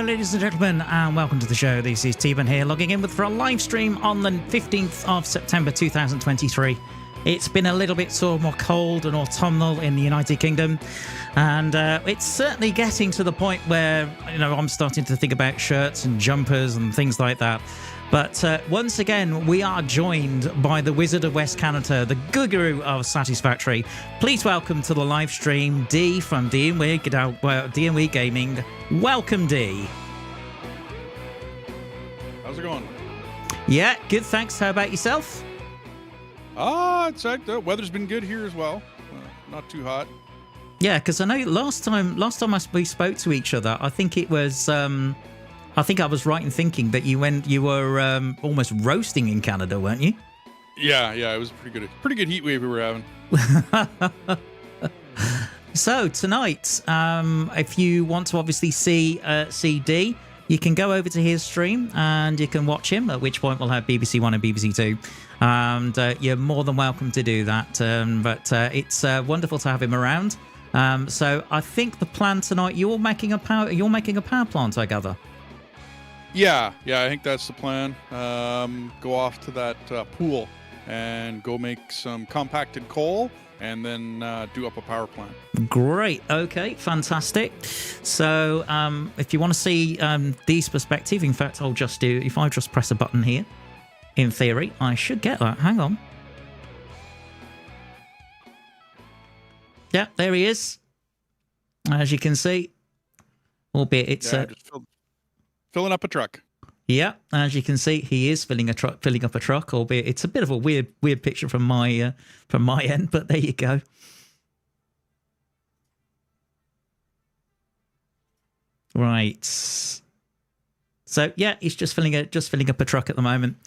ladies and gentlemen, and welcome to the show. This is Tboneisgaming here, logging in for a live stream on the 15th of September 2023. It's been a little bit sort of more cold and autumnal in the United Kingdom, and it's certainly getting to the point where, you know, I'm starting to think about shirts and jumpers and things like that. But once again, we are joined by the Wizard of West Canada, the guru of Satisfactory. Please welcome to the live stream, D from Dboneisgaming. Welcome, D. How's it going? Yeah, good, thanks. How about yourself? It's the weather's been good here as well. Not too hot. Yeah, because I know last time we spoke to each other, I think it was... I think I was right in thinking that you were almost roasting in Canada, weren't you? Yeah, it was pretty good heat wave we were having. So tonight, if you want to obviously see D, you can go over to his stream and you can watch him, at which point we'll have BBC One and BBC Two. And you're more than welcome to do that. But it's wonderful to have him around. So I think the plan tonight, you're making a power plant, I gather. Yeah, I think that's the plan. Go off to that pool and go make some compacted coal and then do up a power plant. Great. Okay, fantastic. So if you want to see Dee's perspective, in fact, if I just press a button here, in theory, I should get that. Hang on. Yeah, there he is. As you can see, albeit it's... just filling up a truck. Yeah, as you can see, he is filling up a truck, albeit it's a bit of a weird picture from my end, but there you go. Right. So yeah, he's just filling up a truck at the moment.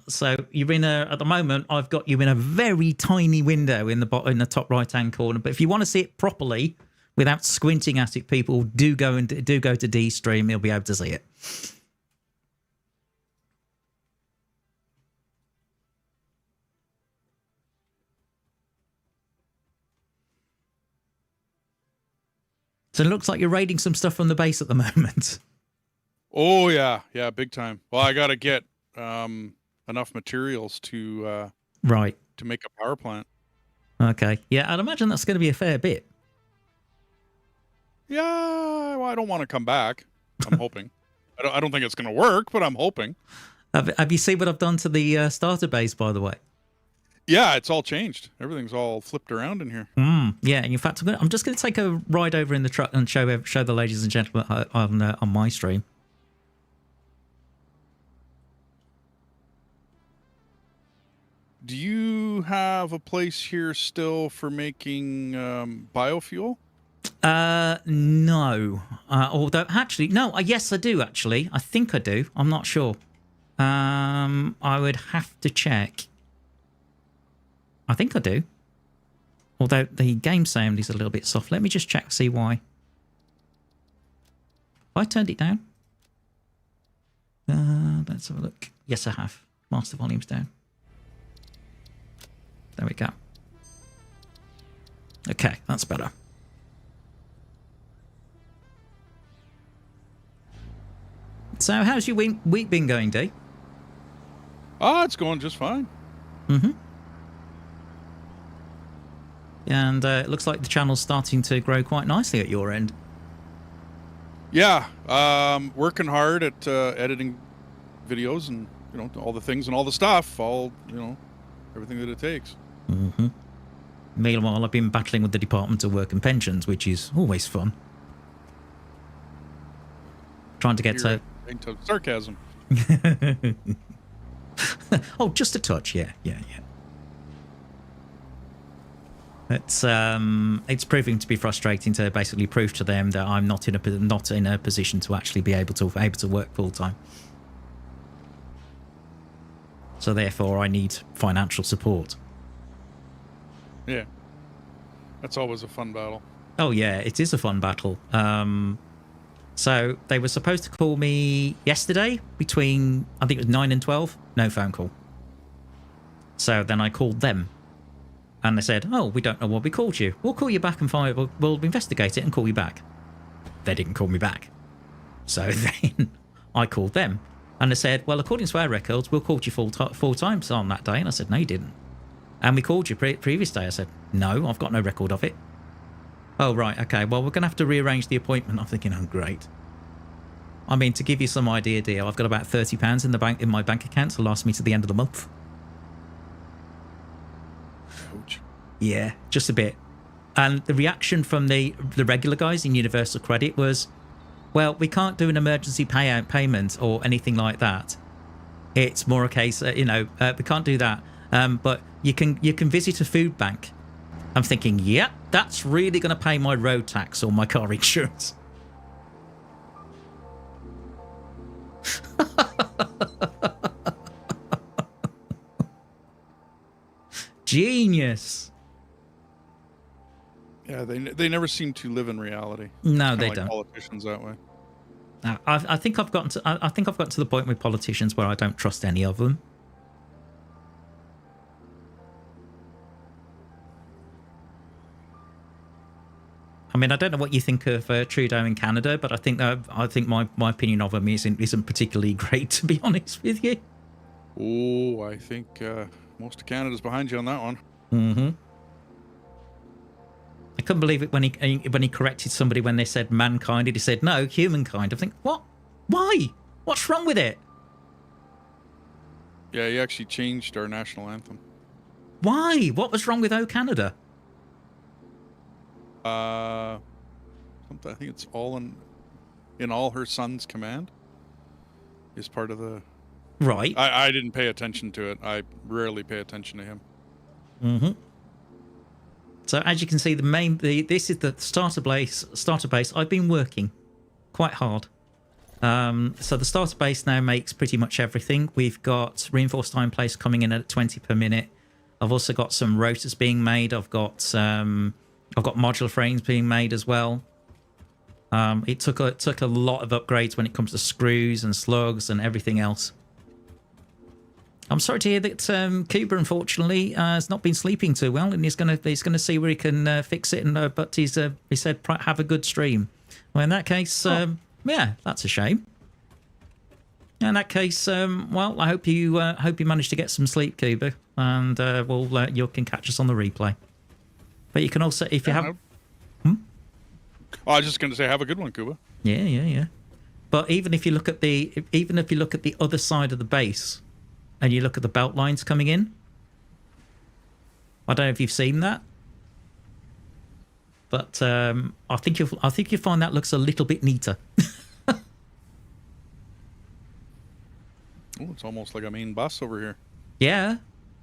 So you're at the moment, I've got you in a very tiny window in the top right hand corner. But if you want to see it properly, without squinting at it, people do go to D's stream. You'll be able to see it. So it looks like you're raiding some stuff from the base at the moment. Oh yeah, big time. Well, I got to get enough materials to make a power plant. Okay, yeah, I'd imagine that's going to be a fair bit. Yeah, well, I don't want to come back. I'm hoping. I don't think it's going to work, but I'm hoping. Have you seen what I've done to the starter base, by the way? Yeah, it's all changed. Everything's all flipped around in here. Yeah, and in fact, I'm just going to take a ride over in the truck and show the ladies and gentlemen on my stream. Do you have a place here still for making biofuel? No. Although, actually, no. Yes, I do, actually. I think I do. I'm not sure. I would have to check. I think I do. Although the game sound is a little bit soft. Let me just check, see why. Have I turned it down? Let's have a look. Yes, I have. Master volume's down. There we go. Okay, that's better. So how's your week been going, D? It's going just fine. Mm-hmm. And it looks like the channel's starting to grow quite nicely at your end. Yeah, working hard at editing videos and, you know, all the things and all the stuff, everything that it takes. Mm-hmm. Meanwhile, I've been battling with the Department of Work and Pensions, which is always fun. Trying to get to sarcasm. Oh, just a touch, yeah. It's proving to be frustrating to basically prove to them that I'm not in a position to actually be able to work full time. So therefore, I need financial support. Yeah, that's always a fun battle. Oh yeah, it is a fun battle. So they were supposed to call me yesterday between, I think it was 9 and 12. No phone call. So then I called them. And they said, oh, we don't know what we called you. We'll call you back and we'll investigate it and call you back. They didn't call me back. So then I called them and they said, well, according to our records, we'll call you four times on that day. And I said, no, you didn't. And we called you previous day. I said, no, I've got no record of it. Oh, right. Okay. Well, we're going to have to rearrange the appointment. I'm thinking, oh, great. I mean, to give you some idea, dear, I've got about £30 in my bank account to last me to the end of the month. Ouch. Yeah, just a bit. And the reaction from the regular guys in Universal Credit was, well, we can't do an emergency payout payment or anything like that. It's more a case, we can't do that. But you can visit a food bank. I'm thinking, yeah, that's really going to pay my road tax or my car insurance. Genius. Yeah, they never seem to live in reality. No, they like don't. Politicians that way. I think I've gotten to the point with politicians where I don't trust any of them. I mean, I don't know what you think of Trudeau in Canada, but I think my opinion of him isn't particularly great, to be honest with you. Oh, I think most of Canada's behind you on that one. Mm-hmm. I couldn't believe it when he corrected somebody when they said mankind. He said no, humankind. I think, what? Why? What's wrong with it? Yeah, he actually changed our national anthem. Why? What was wrong with O Canada? I think it's all in all her son's command. Is part of the. Right. I didn't pay attention to it. I rarely pay attention to him. Mm-hmm. So as you can see, this is the starter base. I've been working quite hard. So the starter base now makes pretty much everything. We've got reinforced iron plates coming in at 20 per minute. I've also got some rotors being made. I've got modular frames being made as well. It took a lot of upgrades when it comes to screws and slugs and everything else. I'm sorry to hear that Cuba, unfortunately, has not been sleeping too well, and he's gonna see where he can fix it. And but he said have a good stream. Well, in that case, yeah, that's a shame. In that case, well, I hope you manage to get some sleep, Cuba, and you can catch us on the replay. But you can also, if you have. I was just going to say, have a good one, Cuba. Yeah. But even if you look at the other side of the base, and you look at the belt lines coming in, I don't know if you've seen that, but I think you'll find that looks a little bit neater. Oh, it's almost like a main bus over here. Yeah,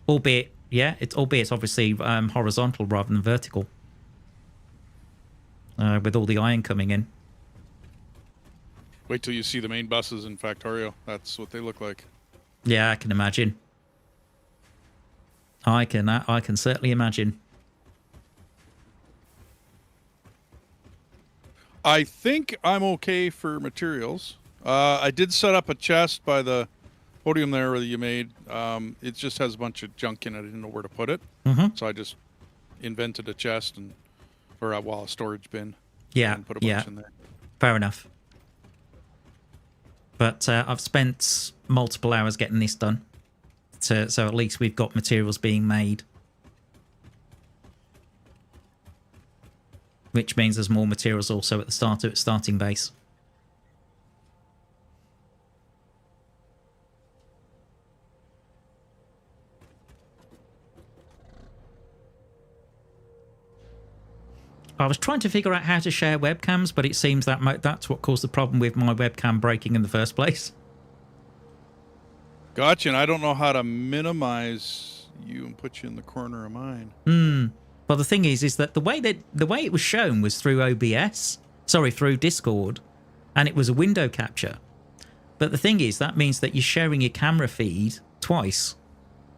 albeit it's obviously horizontal rather than vertical. With all the iron coming in. Wait till you see the main buses in Factorio. That's what they look like. Yeah, I can imagine. I can certainly imagine. I think I'm okay for materials. I did set up a chest by the podium there that you made. It just has a bunch of junk in it. I didn't know where to put it. Mm-hmm. So I just invented a chest or a storage bin. Yeah, and put a bunch in there. Fair enough. But I've spent multiple hours getting this done. So at least we've got materials being made. Which means there's more materials also at the starting base. I was trying to figure out how to share webcams, but it seems that that's what caused the problem with my webcam breaking in the first place. Gotcha, and I don't know how to minimize you and put you in the corner of mine. Well, the thing is that the way it was shown was through through Discord, and it was a window capture. But the thing is, that means that you're sharing your camera feed twice,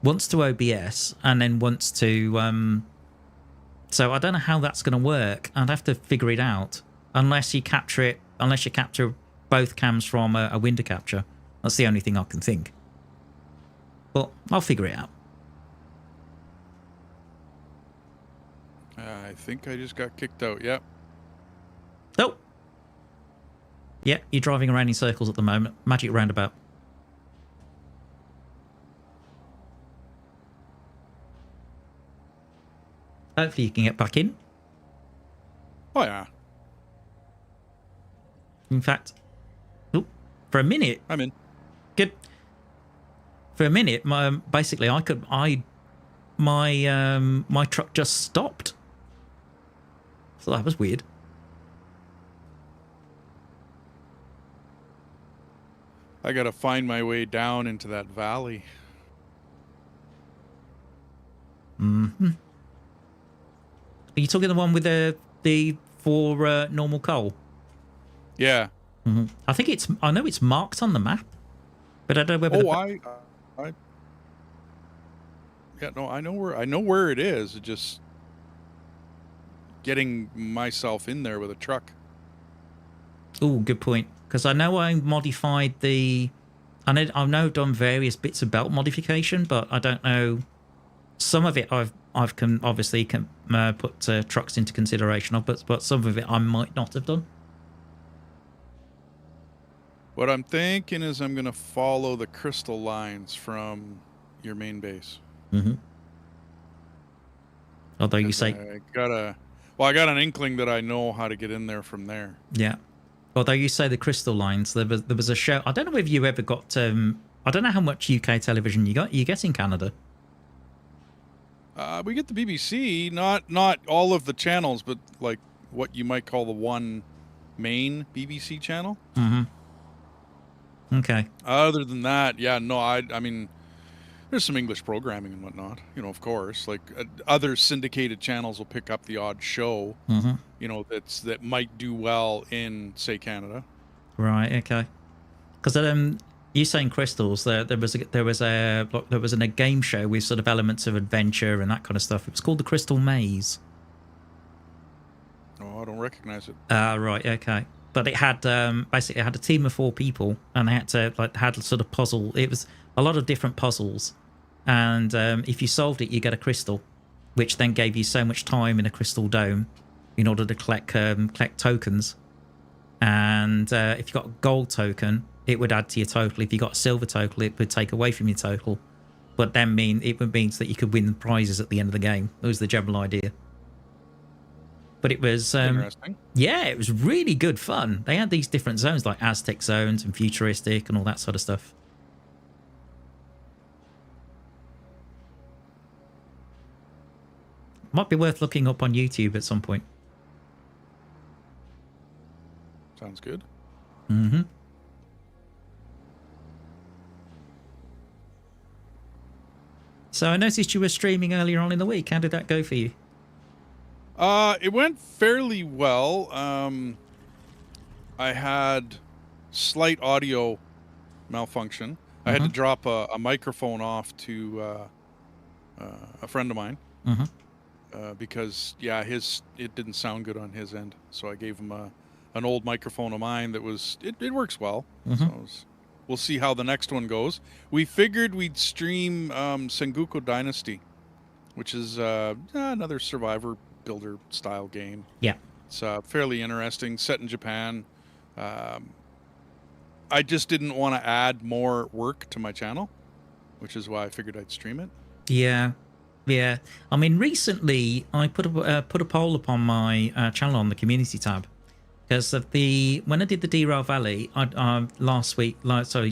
once to OBS and then once to. So I don't know how that's going to work. I'd have to figure it out, unless you capture both cams from a window capture. That's the only thing I can think. But I'll figure it out. I think I just got kicked out. Yep. Oh. Yeah, you're driving around in circles at the moment. Magic roundabout. Hopefully you can get back in. Oh, yeah. In fact, oh, for a minute, I'm in. good. For a minute, basically, my truck just stopped. So that was weird. I got to find my way down into that valley. Mm-hmm. Are you talking the one with the for normal coal? Yeah. Mm-hmm. I know it's marked on the map, but I don't know whether. Yeah, no, I know where it is. It's just getting myself in there with a truck. Oh, good point. Because I know I modified the. I've now done various bits of belt modification, but I don't know. Some of it I've obviously put trucks into consideration of, but some of it I might not have done. What I'm thinking is I'm going to follow the crystal lines from your main base. Mm-hmm. Although you say I got an inkling that I know how to get in there from there. Yeah. Although you say the crystal lines, there was a show. I don't know if you ever got. I don't know how much UK television you get in Canada. We get the BBC, not all of the channels, but like what you might call the one main BBC channel. Mm-hmm. Okay. Other than that, yeah, no, I mean, there's some English programming and whatnot, of course. Like other syndicated channels will pick up the odd show, that might do well in, say, Canada. Right. Okay. Because you saying crystals, there was a game show with sort of elements of adventure and that kind of stuff. It was called the Crystal Maze. Oh, I don't recognize it. Right. Okay. But it had basically it had a team of 4 people, and they had to had sort of puzzle. It was a lot of different puzzles, and if you solved it, you get a crystal, which then gave you so much time in a crystal dome in order to collect tokens. And if you got a gold token, it would add to your total. If you got a silver total, it would take away from your total. But then it would mean that you could win prizes at the end of the game. That was the general idea. But it was interesting. Yeah, it was really good fun. They had these different zones like Aztec zones and futuristic and all that sort of stuff. Might be worth looking up on YouTube at some point. Sounds good. Mm-hmm. So I noticed you were streaming earlier on in the week. How did that go for you? It went fairly well. I had slight audio malfunction. I had to drop a microphone off to a friend of mine because it didn't sound good on his end. So I gave him an old microphone of mine that it works well. So we'll see how the next one goes. We figured we'd stream Sengoku Dynasty, which is another survivor builder style game. Yeah, it's fairly interesting, set in Japan. I just didn't want to add more work to my channel, which is why I figured I'd stream it. Yeah. I mean, recently I put a poll up on my channel on the community tab because when I did the Derail Valley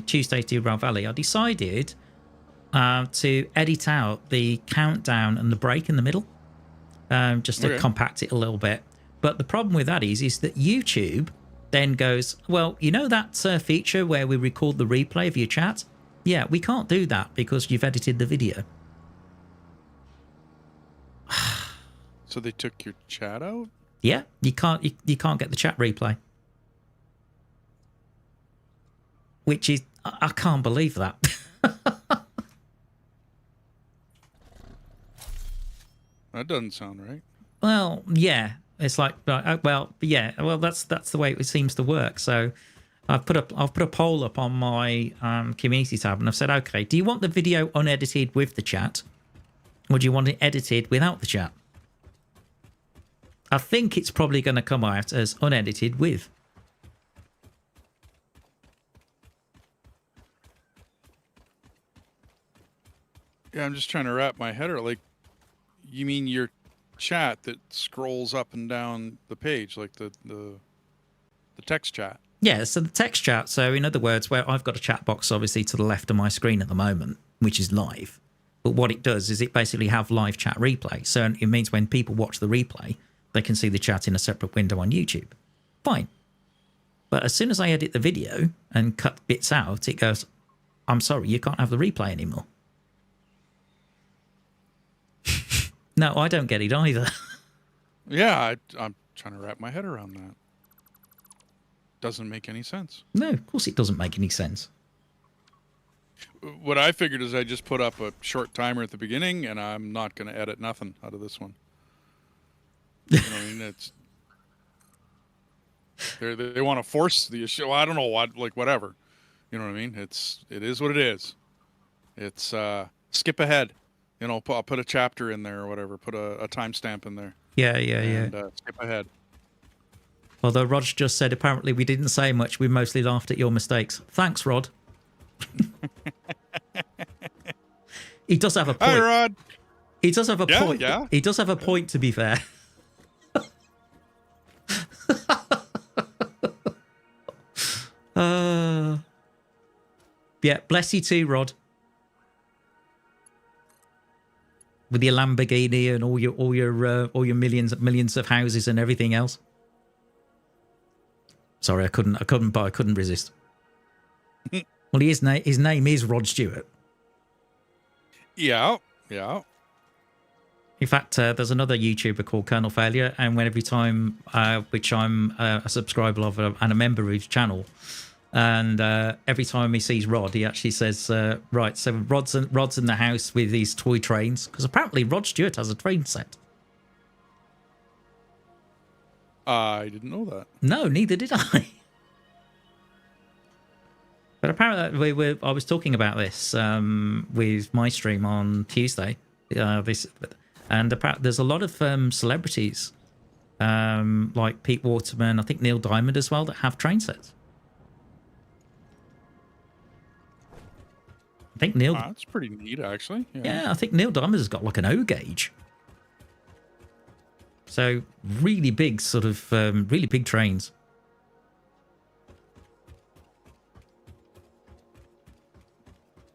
Tuesday Derail Valley, I decided to edit out the countdown and the break in the middle. Just to compact it a little bit. But the problem with that is that YouTube then goes, well, that feature where we record the replay of your chat? Yeah, we can't do that because you've edited the video. So they took your chat out? Yeah, you can't get the chat replay. Which is, I can't believe that. That doesn't sound right. Well, yeah, it's like, that's the way it seems to work. So I've put a poll up on my community tab, and I've said, okay, do you want the video unedited with the chat, or do you want it edited without the chat? I think it's probably going to come out as unedited with. Yeah, I'm just trying to wrap my head around. Like, you mean your chat that scrolls up and down the page, like the text chat? Yeah, so the text chat. So in other words, where I've got a chat box obviously to the left of my screen at the moment, which is live. But what it does is it basically have live chat replay. So it means when people watch the replay, they can see the chat in a separate window on YouTube. Fine. But as soon as I edit the video and cut bits out, it goes, I'm sorry, you can't have the replay anymore. No, I don't get it either. Yeah, I'm trying to wrap my head around that. Doesn't make any sense. No, of course it doesn't make any sense. What I figured is I just put up a short timer at the beginning, and I'm not going to edit nothing out of this one. You know what I mean? It's they want to force the issue. Well, I don't know what, like whatever. You know what I mean? It is what it is. It's skip ahead. You know, I'll put a chapter in there or whatever. Put a timestamp in there. Yeah. Skip ahead. Although Rod just said apparently we didn't say much, we mostly laughed at your mistakes. Thanks, Rod. He does have a point. Hi, Rod. He does have a point. Yeah. He does have a point, to be fair. Yeah, bless you too, Rod. With your Lamborghini and all your millions of houses and everything else. Sorry, I couldn't resist. Well, his name is Rod Stewart. Yeah. In fact, there's another YouTuber called Colonel Failure, and every time, which I'm a subscriber of and a member of his channel, and every time he sees Rod, he actually says, "Right, so Rod's in the house with these toy trains," because apparently Rod Stewart has a train set. I didn't know that. No, neither did I. But apparently, I was talking about this with my stream on Tuesday. There's a lot of celebrities, like Pete Waterman, I think Neil Diamond as well, that have train sets. I think Neil. That's pretty neat, actually. Yeah, I think Neil Diamond has got like an O gauge. So really big, sort of really big trains.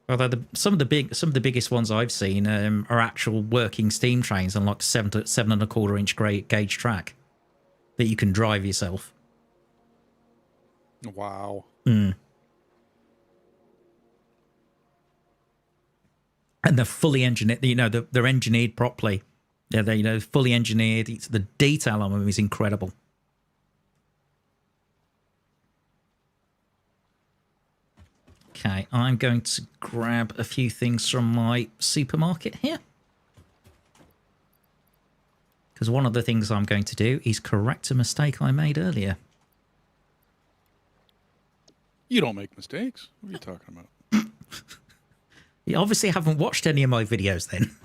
Although some of the biggest ones I've seen are actual working steam trains on like 7.25 inch gauge track that you can drive yourself. Wow. And they're fully engineered. You know, they're engineered properly. They're fully engineered. The detail on them is incredible. Okay, I'm going to grab a few things from my supermarket here. Because one of the things I'm going to do is correct a mistake I made earlier. You don't make mistakes. What are you talking about? You obviously haven't watched any of my videos then.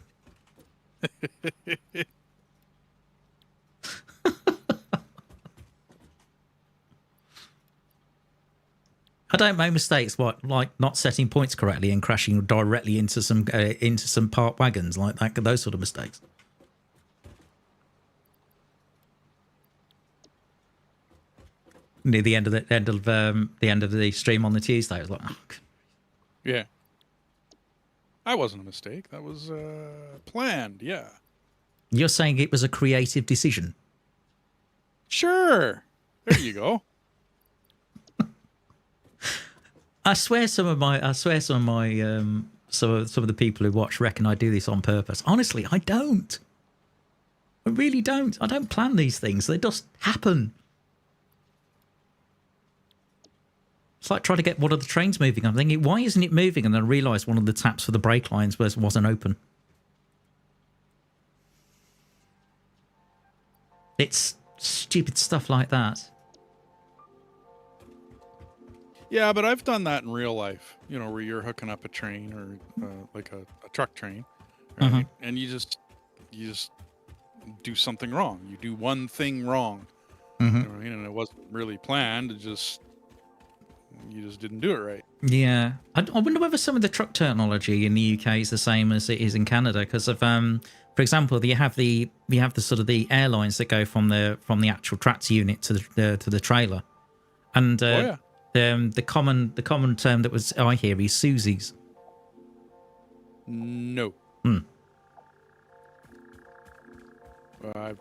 I don't make mistakes like not setting points correctly and crashing directly into some parked wagons like that. Those sort of mistakes. Near the end of the stream on the Tuesday, I was like, oh. Yeah. That wasn't a mistake. That was planned. Yeah. You're saying it was a creative decision? Sure. There you go. I swear some of the people who watch reckon I do this on purpose. Honestly, I don't. I really don't. I don't plan these things. They just happen. It's like trying to get one of the trains moving. I'm thinking, why isn't it moving? And then I realised one of the taps for the brake lines wasn't open. It's stupid stuff like that. Yeah, but I've done that in real life. You know, where you're hooking up a train or like a truck train, right? And you just do something wrong. You do one thing wrong. You know what I mean? And it wasn't really planned. It just you just didn't do it right. Yeah, I wonder whether some of the truck technology in the UK is the same as it is in Canada. Because of, for example, you have the sort of the airlines that go from the actual tractor unit to the trailer, and the common term that was I hear is Susies. No. I've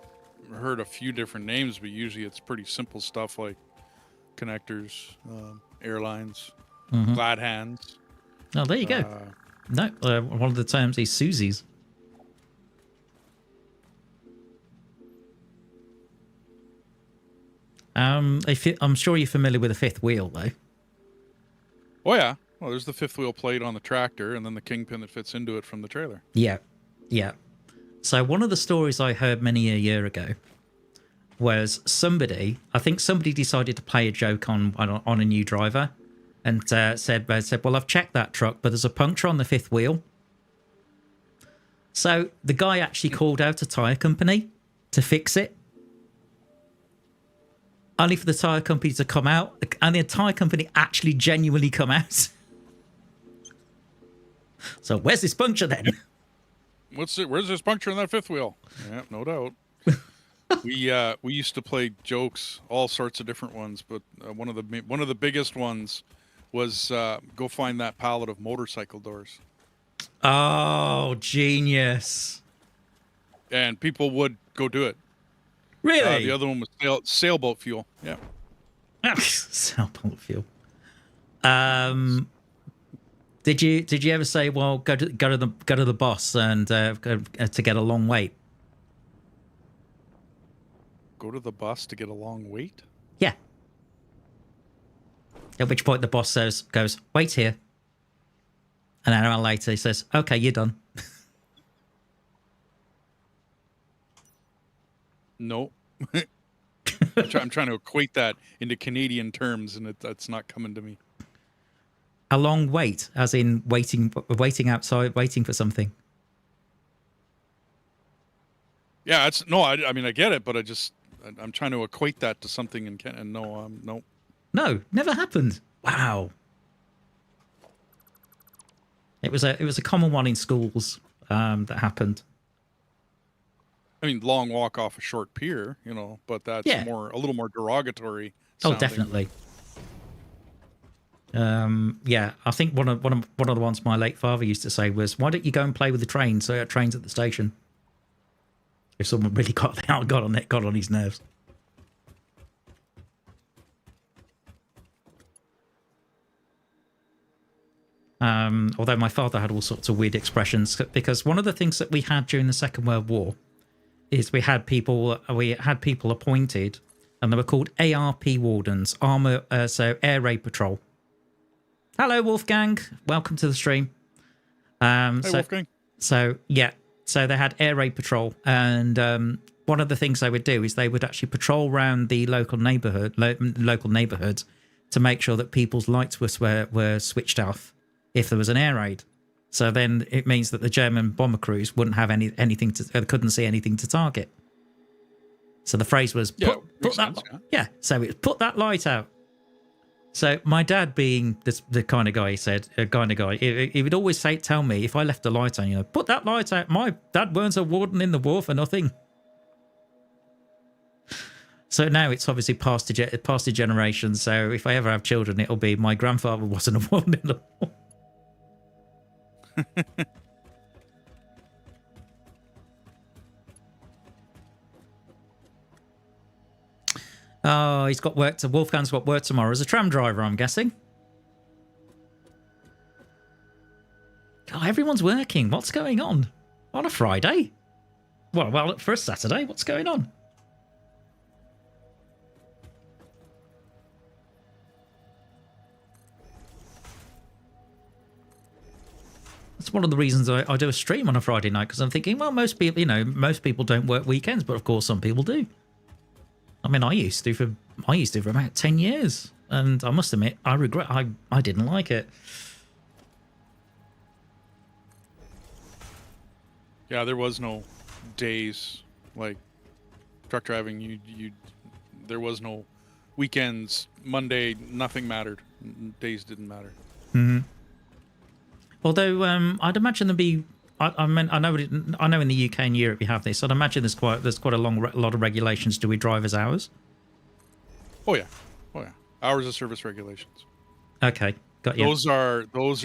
heard a few different names, but usually it's pretty simple stuff like connectors, airlines, glad hands. Oh, there you go. No, one of the terms is Susies. I'm sure you're familiar with a fifth wheel, though. Oh yeah. Well, there's the fifth wheel plate on the tractor, and then the kingpin that fits into it from the trailer. Yeah, yeah. So one of the stories I heard many a year ago was somebody decided to play a joke on a new driver, and said, "Well, I've checked that truck, but there's a puncture on the fifth wheel." So the guy actually called out a tyre company to fix it, only for the tyre company to come out, and the tyre company actually genuinely come out. So where's this puncture then? Where's this puncture in that fifth wheel? Yeah, no doubt. We used to play jokes, all sorts of different ones, but one of the biggest ones was go find that pallet of motorcycle doors. Oh, genius! And people would go do it. Really? The other one was sailboat fuel. Yeah. Sailboat fuel. Did you ever say, well, go to the boss and to get a long wait? Go to the bus to get a long wait? Yeah. At which point the boss goes, wait here. And an hour later he says, okay, you're done. No. I'm trying to equate that into Canadian terms, and that's not coming to me. A long wait, as in waiting outside, waiting for something. Yeah, I mean, I get it, but I'm trying to equate that to something in Canada. No. No, never happened. Wow. It was a common one in schools that happened. I mean, long walk off a short pier, but that's a little more derogatory sounding. Oh, definitely. Yeah, I think one of the ones my late father used to say was, "Why don't you go and play with the train? So trains at the station." If someone really got on his nerves. Although my father had all sorts of weird expressions, because one of the things that we had during the Second World War is we had people appointed, and they were called ARP wardens, air raid patrol. Hello, Wolfgang. Welcome to the stream. Hey, Wolfgang. So they had air raid patrol, and one of the things they would do is they would actually patrol around the local neighborhoods to make sure that people's lights were switched off if there was an air raid. So then it means that the German bomber crews wouldn't have anything couldn't see anything to target. So the phrase was put that light out. So my dad, being the kind of guy he would always tell me if I left the light on, put that light out. My dad weren't a warden in the war for nothing. So now it's obviously past the generation. So if I ever have children, it'll be my grandfather wasn't a warden in the war. Oh, Wolfgang's got work tomorrow as a tram driver, I'm guessing. God, everyone's working. What's going on a Friday? Well, for a Saturday, what's going on? That's one of the reasons I do a stream on a Friday night, because I'm thinking, well, most people don't work weekends, but of course some people do. I mean, I used to for about 10 years, and I must admit, I regret I didn't like it. Yeah, there was no days like truck driving. There was no weekends, Monday, nothing mattered. Days didn't matter. Mm-hmm. Although I'd imagine there'd be. I know in the UK and Europe you have this. I'd imagine there's quite a lot of regulations to with drivers' hours. Oh yeah. Hours of service regulations. Okay, got you. Those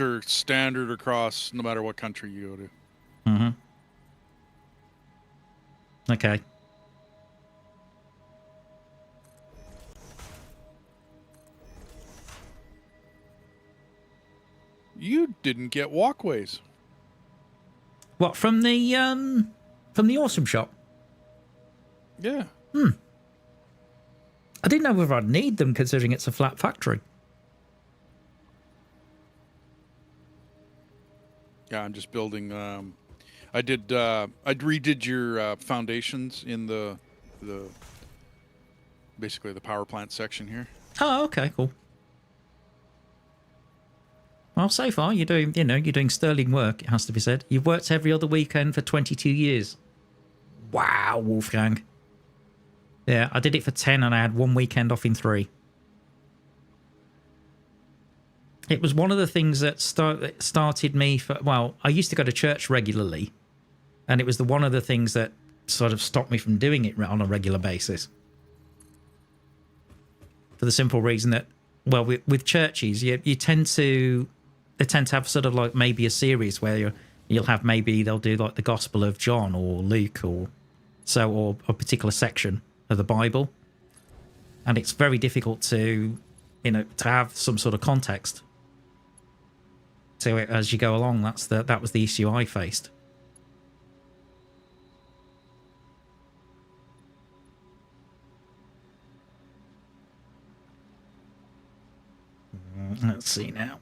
are standard across no matter what country you go to. Mm-hmm. Okay. You didn't get walkways. What, from the awesome shop? Yeah. I didn't know whether I'd need them considering it's a flat factory. Yeah, I'm just building. I redid your foundations in the basically the power plant section here. Oh, okay, cool. Well, so far you're doing sterling work. It has to be said. You've worked every other weekend for 22 years. Wow, Wolfgang. Yeah, I did it for 10 and I had one weekend off in 3. It was one of the things that started me for... Well, I used to go to church regularly, and it was one of the things that sort of stopped me from doing it on a regular basis. For the simple reason that, well, with churches, they tend to have sort of like maybe a series where you'll have they'll do like the Gospel of John or Luke or a particular section of the Bible, and it's very difficult to have some sort of context to it as you go along. That was the issue I faced. Let's see now.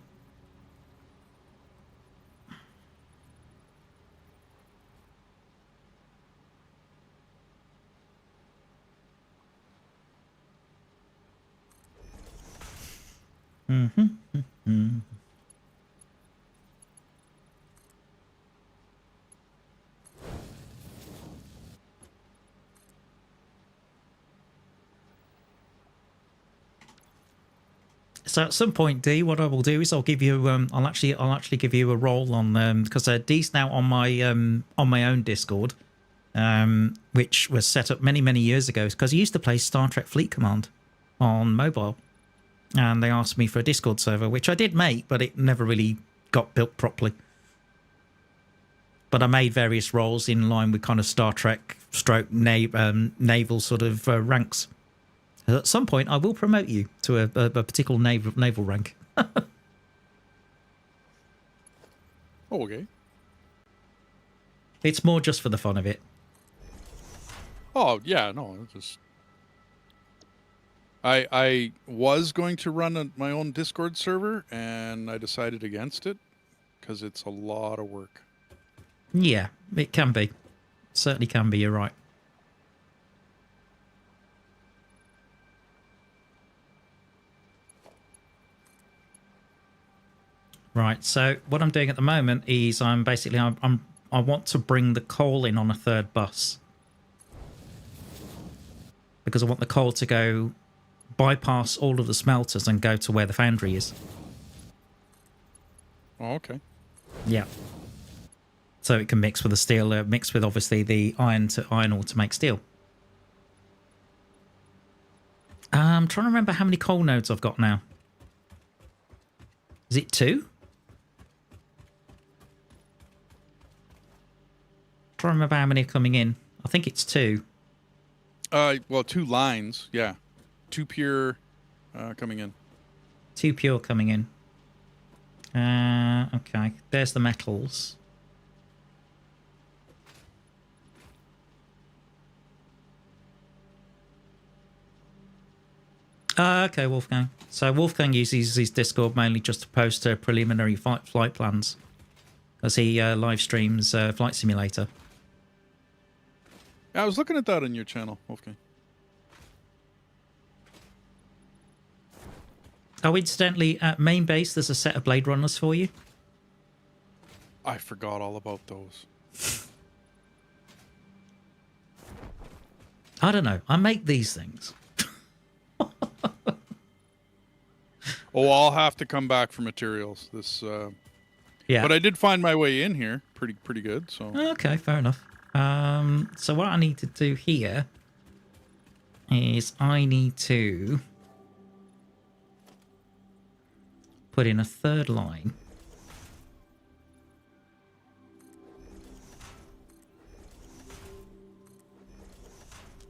So at some point, D, what I will do is I'll give you I'll actually give you a role on because D's now on my own Discord, which was set up many years ago because he used to play Star Trek Fleet Command on mobile, and they asked me for a Discord server, which I did make, but it never really got built properly. But I made various roles in line with kind of Star Trek stroke naval sort of ranks. At some point, I will promote you to a particular naval rank. Oh, okay. It's more just for the fun of it. Oh yeah, no, it's just I was going to run my own Discord server, and I decided against it because it's a lot of work. Yeah, it can be. Certainly can be. You're right. Right, so what I'm doing at the moment is I want to bring the coal in on a third bus. Because I want the coal to go bypass all of the smelters and go to where the foundry is. Oh, okay. Yeah. So it can mix with the steel, mix with obviously the iron ore to make steel. I'm trying to remember how many coal nodes I've got now. Is it 2? Trying to remember how many are coming in. I think it's 2. Well, 2 lines, yeah. 2 pure coming in. 2 pure coming in. Okay. There's the metals. Okay, Wolfgang. So Wolfgang uses his Discord mainly just to post preliminary flight plans, as he live streams Flight Simulator. I was looking at that on your channel, Wolfgang. Oh, incidentally, at main base, there's a set of Blade Runners for you. I forgot all about those. I don't know. I make these things. Oh, I'll have to come back for materials. Yeah. But I did find my way in here pretty good. So Okay, fair enough. So what I need to do here is I need to put in a third line.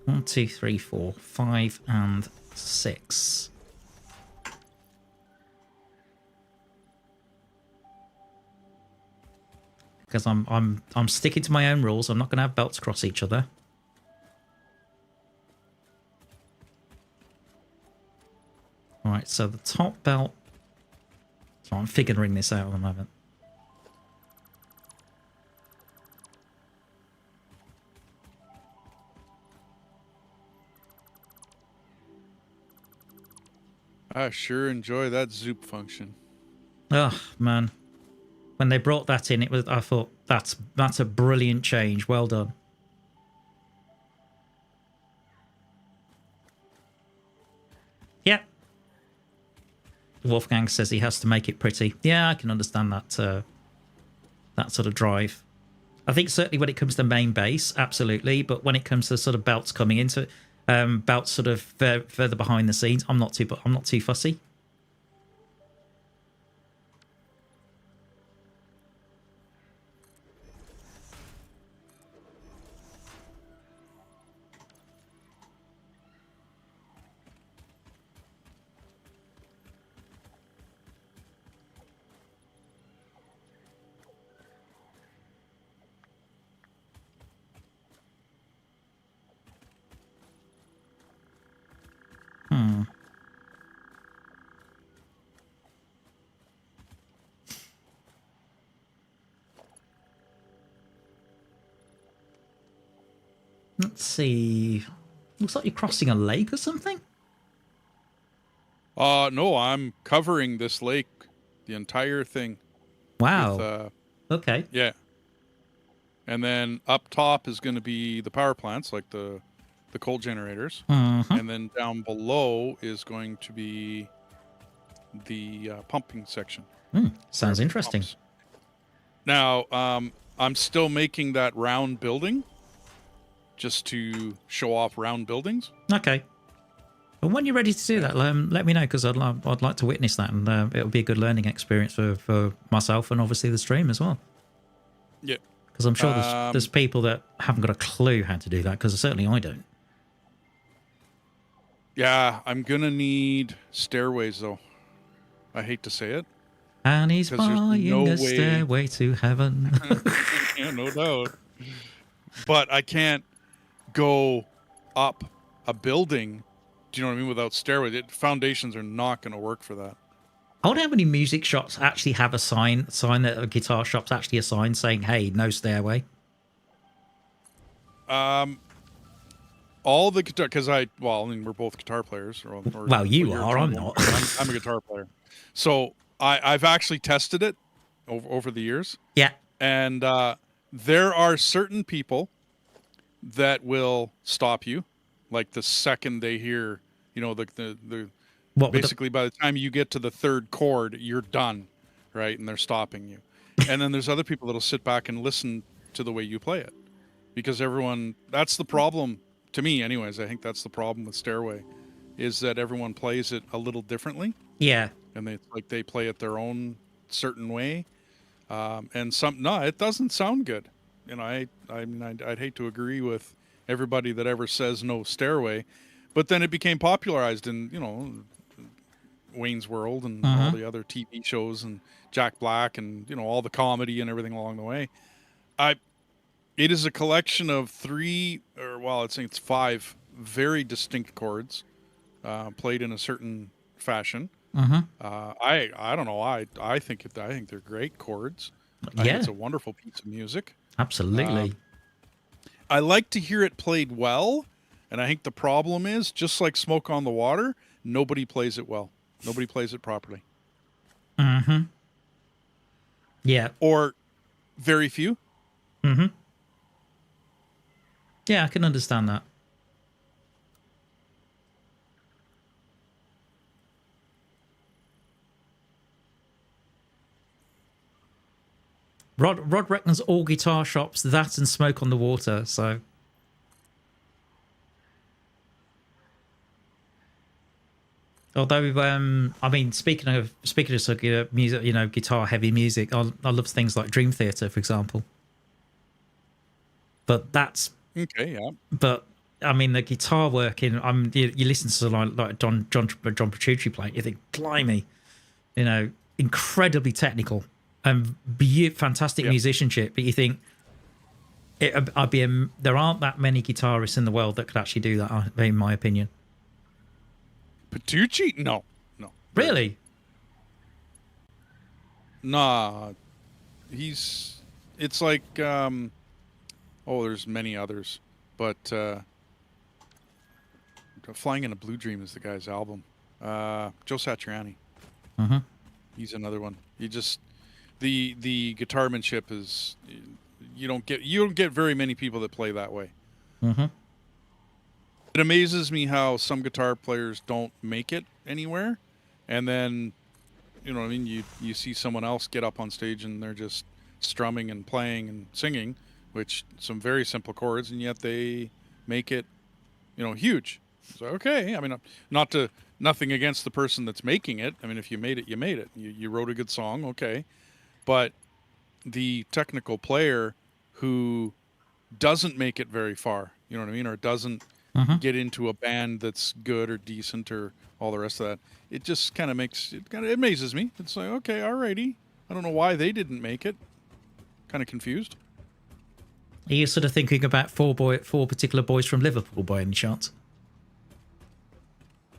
One, two, three, four, 5, and 6. Because I'm sticking to my own rules. I'm not going to have belts cross each other. All right, so the top belt. So I'm figuring this out at the moment. I sure enjoy that zoop function. Oh man, when they brought that in, I thought that's a brilliant change. Well done. Yep. Wolfgang says he has to make it pretty. Yeah, I can understand that. That sort of drive. I think certainly when it comes to main base, absolutely. But when it comes to sort of belts coming into belts sort of further behind the scenes, I'm not too fussy. Let's see. Looks like you're crossing a lake or something. No, I'm covering this lake, the entire thing. Wow. With, okay. yeah. And then up top is going to be the power plants, like the coal generators. And then down below is going to be the pumping section. Sounds interesting. Pumps. Now, I'm still making that round building just to show off round buildings. Okay. Well, when you're ready to do that, let me know, because I'd like to witness that, and it'll be a good learning experience for myself and obviously the stream as well. Yeah. Because I'm sure there's people that haven't got a clue how to do that, because certainly I don't. Yeah, I'm going to need stairways, though. I hate to say it. And he's buying a stairway to heaven. Yeah, no doubt. But I can't go up a building, do you know what I mean, without stairway. Foundations are not going to work for that. I wonder how many music shops actually have a sign that guitar shops actually a sign saying, hey, no stairway. All the guitar, because I mean, we're both guitar players. Or well, you are, I'm not. I'm a guitar player. So I've actually tested it over the years. Yeah. And there are certain people that will stop you, like the second they hear, you know, basically by the time you get to the third chord, you're done, right? And they're stopping you. And then there's other people that'll sit back and listen to the way you play it, because that's the problem to me, anyways. I think that's the problem with Stairway, is that everyone plays it a little differently. Yeah. And they play it their own certain way. And it doesn't sound good. You know, I'd hate to agree with everybody that ever says no stairway, but then it became popularized in, you know, Wayne's World and all the other TV shows and Jack Black and, you know, all the comedy and everything along the way. It is a collection of I think it's 5 very distinct chords, played in a certain fashion. I don't know. I think they're great chords. I think it's a wonderful piece of music. Absolutely. I like to hear it played well, and I think the problem is, just like Smoke on the Water, nobody plays it well. Nobody plays it properly. Yeah. Or very few. Yeah, I can understand that. Rod reckons all guitar shops, that and Smoke on the Water. So, although I mean, speaking of sort of music, guitar heavy music, I love things like Dream Theater, for example. But that's Okay, yeah. But I mean, the guitar working. You listen to like John Petrucci playing. You think, blimey, incredibly technical and fantastic musicianship. But you think there aren't that many guitarists in the world that could actually do that, in my opinion. Petrucci? No. Really? Nah. It's like, there's many others, but Flying in a Blue Dream is the guy's album. Joe Satriani. Mm-hmm. He's another one. The guitarmanship is, you don't get very many people that play that way. Mm-hmm. It amazes me how some guitar players don't make it anywhere, and then, you see someone else get up on stage and they're just strumming and playing and singing, which some very simple chords, and yet they make it, huge. So okay, I mean, nothing against the person that's making it. I mean, if you made it, you made it. You wrote a good song, okay, but the technical player who doesn't make it very far, you know what I mean, or doesn't get into a band that's good or decent or all the rest of that, it just kind of it amazes me. It's like, okay, alrighty. I don't know why they didn't make it. Kind of confused. Are you sort of thinking about four particular boys from Liverpool by any chance?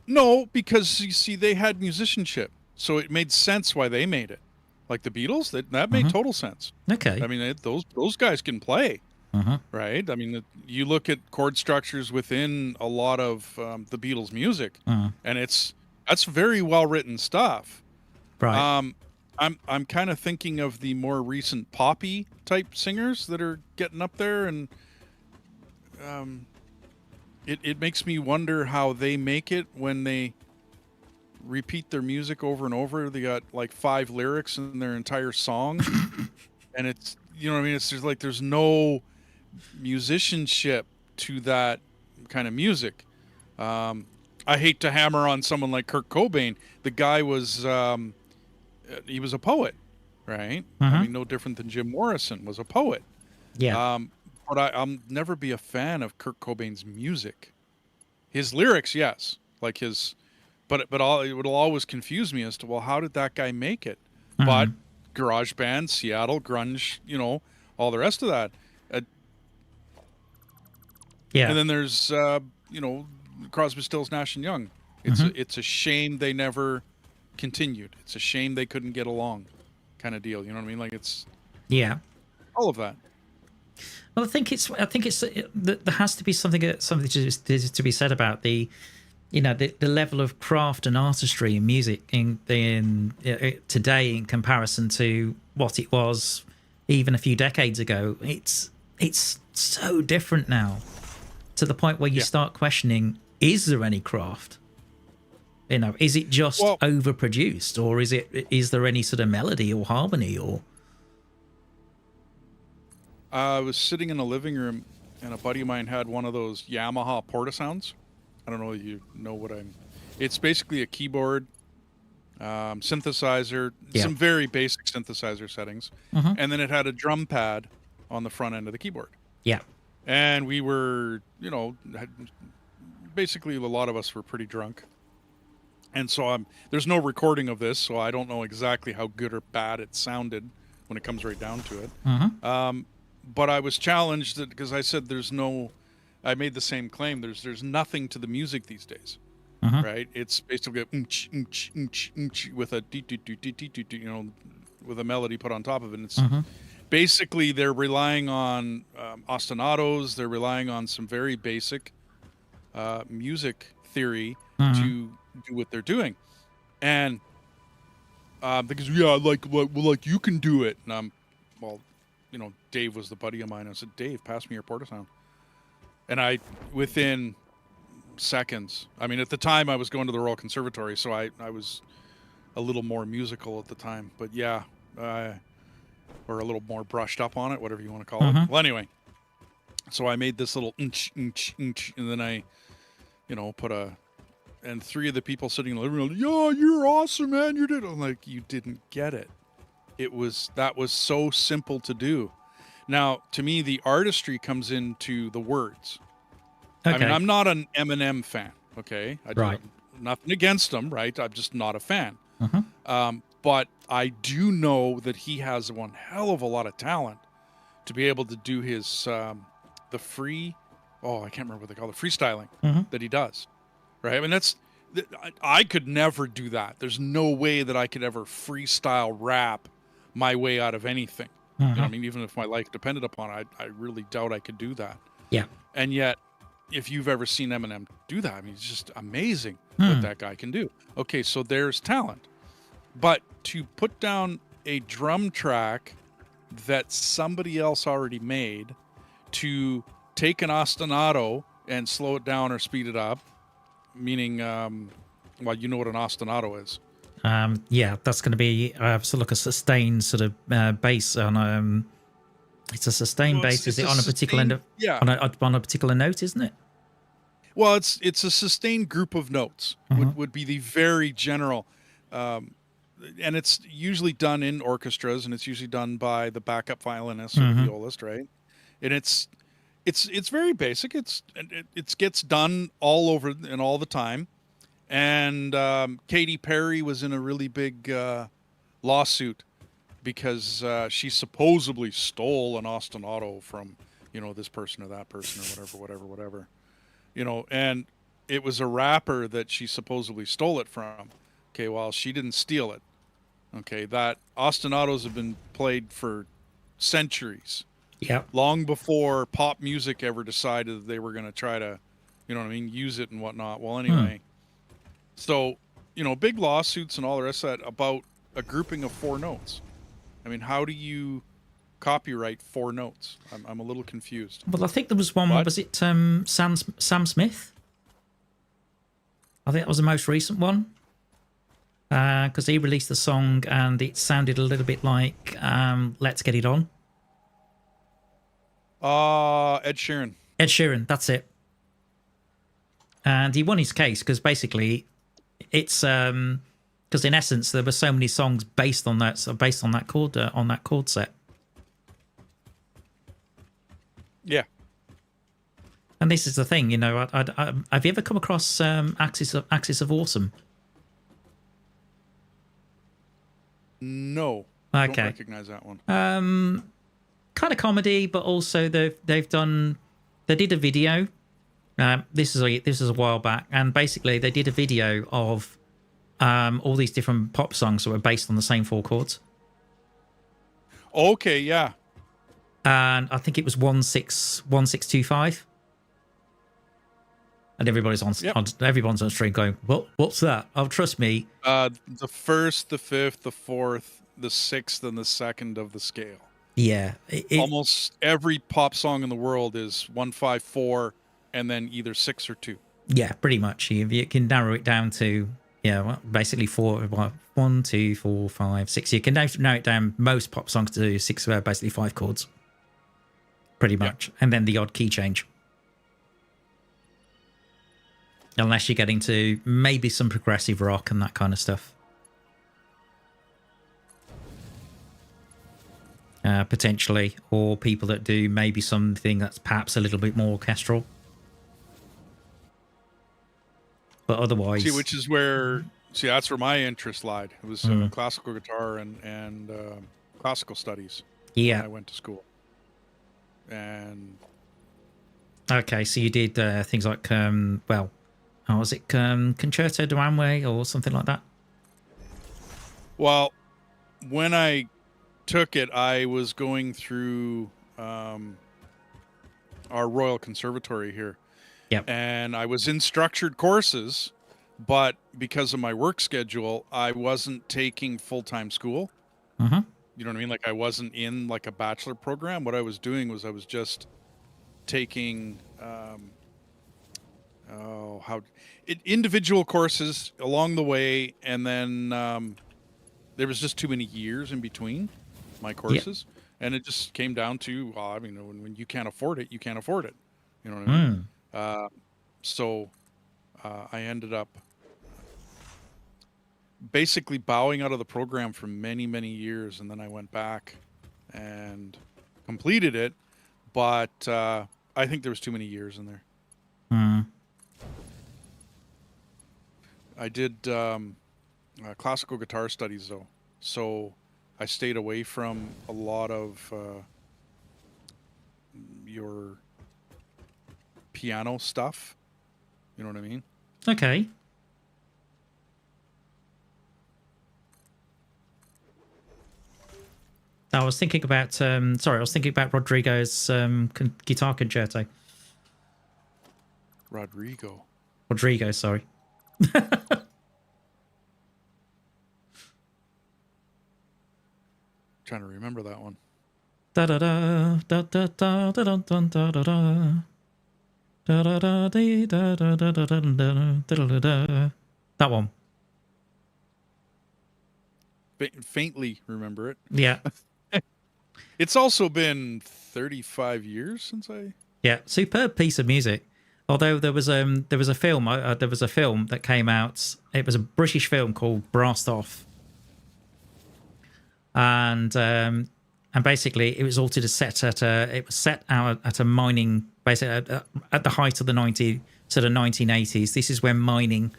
No, because you see, they had musicianship, so it made sense why they made it. Like the Beatles, that made total sense. Okay. I mean, those guys can play, right? I mean, you look at chord structures within a lot of the Beatles' music, and that's very well written stuff. Right. I'm kind of thinking of the more recent poppy type singers that are getting up there, and it makes me wonder how they make it when they repeat their music over and over. They got like 5 lyrics in their entire song, and it's, you know what I mean? It's just like there's no musicianship to that kind of music. I hate to hammer on someone like Kurt Cobain. The guy was he was a poet, right? I mean, no different than Jim Morrison was a poet. Yeah. But I'll never be a fan of Kurt Cobain's music. His lyrics, yes, like his, but it will always confuse me as to, well, how did that guy make it? But garage band, Seattle, grunge, all the rest of that. Yeah. And then there's Crosby, Stills, Nash and Young. It's a shame they never continued. It's a shame they couldn't get along, kind of deal. You know what I mean? Like it's all of that. Well, I think there has to be something to be said about the level of craft and artistry in music in today in comparison to what it was even a few decades ago. It's so different now, to the point where you start questioning: is there any craft? Is it just overproduced, or is there any sort of melody or harmony or? I was sitting in the living room, and a buddy of mine had one of those Yamaha Portasounds. I don't know if you know what it's basically a keyboard, synthesizer, some very basic synthesizer settings, and then it had a drum pad on the front end of the keyboard. Yeah. And we were, basically a lot of us were pretty drunk. And so there's no recording of this, so I don't know exactly how good or bad it sounded when it comes right down to it. But I was challenged because I said I made the same claim. There's nothing to the music these days, right? It's basically with a with a melody put on top of it. And it's basically they're relying on ostinatos. They're relying on some very basic music theory to do what they're doing, and because like you can do it, and I'm Dave was the buddy of mine. I said, Dave, pass me your Portasound. And within seconds, I mean, at the time I was going to the Royal Conservatory, so I was a little more musical at the time. But yeah, or a little more brushed up on it, whatever you want to call it. Well, anyway, so I made this little inch, and then I, put and three of the people sitting in the living room, yeah, you're awesome, man. You did. I'm like, you didn't get it. That was so simple to do. Now, to me, the artistry comes into the words. Okay. I mean, I'm not an Eminem fan. Okay, Right. Nothing against him, right? I'm just not a fan. But I do know that he has one hell of a lot of talent to be able to do his the free. Oh, I can't remember what they call it. Freestyling that he does. Right. I mean, I could never do that. There's no way that I could ever freestyle rap my way out of anything. You know what I mean? Even if my life depended upon it, I really doubt I could do that. Yeah. And yet, if you've ever seen Eminem do that, I mean, it's just amazing what that guy can do. Okay, so there's talent. But to put down a drum track that somebody else already made, to take an ostinato and slow it down or speed it up, meaning, well, you know what an ostinato is. Yeah, that's going to be sort of like a sustained sort of bass on it's a sustained bass. Is it on a particular end of, on a particular note, isn't it? Well, it's a sustained group of notes would be the very general, and it's usually done in orchestras, and it's usually done by the backup violinist or the violist, right? And it's very basic. It gets done all over and all the time. And Katy Perry was in a really big lawsuit because she supposedly stole an ostinato from, this person or that person or whatever. And it was a rapper that she supposedly stole it from. Okay, well, she didn't steal it. Okay, that ostinatos have been played for centuries. Yeah. Long before pop music ever decided that they were going to try to, use it and whatnot. Well, anyway. So, big lawsuits and all the rest of that about a grouping of four notes. I mean, how do you copyright four notes? I'm a little confused. Well, I think there was one. Was it Sam Smith? I think that was the most recent one. Because he released the song and it sounded a little bit like Let's Get It On. Ed Sheeran. Ed Sheeran, that's it. And he won his case because basically it's because in essence there were so many songs based on that chord set. Yeah. And this is the thing, have you ever come across Axis of Awesome? No. Okay. Don't recognize that one. Kind of comedy, but also they did a video. This is a while back, and basically they did a video of all these different pop songs that were based on the same four chords. Okay, yeah. And I think it was 1625. And everybody's on stream going, what's that? Oh, trust me. The first, the fifth, the fourth, the sixth, and the second of the scale. Yeah. Almost every pop song in the world is 154 and then either 6 or 2. Yeah, pretty much. You can narrow it down to, basically 1, 2, 4, 5, 6. You can narrow it down most pop songs to 6, basically 5 chords. Pretty much. And then the odd key change. Unless you're getting to maybe some progressive rock and that kind of stuff. Potentially. Or people that do maybe something that's perhaps a little bit more orchestral. But otherwise... that's where my interest lied. It was classical guitar and classical studies. Yeah. When I went to school. And... Okay, so you did things like, was it Concerto Dboneisgaming or something like that? Well, when I took it, I was going through our Royal Conservatory here. Yep. And I was in structured courses, but because of my work schedule, I wasn't taking full-time school. Uh-huh. You know what I mean? Like I wasn't in like a bachelor program. What I was doing was I was just taking individual courses along the way, and then there was just too many years in between. my courses, and it just came down to, well, I mean, when you can't afford it, you can't afford it. You know what I mean? So I ended up basically bowing out of the program for many, many years, and then I went back and completed it, but I think there was too many years in there. I did classical guitar studies, though, so I stayed away from a lot of your piano stuff. You know what I mean? Okay. I was thinking about Rodrigo's guitar concerto. Rodrigo, sorry. Trying to remember that one. Da da da da da da da da da da da da da da da. That one. Faintly remember it. Yeah. It's also been 35 years since I. Yeah, superb piece of music. Although there was a film that came out. It was a British film called Brassed Off, and basically it was altered to set at a mining, basically at the height of the 1980s. This is when mining,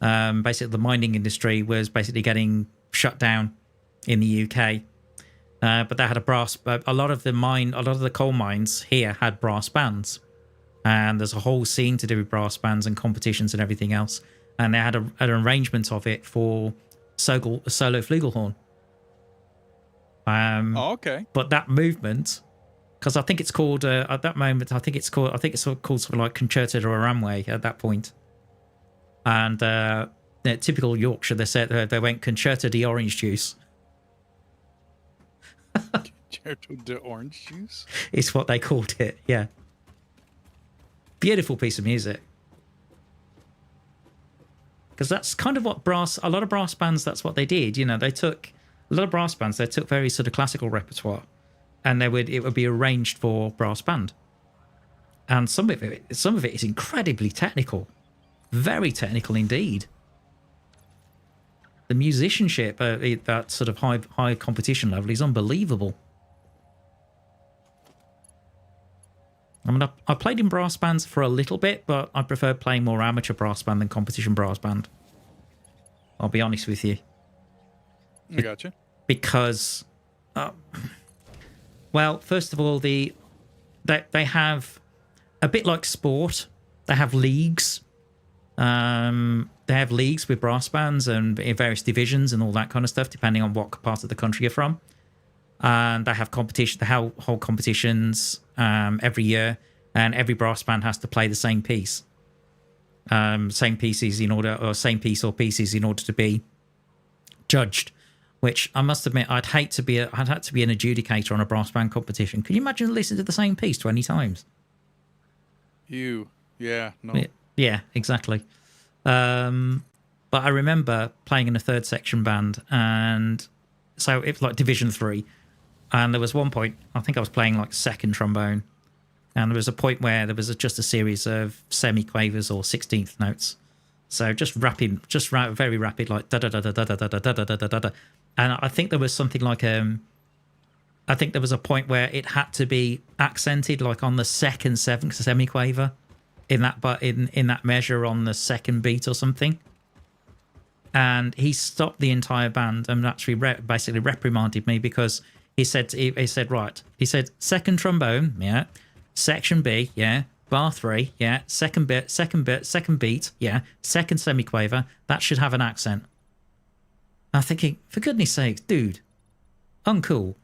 basically the mining industry was basically getting shut down in the UK. But they had a lot of the coal mines here had brass bands. And there's a whole scene to do with brass bands and competitions and everything else. And they had an arrangement of it for solo flugelhorn. Okay. But that movement, because I think it's called at that moment, I think it's called sort of like Concerto de Ramway at that point. And typical Yorkshire, they went Concerto de Orange Juice. Concerto de Orange Juice? It's what they called it, yeah. Beautiful piece of music. Because that's kind of what a lot of brass bands, that's what they did. You know, they took very sort of classical repertoire, and it would be arranged for brass band. And some of it is incredibly technical, very technical indeed. The musicianship at that sort of high competition level is unbelievable. I mean, I played in brass bands for a little bit, but I prefer playing more amateur brass band than competition brass band. I'll be honest with you. I gotcha. Because, well, first of all, they have, a bit like sport, they have leagues. They have leagues with brass bands and various divisions and all that kind of stuff, depending on what part of the country you're from. And they have whole competitions every year, and every brass band has to play the same piece, same piece in order to be judged. Which I must admit, I'd had to be an adjudicator on a brass band competition. Can you imagine listening to the same piece 20 times? Yeah, no. Yeah, exactly. But I remember playing in a third section band, and so it was like Division 3. And there was one point, I think I was playing like second trombone, and there was a point where there was just a series of semi-quavers or 16th notes. So just very rapid, like da da da da da da da da da da da da. And I think there was something like I think there was a point where it had to be accented, like on the second seventh semi-quaver, in that measure on the second beat or something. And he stopped the entire band and actually basically reprimanded me because he said second trombone, yeah, section B, yeah, bar 3, yeah, second beat, yeah, second semiquaver, that should have an accent. I'm thinking, for goodness sakes, dude, uncool.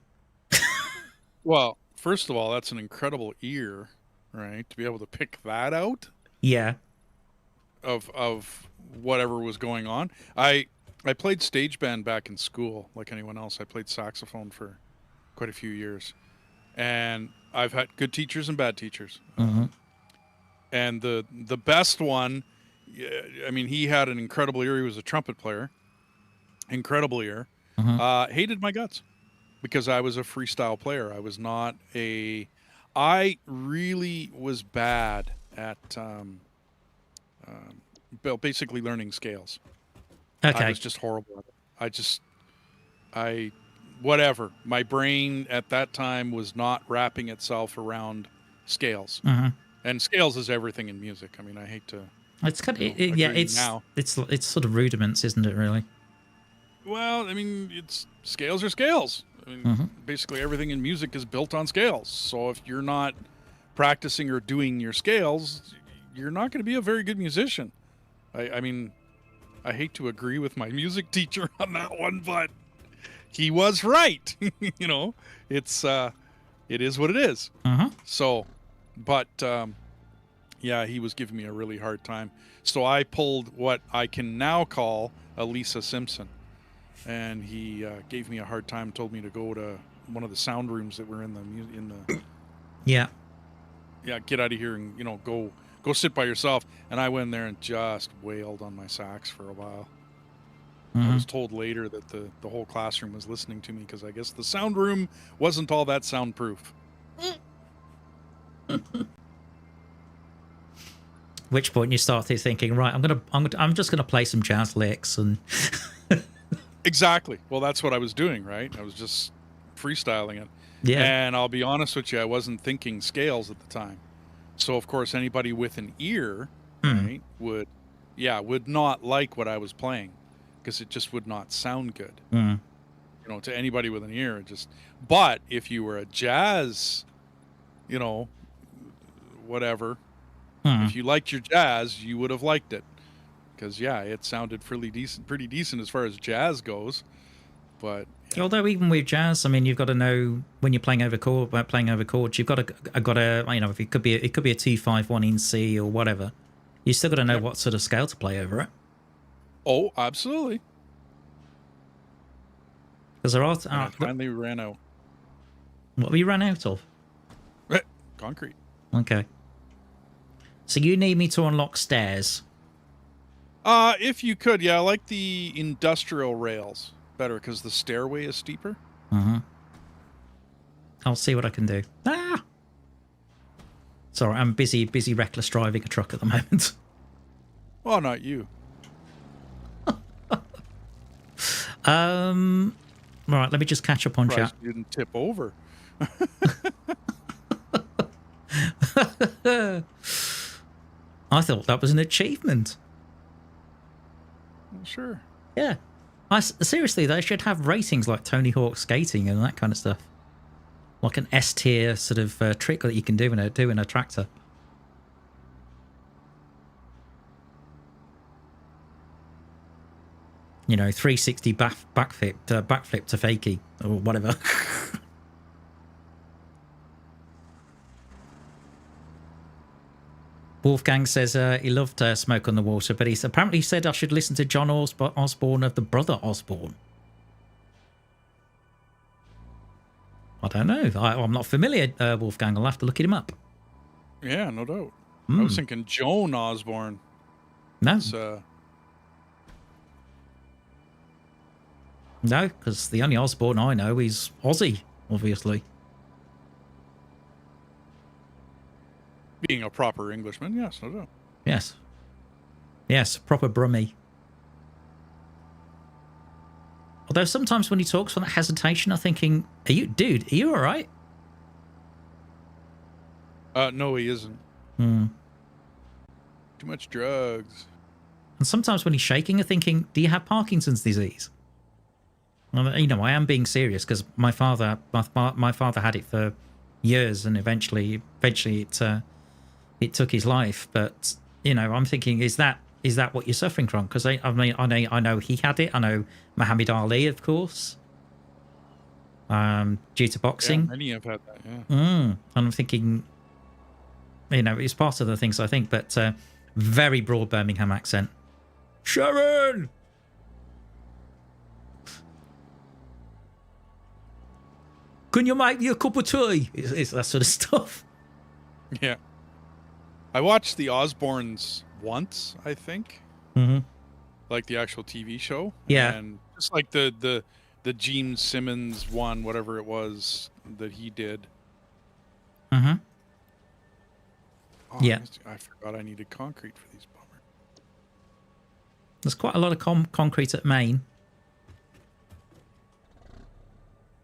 Well, first of all, that's an incredible ear, right? To be able to pick that out. Yeah. Of whatever was going on. I played stage band back in school, like anyone else. I played saxophone for quite a few years, and I've had good teachers and bad teachers. Mm-hmm. And the best one, I mean, he had an incredible ear. He was a trumpet player, incredible ear. Mm-hmm. Hated my guts. because I was a freestyle player. I really was bad at basically learning scales. I Okay. was just horrible at it. Whatever. My brain at that time was not wrapping itself around scales. Mm-hmm. And scales is everything in music. I mean, I hate to It's kind of agree now. it's sort of rudiments, isn't it? Really. Well, I mean, it's scales are scales. I mean, Mm-hmm. basically everything in music is built on scales. So if you're not practicing or doing your scales, you're not going to be a very good musician. I mean, I hate to agree with my music teacher on that one, but he was right. You know, it is what it is. Mm-hmm. So, but yeah, he was giving me a really hard time. So I pulled what I can now call a Lisa Simpson, and he gave me a hard time. Told me to go to one of the sound rooms that were in the Yeah. get out of here and go sit by yourself. And I went there and just wailed on my sax for a while. Mm-hmm. I was told later that the whole classroom was listening to me because I guess the sound room wasn't all that soundproof. Which point you started thinking, right, I'm just gonna play some jazz licks and. Exactly. Well, that's what I was doing, right? I was just freestyling it. Yeah. And I'll be honest with you, I wasn't thinking scales at the time. So of course, anybody with an ear, right, would not like what I was playing because it just would not sound good. Mm. You know, to anybody with an ear, but if you were a jazz, whatever, if you liked your jazz, you would have liked it. Because it sounded pretty decent as far as jazz goes, but although even with jazz, I mean, you've got to know when you're playing over chords, you've got to if it could be a 2-5-1 in C or whatever, you still got to know what sort of scale to play over it. Oh, absolutely. Because there are. I finally ran out. What have you ran out of? Concrete. Okay. So you need me to unlock stairs. If you could, I like the industrial rails better because the stairway is steeper. Mm-hmm. I'll see what I can do. Ah! Sorry, I'm busy reckless driving a truck at the moment. Well, not you. Right, let me just catch up on chat. You didn't tip over. I thought that was an achievement. Well, sure. Yeah. Seriously, they should have ratings like Tony Hawk skating and that kind of stuff. Like an S tier sort of trick that you can do in a tractor. You know, 360 backflip to fakie or whatever. Wolfgang says he loved Smoke on the Water, but he's apparently said I should listen to John Osborne of the Brother Osborne. I don't know. I'm not familiar, Wolfgang. I'll have to look him up. Yeah, no doubt. I was thinking Joan Osborne. No. No, because the only Osborne I know is Ozzy, obviously. Being a proper Englishman, yes, no doubt. Yes. Yes, proper Brummie. Although sometimes when he talks with that hesitation, I'm thinking, are you all right? No, he isn't. Too much drugs. And sometimes when he's shaking, I'm thinking, do you have Parkinson's disease? You know, I am being serious because my father had it for years, and eventually it took his life. But you know, I'm thinking, is that what you're suffering from? Because I know he had it. I know Muhammad Ali, of course, due to boxing. Yeah, many have had that. Yeah. And I'm thinking, you know, it's part of the things I think. But very broad Birmingham accent. Sharon. Can you make me a cup of tea? It's that sort of stuff. Yeah. I watched the Osbournes once, I think. Mm-hmm. Like the actual TV show. Yeah. And just like the the Gene Simmons one, whatever it was that he did. Mm-hmm. Oh, Yeah. I forgot I needed concrete for these. Bummer. There's quite a lot of concrete at Maine.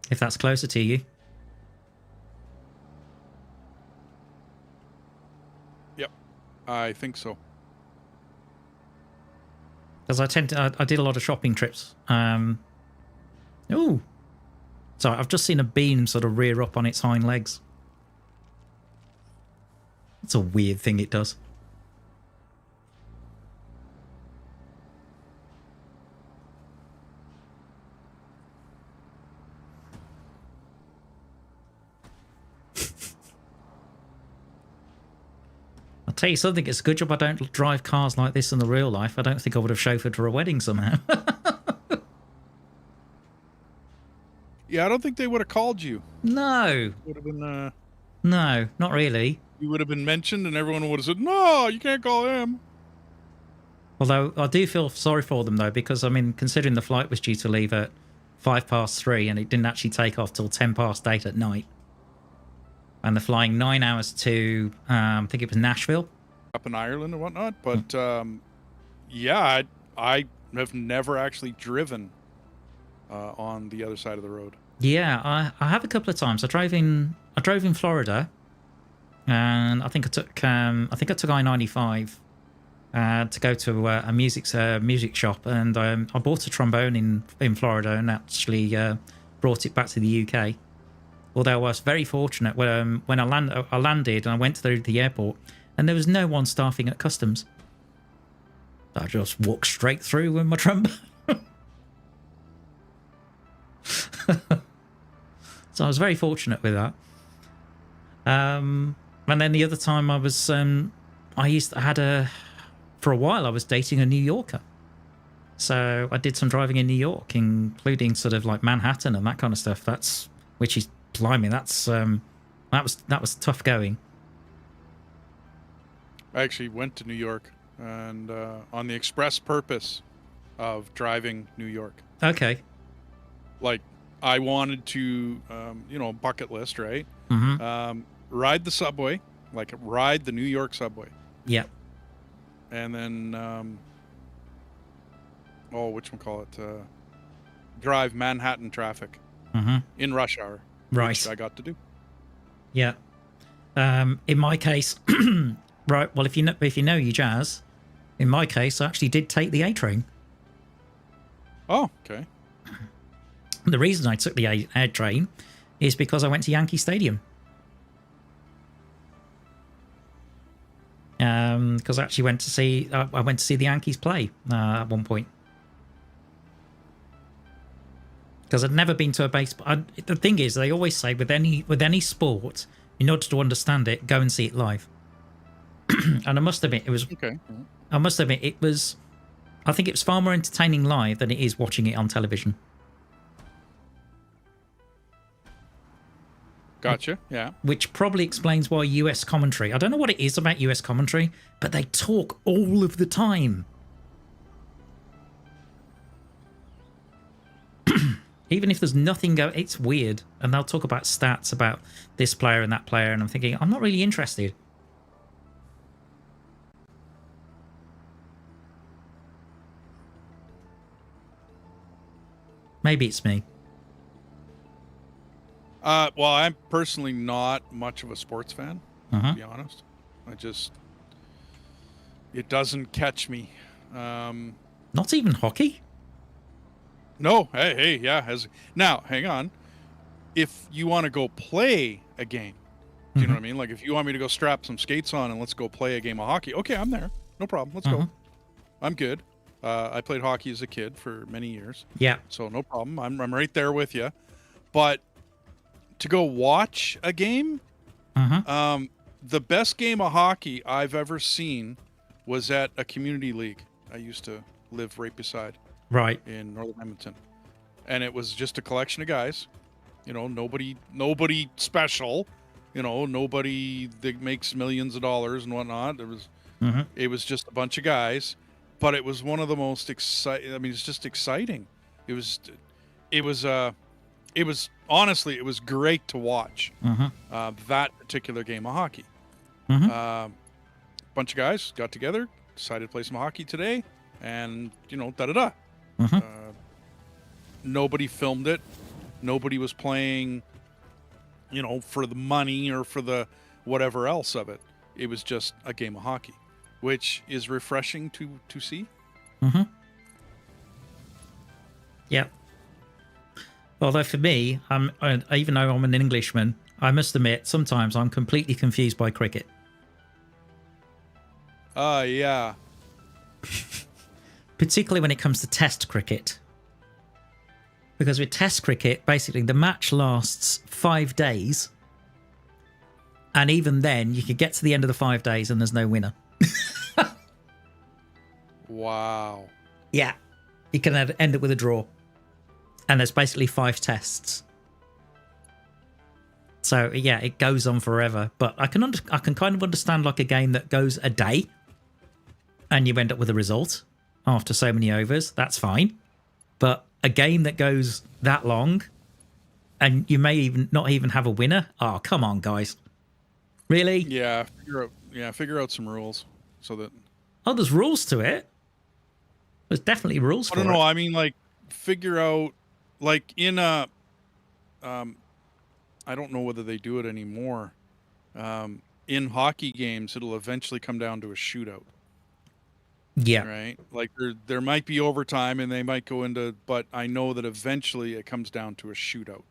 If that's closer to you. Yep, I think so. Because I did a lot of shopping trips. Ooh. So I've just seen a beam sort of rear up on its hind legs. It's a weird thing it does. I'll tell you something, it's a good job I don't drive cars like this in the real life. I don't think I would have chauffeured for a wedding somehow. Yeah, I don't think they would have called you. No. Would have been. No, not really. You would have been mentioned, and everyone would have said, "No, you can't call him." Although I do feel sorry for them though, because I mean, considering the flight was due to leave at 3:05 and it didn't actually take off till 8:10 at night, and they're flying 9 hours to I think it was Nashville, up in Ireland and whatnot. But yeah, I have never actually driven on the other side of the road. Yeah, I have a couple of times. I drove in Florida, and I think I took I-95 to go to a music shop, and I bought a trombone in Florida and actually brought it back to the UK. Although I was very fortunate when I landed and I went through the airport, and there was no one staffing at customs. I just walked straight through with my trombone. So I was very fortunate with that. And then the other time I was, for a while I was dating a New Yorker. So I did some driving in New York, including sort of like Manhattan and that kind of stuff. That was tough going. I actually went to New York and on the express purpose of driving New York. Okay. Like, I wanted to, bucket list, right? Mm-hmm. Ride the subway, like ride the New York subway. Yeah. And then, drive Manhattan traffic in rush hour. Right. Which I got to do. Yeah. In my case, right. Well, if you know you jazz, in my case, I actually did take the A train. Oh, okay. The reason I took the A train is because I went to Yankee Stadium. Because I actually went to see the Yankees play at one point. Because I'd never been to a baseball. The thing is, they always say with any sport, in order to understand it, go and see it live. And I must admit, it was okay. I must admit, it was. I think it was far more entertaining live than it is watching it on television. Gotcha. Yeah. Which probably explains why US commentary. I don't know what it is about US commentary, but they talk all of the time. Even if there's nothing going, it's weird. And they'll talk about stats about this player and that player, and I'm thinking, I'm not really interested. Maybe it's me. Well, I'm personally not much of a sports fan, to be honest. It doesn't catch me. Not even hockey? No. Hey, yeah. Now, hang on. If you want to go play a game, do you know what I mean? Like, if you want me to go strap some skates on and let's go play a game of hockey, okay, I'm there. No problem. Let's go. I'm good. I played hockey as a kid for many years. Yeah. So no problem. I'm right there with you. But to go watch a game, the best game of hockey I've ever seen was at a community league I used to live right beside. Right. In Northern Edmonton. And it was just a collection of guys. You know, nobody special. You know, nobody that makes millions of dollars and whatnot. It was just a bunch of guys. But it was one of the most exciting. I mean, it's just exciting. It was it was honestly, it was great to watch that particular game of hockey. Bunch of guys got together, decided to play some hockey today, and da-da-da. Nobody filmed it. Nobody was playing, for the money or for the whatever else of it. It was just a game of hockey, which is refreshing to see. Yep. Although for me, even though I'm an Englishman, I must admit sometimes I'm completely confused by cricket. Yeah. Particularly when it comes to test cricket. Because with test cricket, basically the match lasts 5 days. And even then, you could get to the end of the 5 days and there's no winner. Wow. Yeah. You can end it with a draw. And there's basically 5 tests. So, yeah, it goes on forever. But I can kind of understand like a game that goes a day and you end up with a result after so many overs. That's fine. But a game that goes that long and you may even not even have a winner. Oh, come on, guys. Really? Yeah, figure out some rules so that... Oh, there's rules to it. There's definitely rules for it. I don't know. I mean, like, figure out, like, in a... I don't know whether they do it anymore. In hockey games, it'll eventually come down to a shootout. Yeah. Right? Like, there might be overtime and they might go into... But I know that eventually it comes down to a shootout.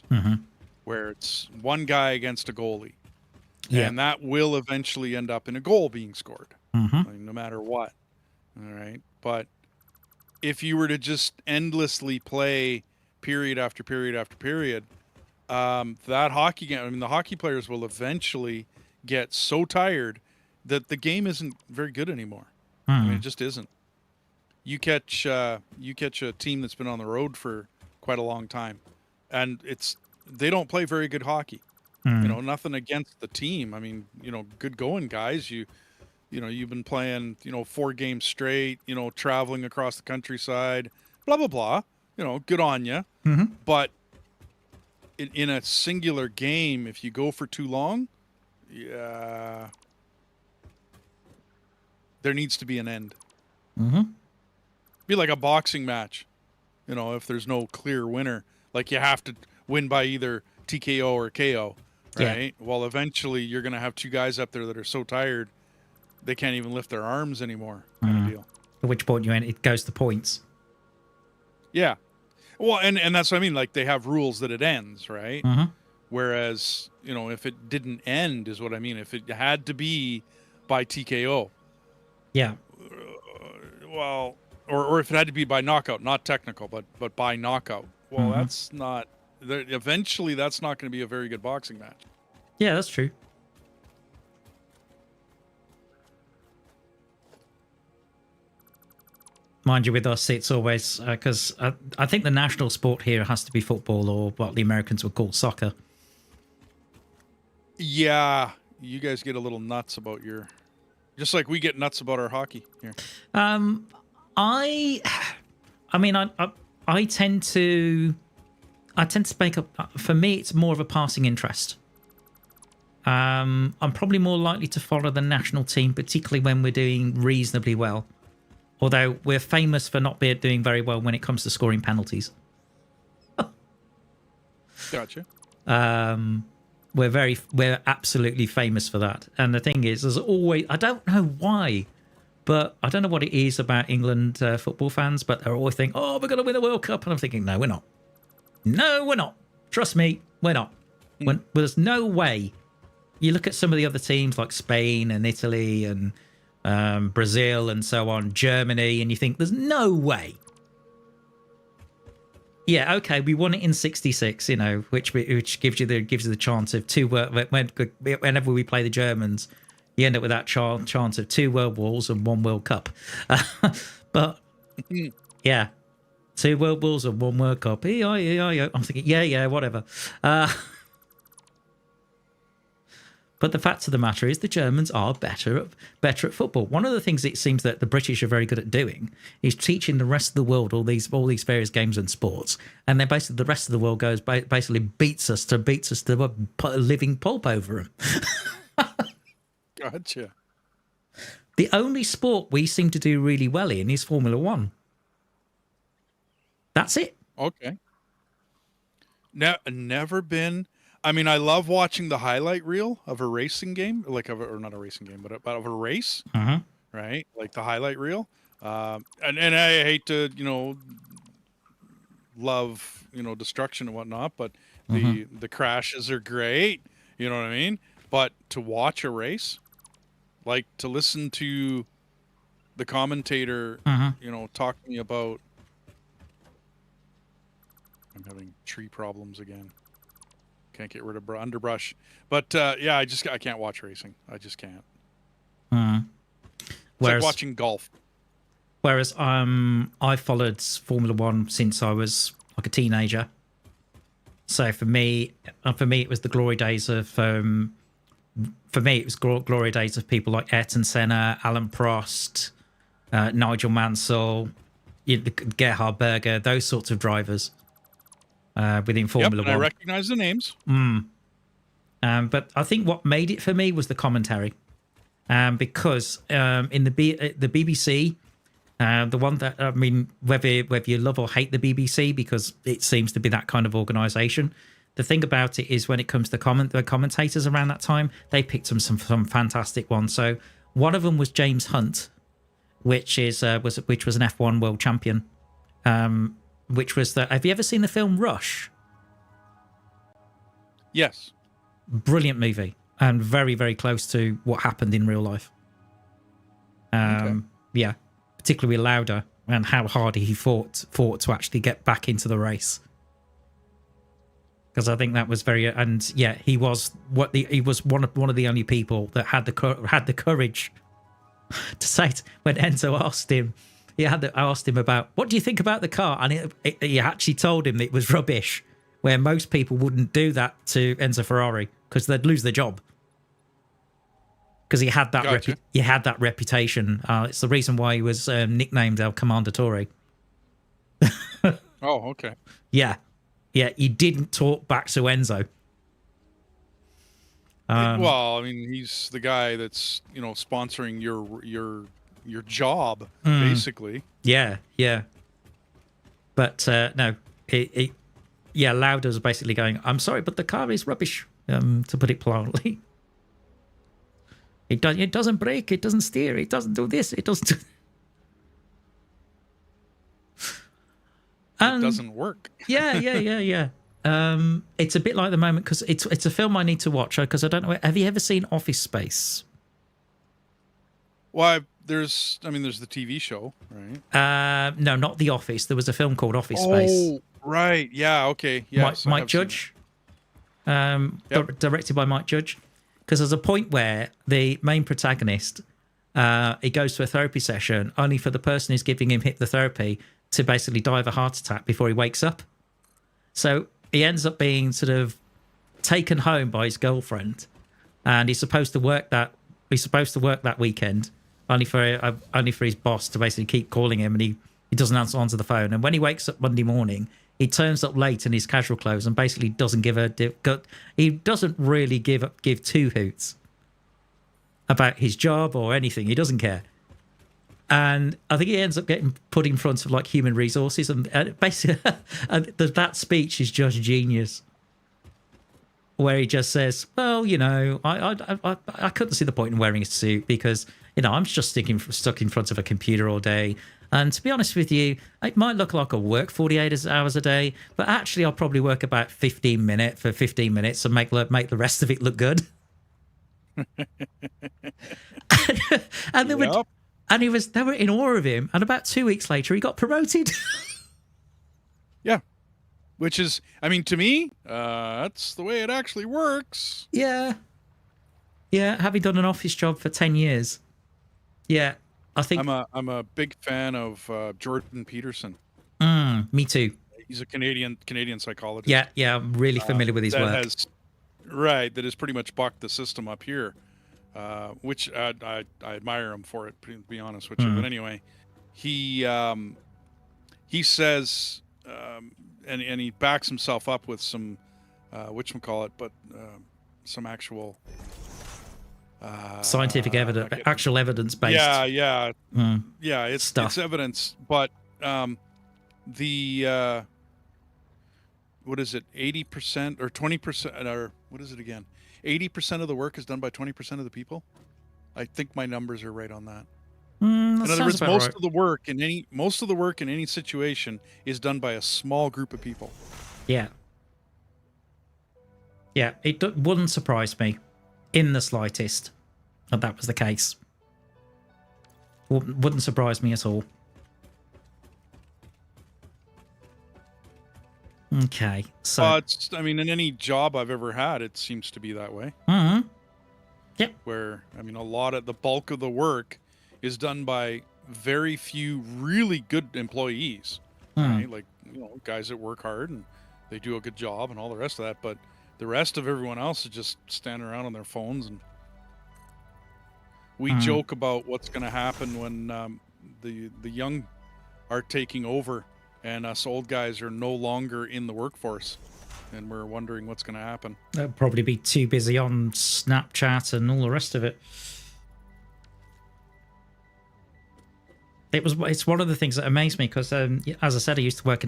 Where it's one guy against a goalie. Yeah. And that will eventually end up in a goal being scored. Like, no matter what. All right? But if you were to just endlessly play period after period after period, that hockey game... I mean, the hockey players will eventually get so tired that the game isn't very good anymore. I mean, it just isn't. You catch a team that's been on the road for quite a long time, and they don't play very good hockey. Nothing against the team. I mean, good going, guys. You've been playing 4 games straight. Traveling across the countryside. Blah blah blah. Good on you. But in a singular game, if you go for too long, yeah. There needs to be an end. Be like a boxing match. If there's no clear winner, like you have to win by either TKO or KO, right? Yeah. Well, eventually you're going to have 2 guys up there that are so tired they can't even lift their arms anymore. Kind of deal. At which point it goes to points. Yeah. Well, and that's what I mean. Like they have rules that it ends, right? Whereas if it didn't end, is what I mean. If it had to be by TKO. Yeah. Well, or if it had to be by knockout, not technical, but by knockout. Well, that's not... Eventually, that's not going to be a very good boxing match. Yeah, that's true. Mind you, with us, it's always... Because I think the national sport here has to be football, or what the Americans would call soccer. Yeah. You guys get a little nuts about your... Just like we get nuts about our hockey here. I tend to make up. For me, it's more of a passing interest. I'm probably more likely to follow the national team, particularly when we're doing reasonably well. Although we're famous for not doing very well when it comes to scoring penalties. Gotcha. We're absolutely famous for that. And the thing is, there's always... I don't know why, but I don't know what it is about England football fans, but they're always thinking, oh, we're going to win the World Cup. And I'm thinking, no, we're not. No, we're not. Trust me, we're not. There's no way. You look at some of the other teams like Spain and Italy and Brazil and so on, Germany, and you think, there's no way. Yeah, okay, we won it in '66, which gives you the chance of 2 whenever we play the Germans, you end up with that chance of 2 World Wars and 1 World Cup. But yeah, 2 World Wars and 1 World Cup. I'm thinking, yeah, whatever. But the fact of the matter is the Germans are better at football. One of the things it seems that the British are very good at doing is teaching the rest of the world all these various games and sports, and then basically the rest of the world basically beats us to put a living pulp over them. Gotcha. The only sport we seem to do really well in is Formula One. That's it. Okay. Never been. I mean, I love watching the highlight reel of a racing game, or not a racing game, but of a race, right? Like the highlight reel. And I hate to, love, destruction and whatnot, but the crashes are great. You know what I mean? But to watch a race, like to listen to the commentator, talk to me about. I'm having tree problems again. Can't get rid of underbrush, but yeah, I can't watch racing. I just can't. It's like watching golf. Whereas I followed Formula One since I was like a teenager. So for me, it was the glory days of. For me, it was glory days of people like Ayrton Senna, Alan Prost, Nigel Mansell, Gerhard Berger, those sorts of drivers. Within Formula One. I recognize the names. But I think what made it for me was the commentary. Because in the BBC, the one that, I mean, whether you love or hate the BBC, because it seems to be that kind of organisation, the thing about it is when it comes to the commentators around that time, they picked some fantastic ones. So one of them was James Hunt, which was an F1 world champion. Have you ever seen the film Rush? Yes. Brilliant movie and very, very close to what happened in real life. Yeah, particularly Lauda and how hard he fought to actually get back into the race. Because I think that was he was one of the only people that had the courage to say it when Enzo asked him. Asked him about, what do you think about the car? And he actually told him that it was rubbish, where most people wouldn't do that to Enzo Ferrari because they'd lose their job. Because he had that reputation. It's the reason why he was nicknamed El Commendatore. Oh, okay. Yeah, he didn't talk back to Enzo. Well, I mean, he's the guy that's sponsoring your job, basically. Yeah. But no, Lauda's basically going, I'm sorry, but the car is rubbish, to put it politely. It doesn't brake, it doesn't steer, it doesn't do this, it doesn't do... It doesn't work. Yeah. It's a bit like the moment, because it's a film I need to watch, because I don't know, have you ever seen Office Space? Well, there's the TV show, right? No, not The Office. There was a film called Office Space. Oh, right. Yeah, okay. Yes, Mike Judge. Directed by Mike Judge. Because there's a point where the main protagonist, he goes to a therapy session only for the person who's giving him hypnotherapy to basically die of a heart attack before he wakes up. So he ends up being sort of taken home by his girlfriend, and he's supposed to work that weekend. Only for his boss to basically keep calling him, and he doesn't answer the phone. And when he wakes up Monday morning, he turns up late in his casual clothes and basically doesn't he doesn't really give two hoots about his job or anything. He doesn't care. And I think he ends up getting put in front of like human resources, and basically that speech is just genius. Where he just says, well, I couldn't see the point in wearing a suit because, I'm just stuck in front of a computer all day. And to be honest with you, it might look like I work 48 hours a day, but actually I'll probably work about 15 minutes and make the rest of it look good. and they were in awe of him. And about 2 weeks later, he got promoted. Yeah. Which is, to me, that's the way it actually works. Yeah. Yeah, having done an office job for 10 years. Yeah, I think... I'm a big fan of Jordan Peterson. Me too. He's a Canadian psychologist. Yeah, I'm really familiar with his work. right, that has pretty much bucked the system up here, which I admire him for it, to be honest with you. But anyway, he says, and he backs himself up with some whatchamacallit, but some actual scientific evidence, actual evidence based. Yeah. It's evidence, but the what is it, 80% or 20%, or what is it again? 80% of the work is done by 20% of the people. I think my numbers are right on that. In other words, most of the work in any situation is done by a small group of people. Yeah. Yeah, it wouldn't surprise me in the slightest that that was the case. Wouldn't surprise me at all. Okay, so... I mean, in any job I've ever had, it seems to be that way. Yep. Where, I mean, the bulk of the work is done by very few really good employees. Right? Like, guys that work hard and they do a good job and all the rest of that. But the rest of everyone else is just standing around on their phones. And we joke about what's going to happen when the young are taking over and us old guys are no longer in the workforce, and we're wondering what's going to happen. They'll probably be too busy on Snapchat and all the rest of it. It's one of the things that amazed me because, as I said, I used to work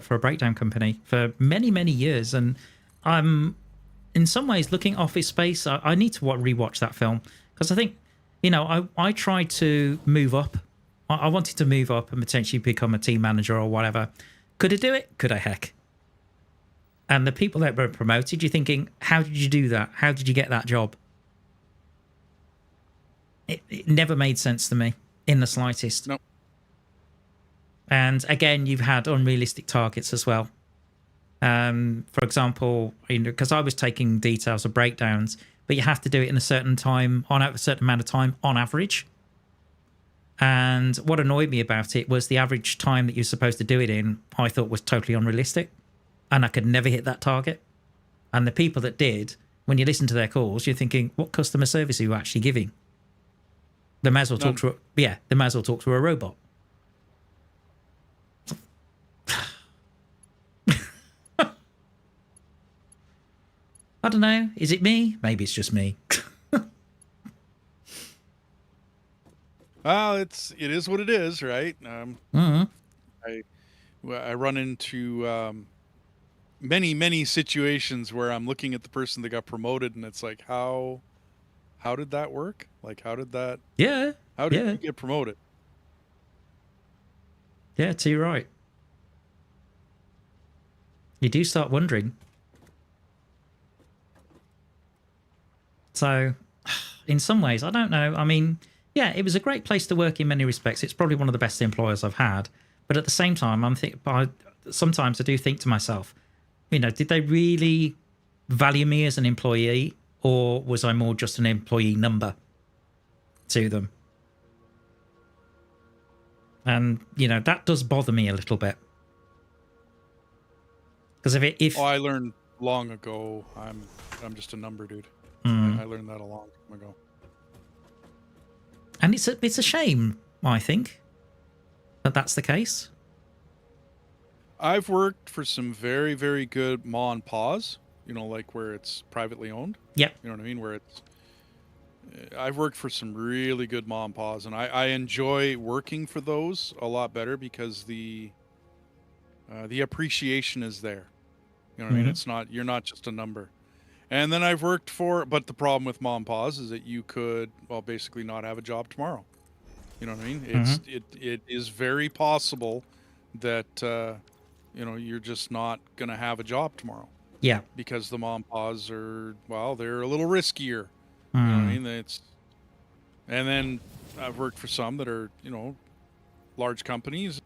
for a breakdown company for many, many years, and I'm in some ways looking Office Space. I need to rewatch that film because I think, I tried to move up. I wanted to move up and potentially become a team manager or whatever. Could I do it? Could I heck? And the people that were promoted, you're thinking, how did you do that? How did you get that job? It never made sense to me in the slightest. Nope. And again, you've had unrealistic targets as well. For example, because I was taking details of breakdowns, but you have to do it in a certain time, on a certain amount of time on average. And what annoyed me about it was the average time that you're supposed to do it in, I thought was totally unrealistic. And I could never hit that target. And the people that did, when you listen to their calls, you're thinking, what customer service are you actually giving? They might as well talk to they might as well talk to a robot. I don't know. Is it me? Maybe it's just me. Well, it is what it is, right? I run into many situations where I'm looking at the person that got promoted, and it's like, how did that work? Like, how did that? Yeah. How did you get promoted? Yeah, too right. You do start wondering. So, in some ways, I don't know. I mean, yeah, it was a great place to work in many respects. It's probably one of the best employers I've had. But at the same time, sometimes I do think to myself, did they really value me as an employee, or was I more just an employee number to them? And, that does bother me a little bit. Because if I learned long ago, I'm just a number, dude. I learned that a long time ago. And it's a shame, I think, that that's the case. I've worked for some very, very good ma and pa's, like where it's privately owned. Yep. You know what I mean? Where I've worked for some really good ma and pa's, and I enjoy working for those a lot better because the appreciation is there. You know what I mean? It's not, you're not just a number. And then I've worked but the problem with ma and pa's is that you could, basically not have a job tomorrow. You know what I mean? It is very possible that, you're just not going to have a job tomorrow. Yeah. Because the ma and pa's are, they're a little riskier. You know what I mean? And then I've worked for some that are, large companies.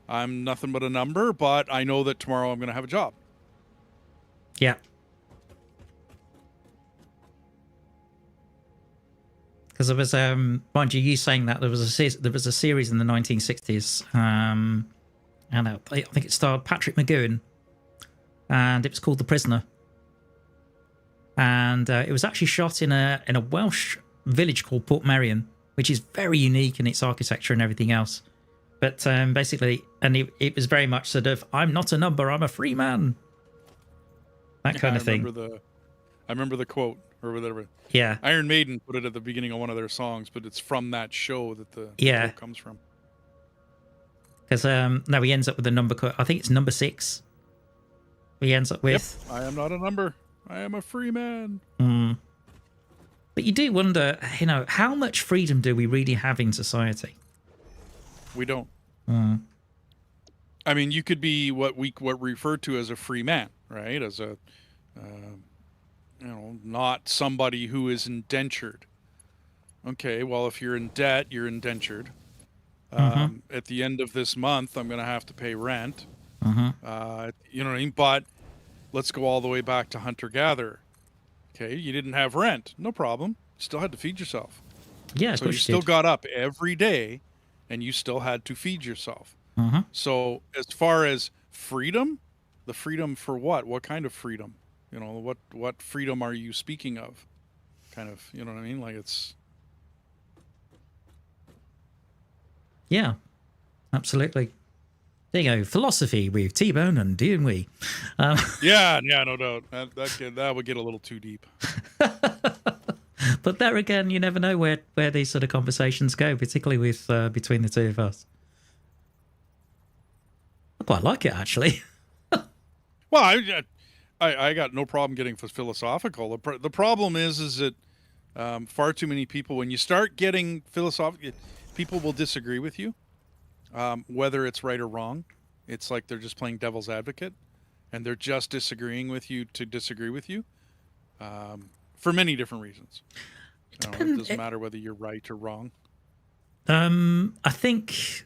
I'm nothing but a number, but I know that tomorrow I'm going to have a job. Yeah. Because there was, mind you saying that there was a series in the 1960s, and I think it starred Patrick McGowan, and it was called The Prisoner. and it was actually shot in a Welsh village called Port Merion, which is very unique in its architecture and everything else. But basically, and it was very much sort of, I'm not a number, I'm a free man. That kind of thing. I remember the quote or whatever. Yeah. Iron Maiden put it at the beginning of one of their songs, but it's from that show that the quote comes from. Because no, he ends up with a number. I think it's number 6. He ends up with. Yep, I am not a number. I am a free man. Mm. But you do wonder, how much freedom do we really have in society? We don't. Mm. I mean, you could be what we refer to as a free man, right? As a, not somebody who is indentured. Okay, well, if you're in debt, you're indentured. At the end of this month, I'm going to have to pay rent. You know what I mean? But let's go all the way back to hunter-gatherer. Okay, you didn't have rent. No problem. You still had to feed yourself. Yeah, so you still got up every day, and you still had to feed yourself. So as far as freedom, the freedom for what? What kind of freedom? What freedom are you speaking of? Kind of, you know what I mean? Like it's... Yeah, absolutely. There you go. Philosophy with T-Bone and D&W. Yeah, no doubt. That would get a little too deep. But there again, you never know where these sort of conversations go, particularly with between the two of us. I quite like it, actually. Well, I got no problem getting philosophical. The problem is that far too many people, when you start getting philosophical, people will disagree with you, whether it's right or wrong. It's like they're just playing devil's advocate, and they're just disagreeing with you to disagree with you, for many different reasons. It doesn't matter whether you're right or wrong. I think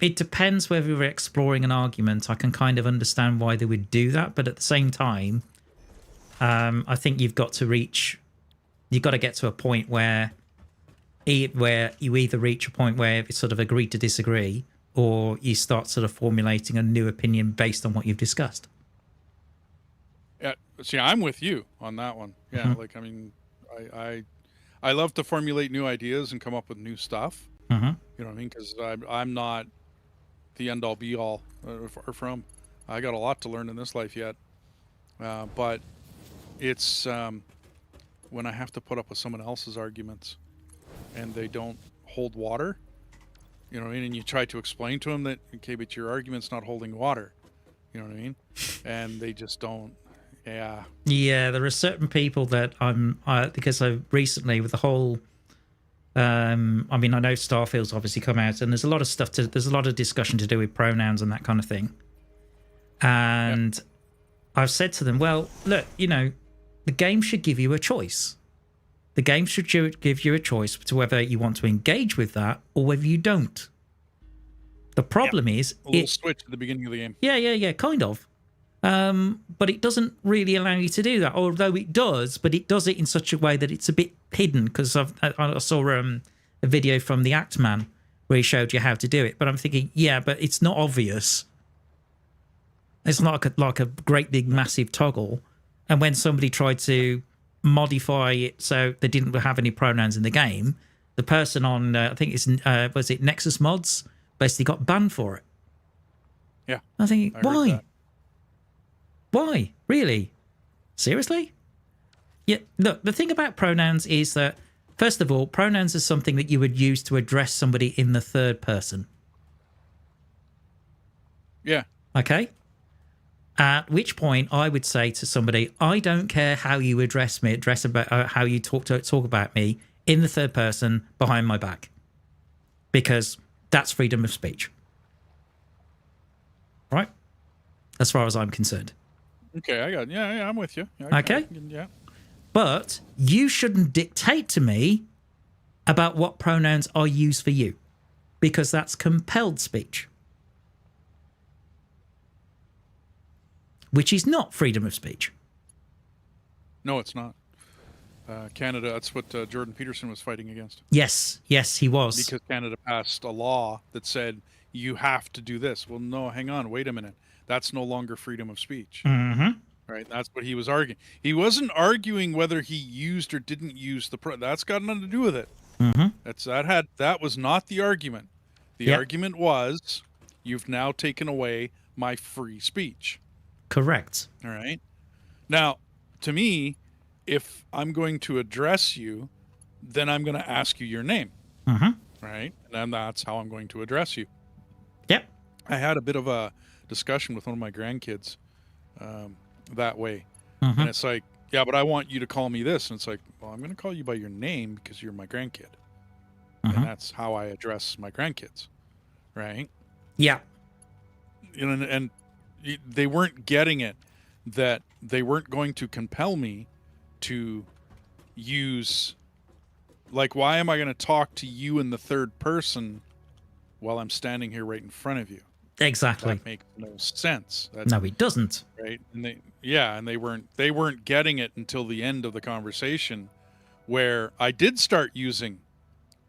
it depends whether we're exploring an argument. I can kind of understand why they would do that, but at the same time, I think you've got to get to a point where you either reach a point where it's sort of agreed to disagree, or you start sort of formulating a new opinion based on what you've discussed. Yeah, see, I'm with you on that one. Yeah, like, I mean, I love to formulate new ideas and come up with new stuff. You know what I mean? Because I'm not the end-all be-all, far from. I got a lot to learn in this life yet. But it's when I have to put up with someone else's arguments and they don't hold water, you know what I mean? And you try to explain to them that, okay, but your argument's not holding water. You know what I mean? And they just don't. Yeah. Yeah, there are certain people that because I recently with the whole, I mean, I know Starfield's obviously come out, and there's a lot of discussion to do with pronouns and that kind of thing. And I've said to them, well, look, the game should give you a choice. The game should give you a choice to whether you want to engage with that or whether you don't. The problem is... a little switch at the beginning of the game. Yeah, kind of. But it doesn't really allow you to do that, although it does, but it does it in such a way that it's a bit hidden, because I saw a video from the Act Man where he showed you how to do it, but I'm thinking, yeah, but it's not obvious. It's not like a great big massive toggle, and when somebody tried to modify it so they didn't have any pronouns in the game, the person on I think it's was it Nexus Mods basically got banned for it. Yeah, I think, why really, seriously? Yeah, look, the thing about pronouns is that, first of all, pronouns are something that you would use to address somebody in the third person. Yeah. Okay. At which point I would say to somebody, I don't care how you address me, how you talk about me in the third person behind my back, because that's freedom of speech, right? As far as I'm concerned. Okay, I'm with you. Okay. Yeah. But you shouldn't dictate to me about what pronouns are used for you, because that's compelled speech, which is not freedom of speech. No, it's not. Canada, that's what Jordan Peterson was fighting against. Yes, he was. Because Canada passed a law that said you have to do this. Well, no, hang on, wait a minute. That's no longer freedom of speech. Right. That's what he was arguing. He wasn't arguing whether he used or didn't use the that's got nothing to do with it. That was not the argument. The argument was, you've now taken away my free speech. Correct. All right. Now, to me, if I'm going to address you, then I'm going to ask you your name. Right. And that's how I'm going to address you. Yep. I had a bit of a discussion with one of my grandkids that way. And it's like, yeah, but I want you to call me this. And it's like, well, I'm going to call you by your name because you're my grandkid. And that's how I address my grandkids. Right. Yeah. And they weren't getting it, that they weren't going to compel me to use, like, why am I going to talk to you in the third person while I'm standing here right in front of you? Exactly. That makes no sense. No, it doesn't. Right. And they weren't getting it until the end of the conversation, where I did start using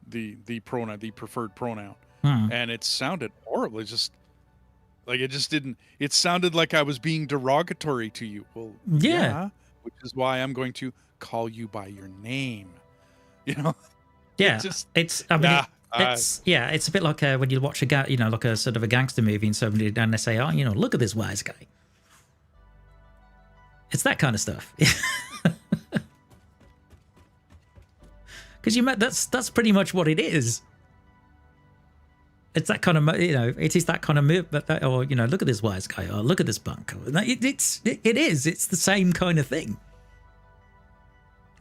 the preferred pronoun. And it sounded horrible. It sounded like I was being derogatory to you. Well, yeah, which is why I'm going to call you by your name. Yeah. It's a bit like when you watch like a sort of a gangster movie, and somebody and they say, "Oh, look at this wise guy." It's that kind of stuff. Because that's pretty much what it is. It's that kind of it is that kind of move, or look at this wise guy, or look at this punk. It is. It's the same kind of thing.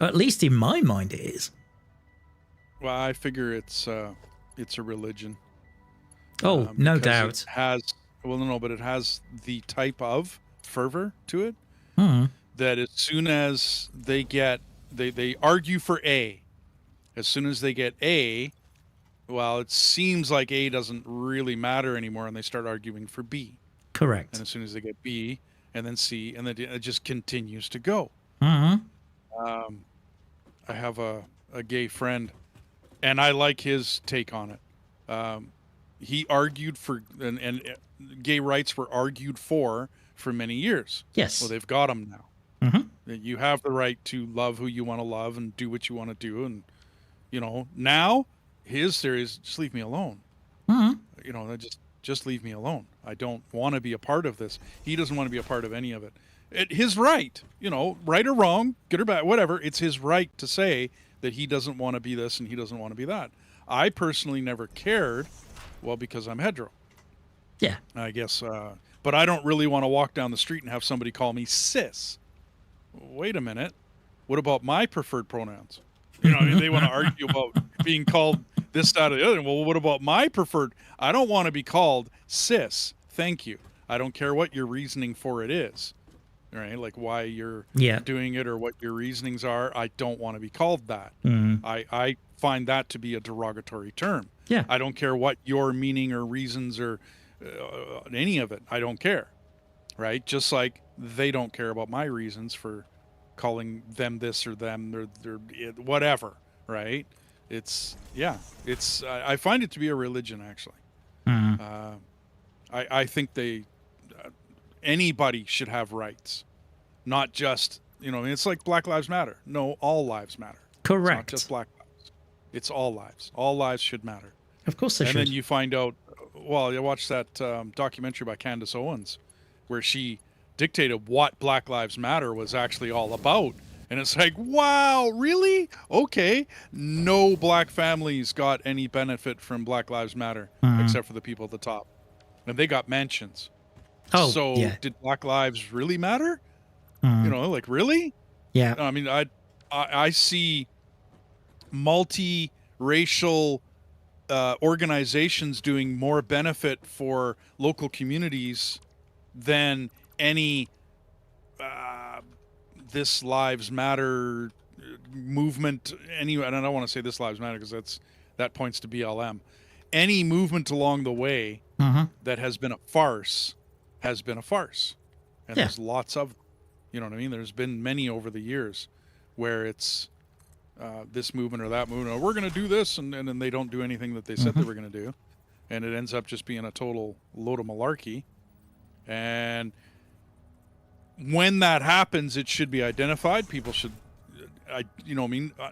Or at least in my mind, it is. Well, I figure it's a religion. Oh, no doubt. But it has the type of fervor to it that as soon as they argue for A, as soon as they get A, well, it seems like A doesn't really matter anymore, and they start arguing for B. Correct. And as soon as they get B, and then C, and then it just continues to go. Mm-hmm. I have a gay friend, and I like his take on it. He argued for, and gay rights were argued for many years. Yes. Well, they've got them now. Mm-hmm. You have the right to love who you want to love and do what you want to do. And, now his theory is just leave me alone. Mm-hmm. Just leave me alone. I don't want to be a part of this. He doesn't want to be a part of any of it. His right, right or wrong, good or bad, whatever. It's his right to say that he doesn't want to be this and he doesn't want to be that. I personally never cared, because I'm hetero. Yeah. I guess, but I don't really want to walk down the street and have somebody call me cis. Wait a minute. What about my preferred pronouns? They want to argue about being called this, that, or the other. Well, what about my preferred? I don't want to be called cis. Thank you. I don't care what your reasoning for it is. Right? Like why you're doing it or what your reasonings are. I don't want to be called that. I find that to be a derogatory term. Yeah. I don't care what your meaning or reasons or any of it. I don't care. Right? Just like they don't care about my reasons for calling them this or them or whatever. Right? I find it to be a religion, actually. I think anybody should have rights, not just, it's like Black Lives Matter. No, all lives matter. Correct. It's not just black lives. It's all lives. All lives should matter. Of course they should. And then you find out, you watch that documentary by Candace Owens, where she dictated what Black Lives Matter was actually all about. And it's like, wow, really? Okay. No black families got any benefit from Black Lives Matter, except for the people at the top. And they got mansions. Oh, so yeah. Did Black Lives really matter? Really? Yeah. I mean, I see multi-racial organizations doing more benefit for local communities than any This Lives Matter movement. And I don't want to say This Lives Matter because that points to BLM. Any movement along the way that has been a farce has been a farce. And there's lots of them. You know what I mean? There's been many over the years where it's this movement or that movement. We're going to do this, and then they don't do anything that they said they were going to do. And it ends up just being a total load of malarkey. And when that happens, it should be identified. People should,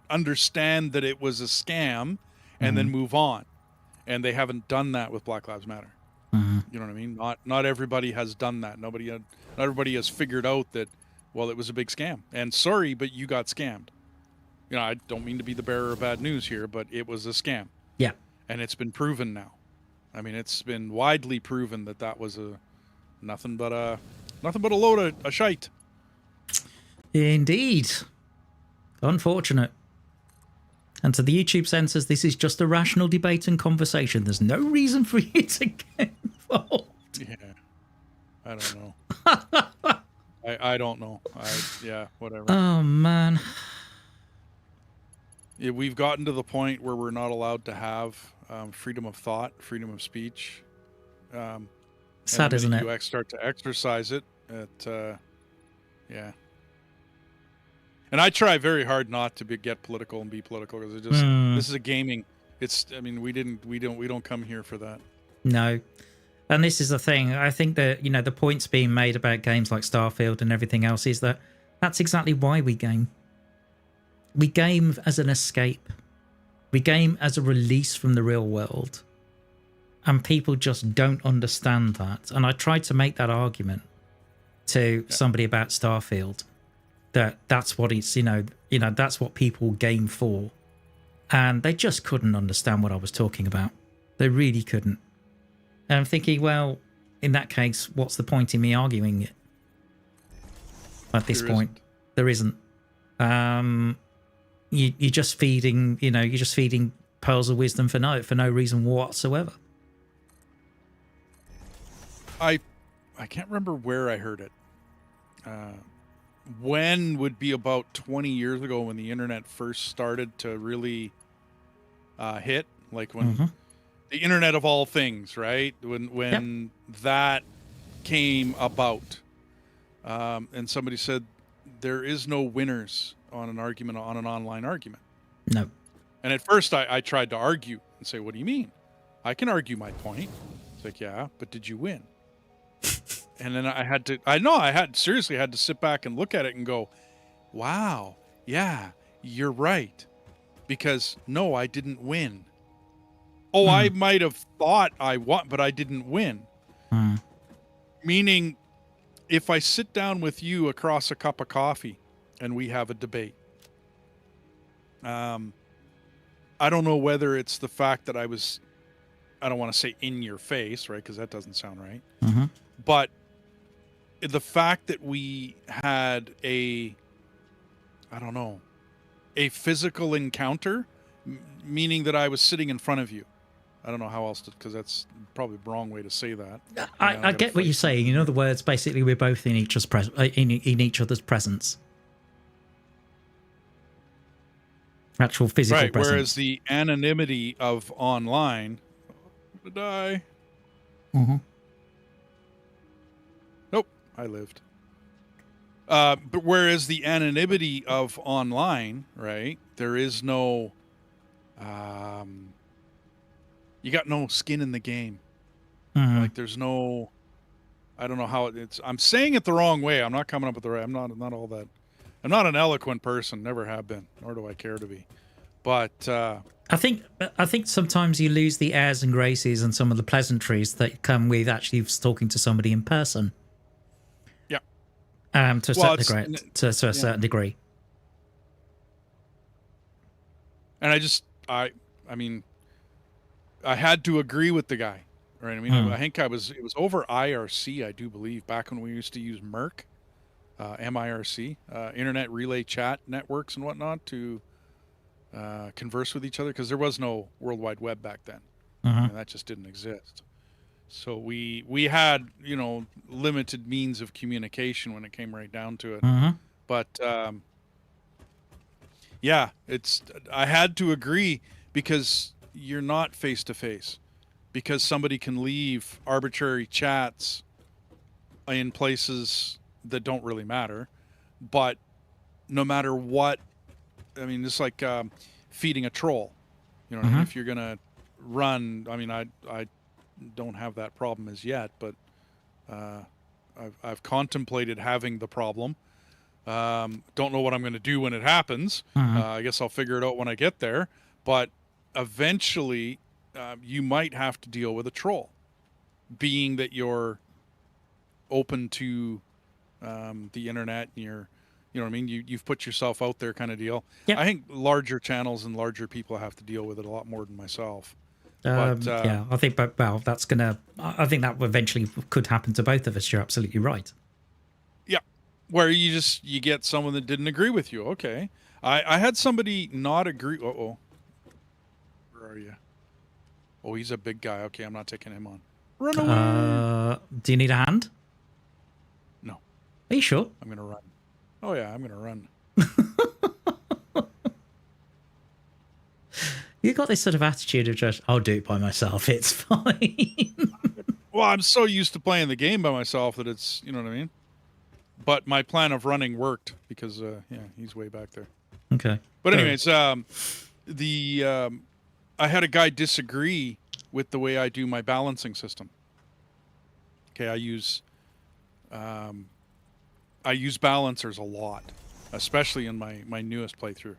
understand that it was a scam and then move on. And they haven't done that with Black Lives Matter. You know what I mean? Not everybody has done that. Not everybody has figured out that, well, it was a big scam. And sorry, but you got scammed. I don't mean to be the bearer of bad news here, but it was a scam. Yeah. And it's been proven now. I mean, it's been widely proven that was nothing but a load of shite. Indeed. Unfortunate. And to the YouTube censors, this is just a rational debate and conversation. There's no reason for you to get involved. Yeah. I don't know. I don't know. Whatever. Oh, man. Yeah, we've gotten to the point where we're not allowed to have freedom of thought, freedom of speech. Sad, isn't it? You start to exercise it. Yeah. And I try very hard not to get political and be political because this is a gaming. We don't come here for that. No. And this is the thing. I think that, the points being made about games like Starfield and everything else is that that's exactly why we game. We game as an escape. We game as a release from the real world. And people just don't understand that. And I tried to make that argument to somebody about Starfield. That's what it's, that's what people game for. And they just couldn't understand what I was talking about. They really couldn't. And I'm thinking, well, in that case, what's the point in me arguing it? At this point, there isn't. You're just feeding pearls of wisdom for no reason whatsoever. I can't remember where I heard it. When would be about 20 years ago when the internet first started to really hit, like when the internet of all things, right? When that came about, and somebody said there is no winners on an argument, on an online argument. No. And at first I tried to argue and say, what do you mean? I can argue my point. It's like, yeah, but did you win? And then I seriously had to sit back and look at it and go, wow, yeah, you're right. Because no, I didn't win. Oh, I might have thought I won, but I didn't win. Meaning, if I sit down with you across a cup of coffee and we have a debate, I don't know whether it's the fact that I don't want to say in your face, right? Because that doesn't sound right. But the fact that we had a physical encounter, meaning that I was sitting in front of you. I don't know how else because that's probably the wrong way to say that. I get what you're saying. In other words, basically, we're both in each other's presence. Actual physical presence. Whereas the anonymity of online, I'm gonna die. Nope, I lived. But whereas the anonymity of online, right? There is no, you got no skin in the game. Like there's no, I don't know how it's. I'm saying it the wrong way. I'm not coming up with the right. I'm not all that. I'm not an eloquent person. Never have been. Nor do I care to be. But I think sometimes you lose the airs and graces and some of the pleasantries that come with actually talking to somebody in person. Yeah. To a certain degree. And I mean, I had to agree with the guy, right? I mean, I think it was over IRC, I do believe, back when we used to use MIRC, MIRC, Internet Relay Chat Networks and whatnot to converse with each other, because there was no World Wide Web back then. And that just didn't exist. So we had, limited means of communication when it came right down to it. But yeah, I had to agree because you're not face to face, because somebody can leave arbitrary chats in places that don't really matter. But no matter what, I mean, it's like feeding a troll. You know what I mean? If you're gonna run, I mean, I don't have that problem as yet, but I've contemplated having the problem. Don't know what I'm going to do when it happens. I guess I'll figure it out when I get there. But eventually, you might have to deal with a troll, being that you're open to the internet and you're, you know what I mean? You've put yourself out there kind of deal. Yep. I think larger channels and larger people have to deal with it a lot more than myself. Yeah, I think, but well, that's gonna. I think that eventually could happen to both of us. You're absolutely right. Yeah, where you get someone that didn't agree with you. Okay, I had somebody not agree. Where are you? Oh, he's a big guy. Okay, I'm not taking him on. Run away. Do you need a hand? No. Are you sure? I'm gonna run. Oh yeah, I'm gonna run. You got this sort of attitude of just, I'll do it by myself. It's fine. Well, I'm so used to playing the game by myself that it's, you know what I mean? But my plan of running worked because, yeah, he's way back there. Okay. But anyways, I had a guy disagree with the way I do my balancing system. Okay, I use balancers a lot, especially in my newest playthrough.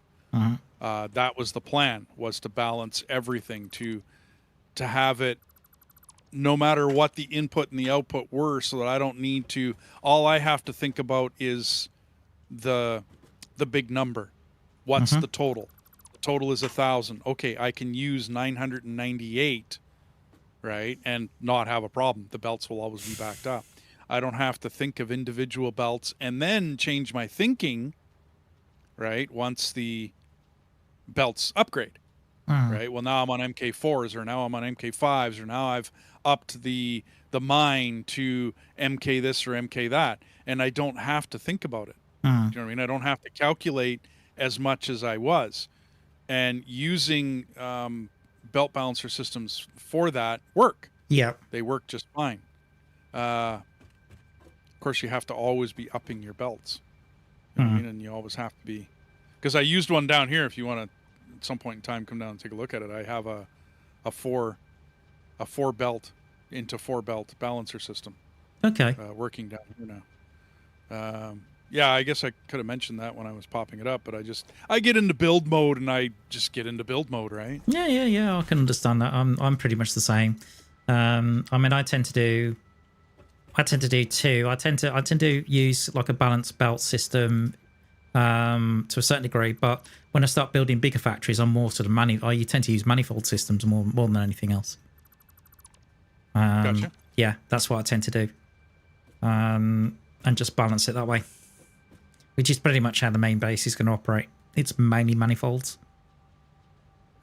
That was the plan, was to balance everything, to have it no matter what the input and the output were, so that I don't need to, all I have to think about is the big number. What's the total? The total is 1,000. Okay, I can use 998, right? And not have a problem. The belts will always be backed up. I don't have to think of individual belts and then change my thinking, right? Once the belts upgrade, right? Well, now I'm on MK4s, or now I'm on MK5s, or now I've upped the mine to MK this or MK that, and I don't have to think about it. Do you know what I mean? I don't have to calculate as much as I was, and using belt balancer systems for that work. Yeah, they work just fine. Of course, you have to always be upping your belts. You know what I mean? And you always have to be, because I used one down here. If you want to, at some point in time, come down and take a look at it. I have a four belt into 4 belt balancer system. Okay. Working down here now. Yeah, I guess I could have mentioned that when I was popping it up, but I get into build mode and I just get into build mode, right? Yeah. I can understand that. I'm pretty much the same. I mean, I tend to do 2. I tend to use like a balanced belt system to a certain degree, but when I start building bigger factories, I'm more sort of I tend to use manifold systems more than anything else. Gotcha. Yeah, that's what I tend to do, and just balance it that way, which is pretty much how the main base is going to operate. It's mainly manifolds,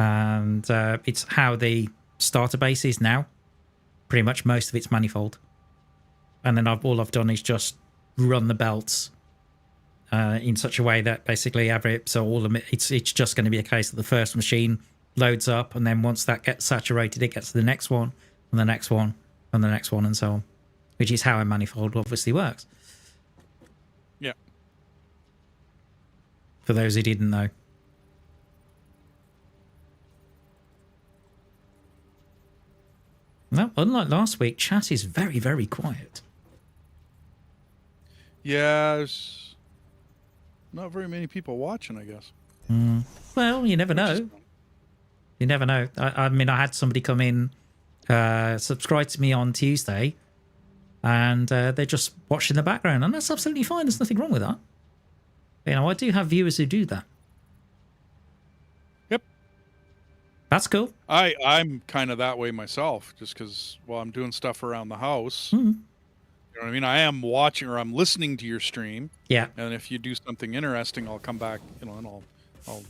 and it's how the starter base is now. Pretty much most of it's manifold, and then all I've done is just run the belts in such a way that basically it's just going to be a case that the first machine loads up, and then once that gets saturated, it gets to the next one, and the next one, and the next one, and so on, which is how a manifold obviously works. Yeah. For those who didn't know. No, unlike last week, chat is very, very quiet. Yeah, there's not very many people watching, I guess. Well, you never know. You never know. I mean, I had somebody come in, subscribe to me on Tuesday, and they just watched in the background, and that's absolutely fine. There's nothing wrong with that. You know, I do have viewers who do that. Yep. That's cool. I'm kind of that way myself, just because, well, I'm doing stuff around the house. You know what I mean? I am watching, or I'm listening to your stream. Yeah. And if you do something interesting, I'll come back, you know, and I'll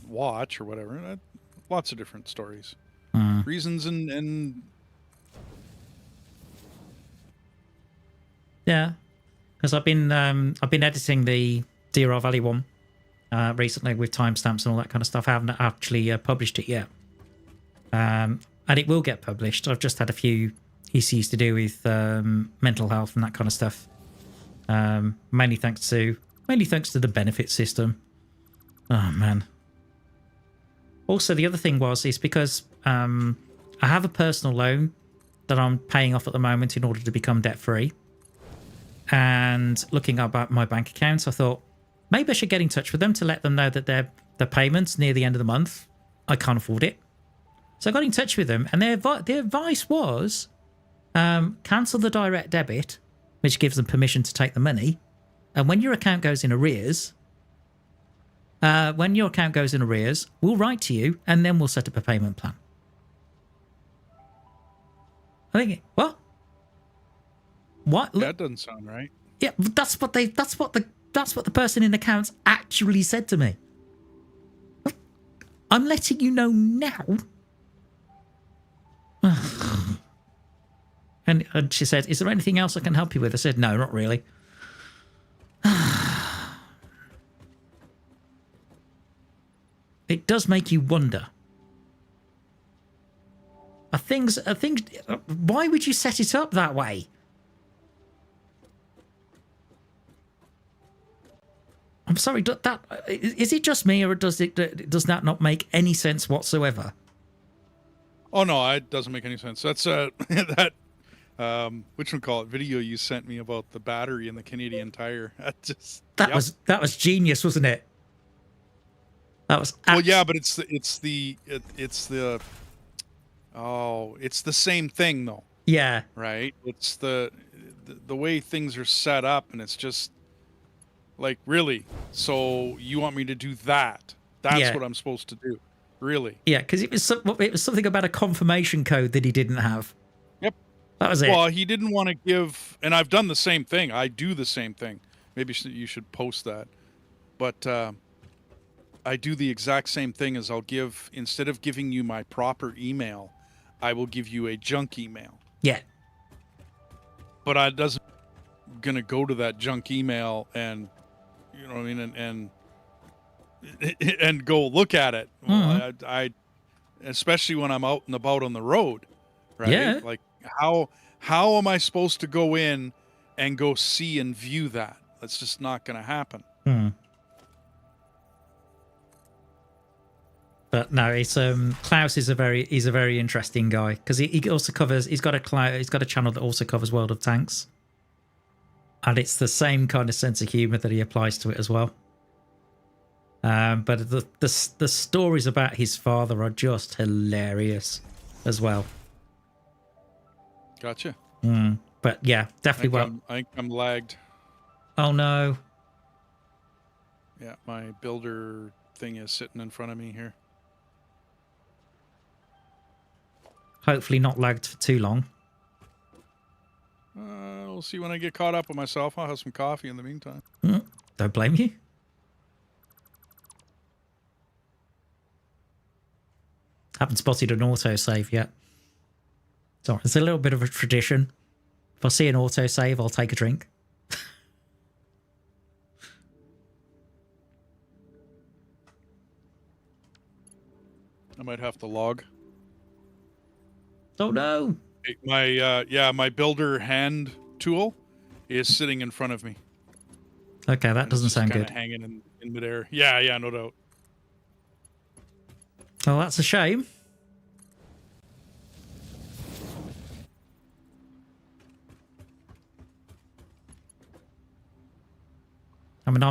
watch or whatever. Lots of different stories, reasons, and yeah, because I've been editing the DRR Valley one recently with timestamps and all that kind of stuff. I haven't actually published it yet, and it will get published. I've just had a few issues to do with mental health and that kind of stuff. Mainly thanks to the benefit system. Oh man. Also, the other thing is because I have a personal loan that I'm paying off at the moment in order to become debt free. and looking up my bank accounts, I thought maybe I should get in touch with them to let them know that the payment's near the end of the month. I can't afford it. So I got in touch with them, and their advice was cancel the direct debit, which gives them permission to take the money. And when your account goes in arrears, we'll write to you, and then we'll set up a payment plan. I think, what? What? That doesn't sound right. Yeah, that's what the person in accounts actually said to me. I'm letting you know now. And she said, "Is there anything else I can help you with?" I said, "No, not really." It does make you wonder. Why would you set it up that way? I'm sorry, is it just me, or does that not make any sense whatsoever? Oh no, it doesn't make any sense. That's that video you sent me about the battery in the Canadian Tire. That was genius, wasn't it? That was well, yeah, but it's the same thing though. Yeah. Right. It's the way things are set up, and it's just like, really. So you want me to do that? That's what I'm supposed to do. Really? Yeah, because it was something about a confirmation code that he didn't have. Yep. That was it. Well, he didn't want to give, and I've done the same thing. I do the same thing. Maybe you should post that. But I do the exact same thing as instead of giving you my proper email, I will give you a junk email. Yeah. But I doesn't gonna go to that junk email and, you know what I mean, and go look at it. Well, I especially when I'm out and about on the road, right? Yeah. Like how am I supposed to go in and go see and view that? That's just not going to happen. But no, it's Klaus is a very interesting guy, because he also covers. He's got a channel that also covers World of Tanks, and it's the same kind of sense of humor that he applies to it as well. But the stories about his father are just hilarious as well. Gotcha. But yeah, definitely. I think I'm lagged. Oh no. Yeah, my builder thing is sitting in front of me here. Hopefully not lagged for too long. We'll see when I get caught up with myself. I'll have some coffee in the meantime. Don't blame you. Haven't spotted an autosave yet. So it's a little bit of a tradition. If I see an autosave, I'll take a drink. I might have to log. Oh no! My builder hand tool is sitting in front of me. Okay, that doesn't sound good. Hanging in midair. Yeah, no doubt. Oh, that's a shame. I mean,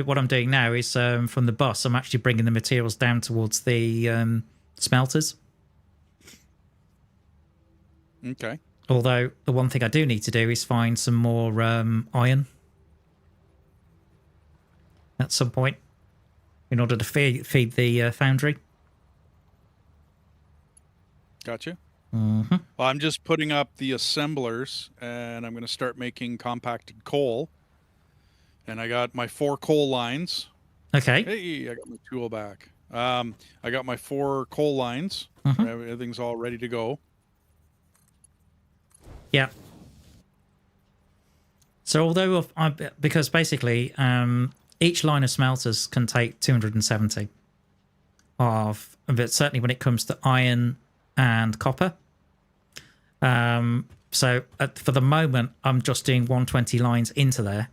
what I'm doing now is from the bus, I'm actually bringing the materials down towards the smelters. Okay. Although the one thing I do need to do is find some more iron at some point in order to feed the foundry. Gotcha. Well, I'm just putting up the assemblers, and I'm going to start making compacted coal. And I got my 4 coal lines. Okay. Hey, I got my tool back. I got my 4 coal lines. Everything's all ready to go. Yeah. So although because basically each line of smelters can take 270 but certainly when it comes to iron and copper. So for the moment, I'm just doing 120 lines into there.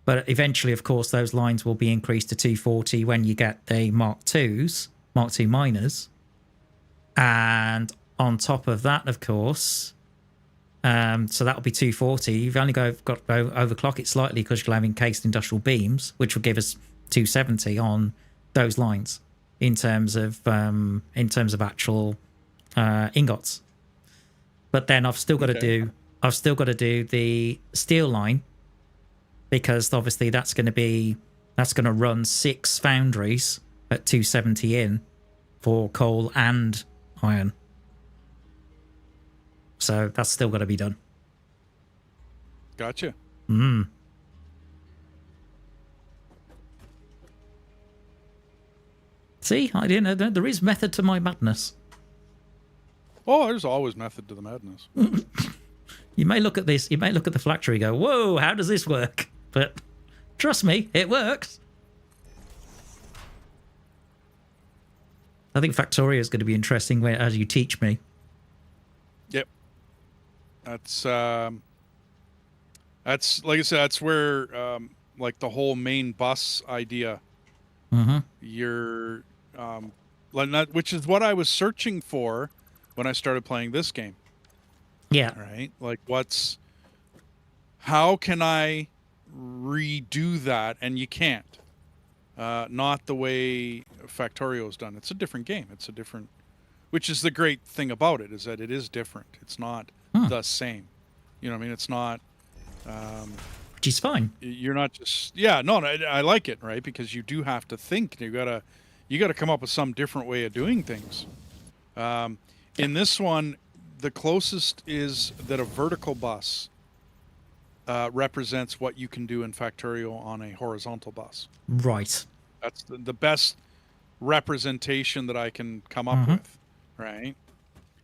But eventually, of course, those lines will be increased to 240 when you get the Mark II miners. And on top of that, of course, So that'll be 240. You've only got to overclock it slightly because you'll have encased industrial beams, which will give us 270 on those lines in terms of actual ingots. But then I've still got to do the steel line, because obviously that's going to run 6 foundries at 270 in for coal and iron. So that's still got to be done. Gotcha. See, I didn't know there is method to my madness. Oh, there's always method to the madness. You may look at this, you may look at the factory and go, whoa, how does this work? But trust me, it works. I think Factorio is going to be interesting as you teach me. Yep. That's like I said, that's where like the whole main bus idea. You're which is what I was searching for when I started playing this game. Yeah. Right? Like how can I redo that? And you can't. Not the way Factorio's done. It's a different game. It's a different, which is the great thing about it, is that it is different. It's not the same. You know what I mean? It's not. Which is fine. You're not just, yeah, no, I like it, right? Because you do have to think. You gotta come up with some different way of doing things. In this one, the closest is that a vertical bus represents what you can do in Factorio on a horizontal bus. Right. That's the best representation that I can come up with, right?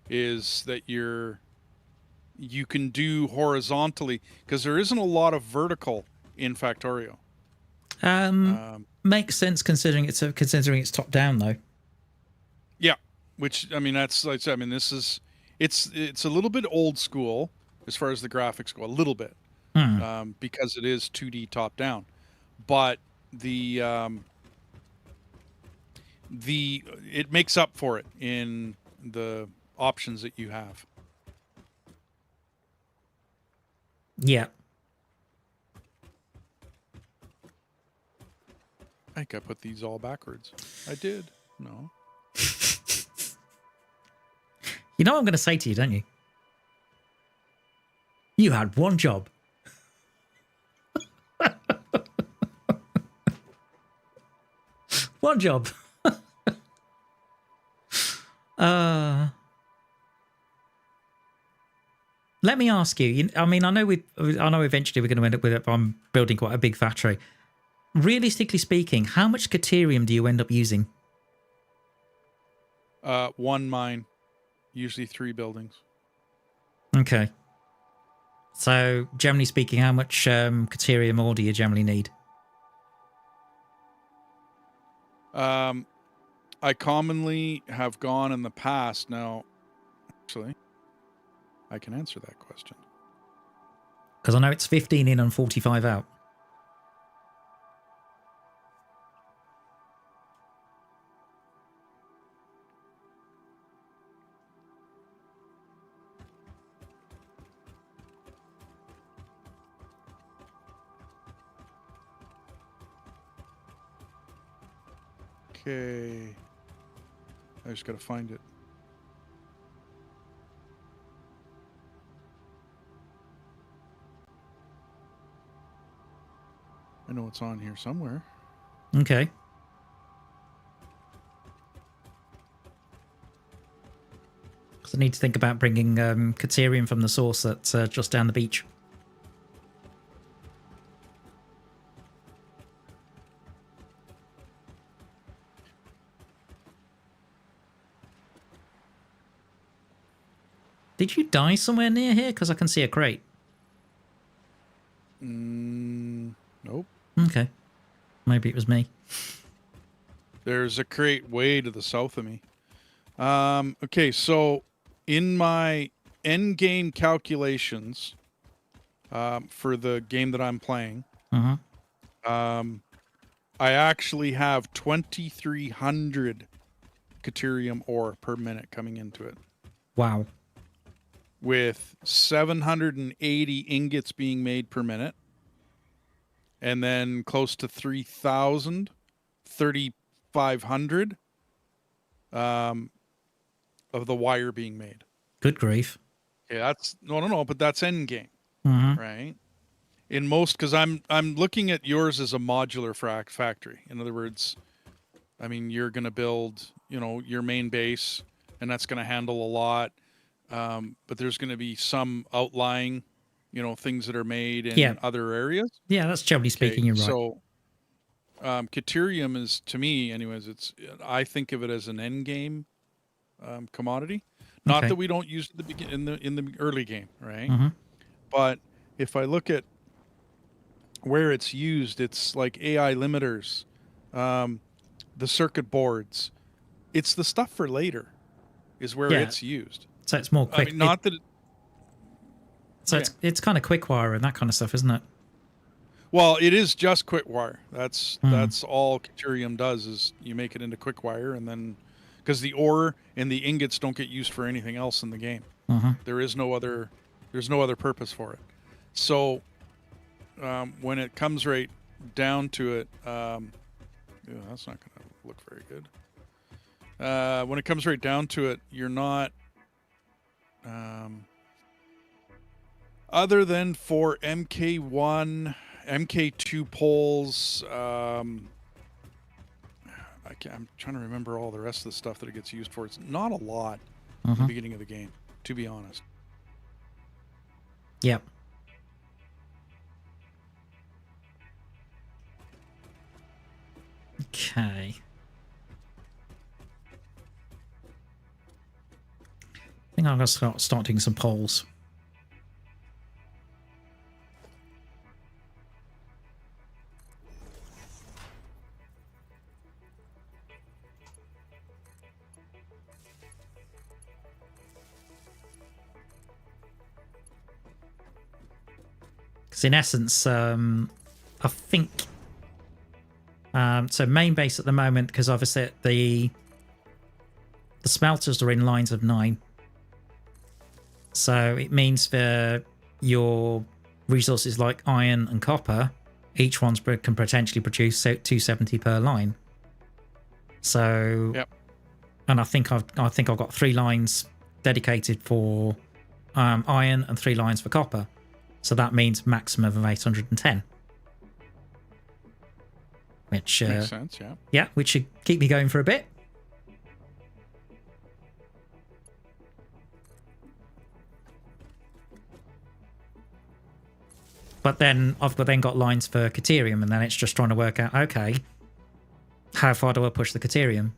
Is that you can do horizontally, because there isn't a lot of vertical in Factorio. Makes sense considering it's top down though. Yeah, which I mean that's like I said, I mean this is it's a little bit old school as far as the graphics go, a little bit, because it is 2D top down, but it makes up for it in the options that you have. Yeah. I think I put these all backwards. I did. No. You know what I'm going to say to you, don't you? You had one job. One job. Let me ask you. I mean, I know eventually we're going to end up with building quite a big factory. Realistically speaking, how much Caterium do you end up using? 1 mine, usually 3 buildings. Okay. So, generally speaking, how much Caterium ore do you generally need? I commonly have gone in the past. Now, actually, I can answer that question. Because I know it's 15 in and 45 out. Okay. I just gotta find it. I know it's on here somewhere. Okay. Because I need to think about bringing Caterium from the source that's just down the beach. Did you die somewhere near here? Because I can see a crate. Nope. Okay. Maybe it was me. There's a crate way to the south of me. Okay, so in my end game calculations for the game that I'm playing, I actually have 2,300 Caterium ore per minute coming into it. Wow. with 780 ingots being made per minute, and then close to 3,000, 3,500 of the wire being made. Good grief. Yeah, that's no, but that's end game, Mm-hmm. right? In most, because I'm looking at yours as a modular factory. In other words, I mean, you're going to build, your main base, and that's going to handle a lot. But there's going to be some outlying, things that are made in other areas. Yeah, that's generally speaking, you're right. So, Caterium is, to me, anyways, I think of it as an end game commodity. Not that we don't use it in the early game, right? Mm-hmm. But if I look at where it's used, it's like AI limiters, the circuit boards. It's the stuff for later is where it's used. So it's more quick. I mean, not that. It's kind of quick wire and that kind of stuff, isn't it? Well, it is just quick wire. That's all Caterium does is you make it into quick wire, and then because the ore and the ingots don't get used for anything else in the game. Mm-hmm. There's no other purpose for it. So when it comes right down to it, that's not going to look very good. When it comes right down to it, you're not, other than for MK1, MK2 poles, I'm trying to remember all the rest of the stuff that it gets used for. It's not a lot at the beginning of the game, to be honest. Yep. Okay. I think I'm going to start doing some polls. Because in essence, I think... so main base at the moment, because obviously the smelters are in lines of 9. So it means for your resources like iron and copper, each one can potentially produce 270 per line. So, and I think I've got 3 lines dedicated for iron and 3 lines for copper. So that means maximum of 810. Which makes sense, yeah. Yeah, which should keep me going for a bit. But then I've got lines for Caterium, and then it's just trying to work out, okay, how far do I push the Caterium?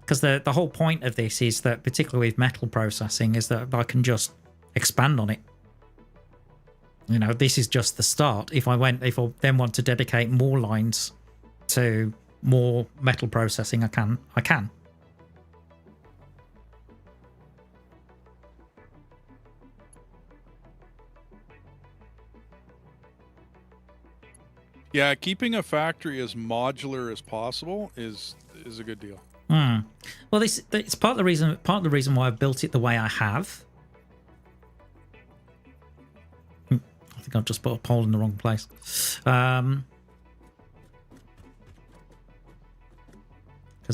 Because the whole point of this is that, particularly with metal processing, is that I can just expand on it. This is just the start. If I then want to dedicate more lines to more metal processing, I can. Yeah, keeping a factory as modular as possible is a good deal. Well, it's part of the reason why I've built it the way I have. I think I've just put a pole in the wrong place. Because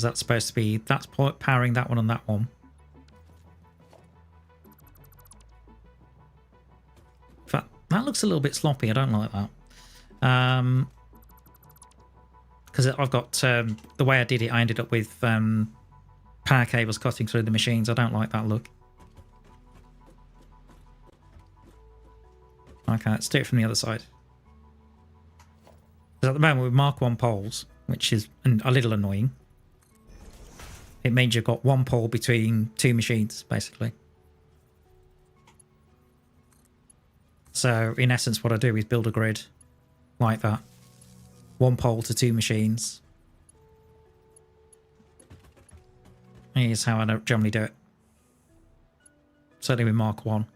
that's supposed to be powering that one and that one. In fact, that looks a little bit sloppy. I don't like that. Because I've got the way I did it, I ended up with power cables cutting through the machines. I don't like that look. Okay, let's do it from the other side. Because at the moment with Mark 1 poles, which is a little annoying, it means you've got 1 pole between 2 machines, basically. So in essence, what I do is build a grid like that. 1 pole to 2 machines. Here's how I generally do it. Certainly with Mark 1.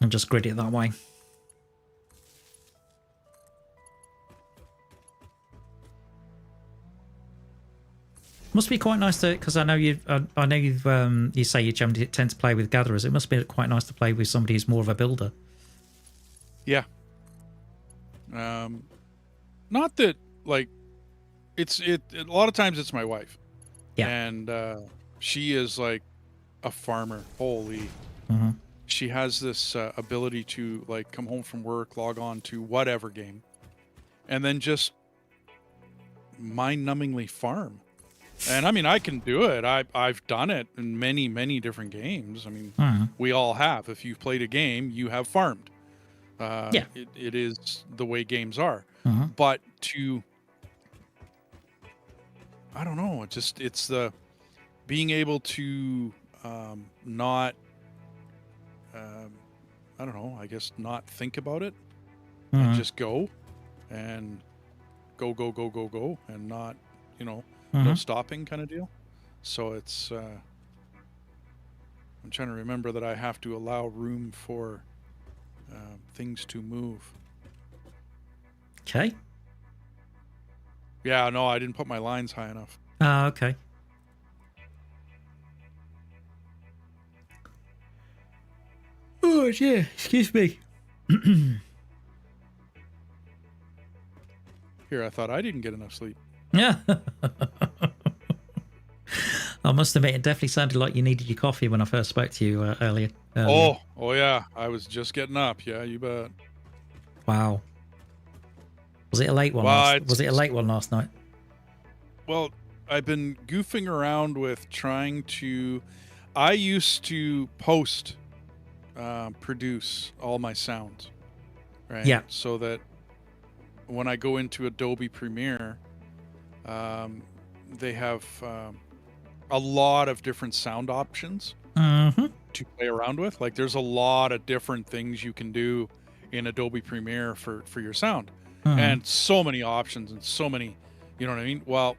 And just grid it that way. Must be quite nice to, because I know I know you say you generally tend to play with gatherers. It must be quite nice to play with somebody who's more of a builder. Yeah. Not that like a lot of times it's my wife. Yeah. And she is like a farmer. Holy. Mm-hmm. She has this ability to like come home from work, log on to whatever game, and then just mind-numbingly farm. And I mean, I can do it. I've done it in many, many different games. I mean, we all have. If you've played a game, you have farmed. Yeah. It is the way games are. Mm-hmm. But I don't know. It's the being able to not, I don't know, I guess not think about it and just go and go and not, no stopping kind of deal. So it's, I'm trying to remember that I have to allow room for things to move. Okay. Yeah, no, I didn't put my lines high enough. Oh, okay. Oh, yeah. Excuse me. Here, I thought I didn't get enough sleep. Yeah. I must admit, it definitely sounded like you needed your coffee when I first spoke to you earlier. Oh yeah. I was just getting up. Yeah, you bet. Wow. Was it a late one? Was it a late one last night? Well, I've been goofing around with trying to. I used to produce all my sounds, right? Yeah. So that when I go into Adobe Premiere, they have a lot of different sound options to play around with. Like, there's a lot of different things you can do in Adobe Premiere for your sound, and so many options and so many, you know what I mean? Well,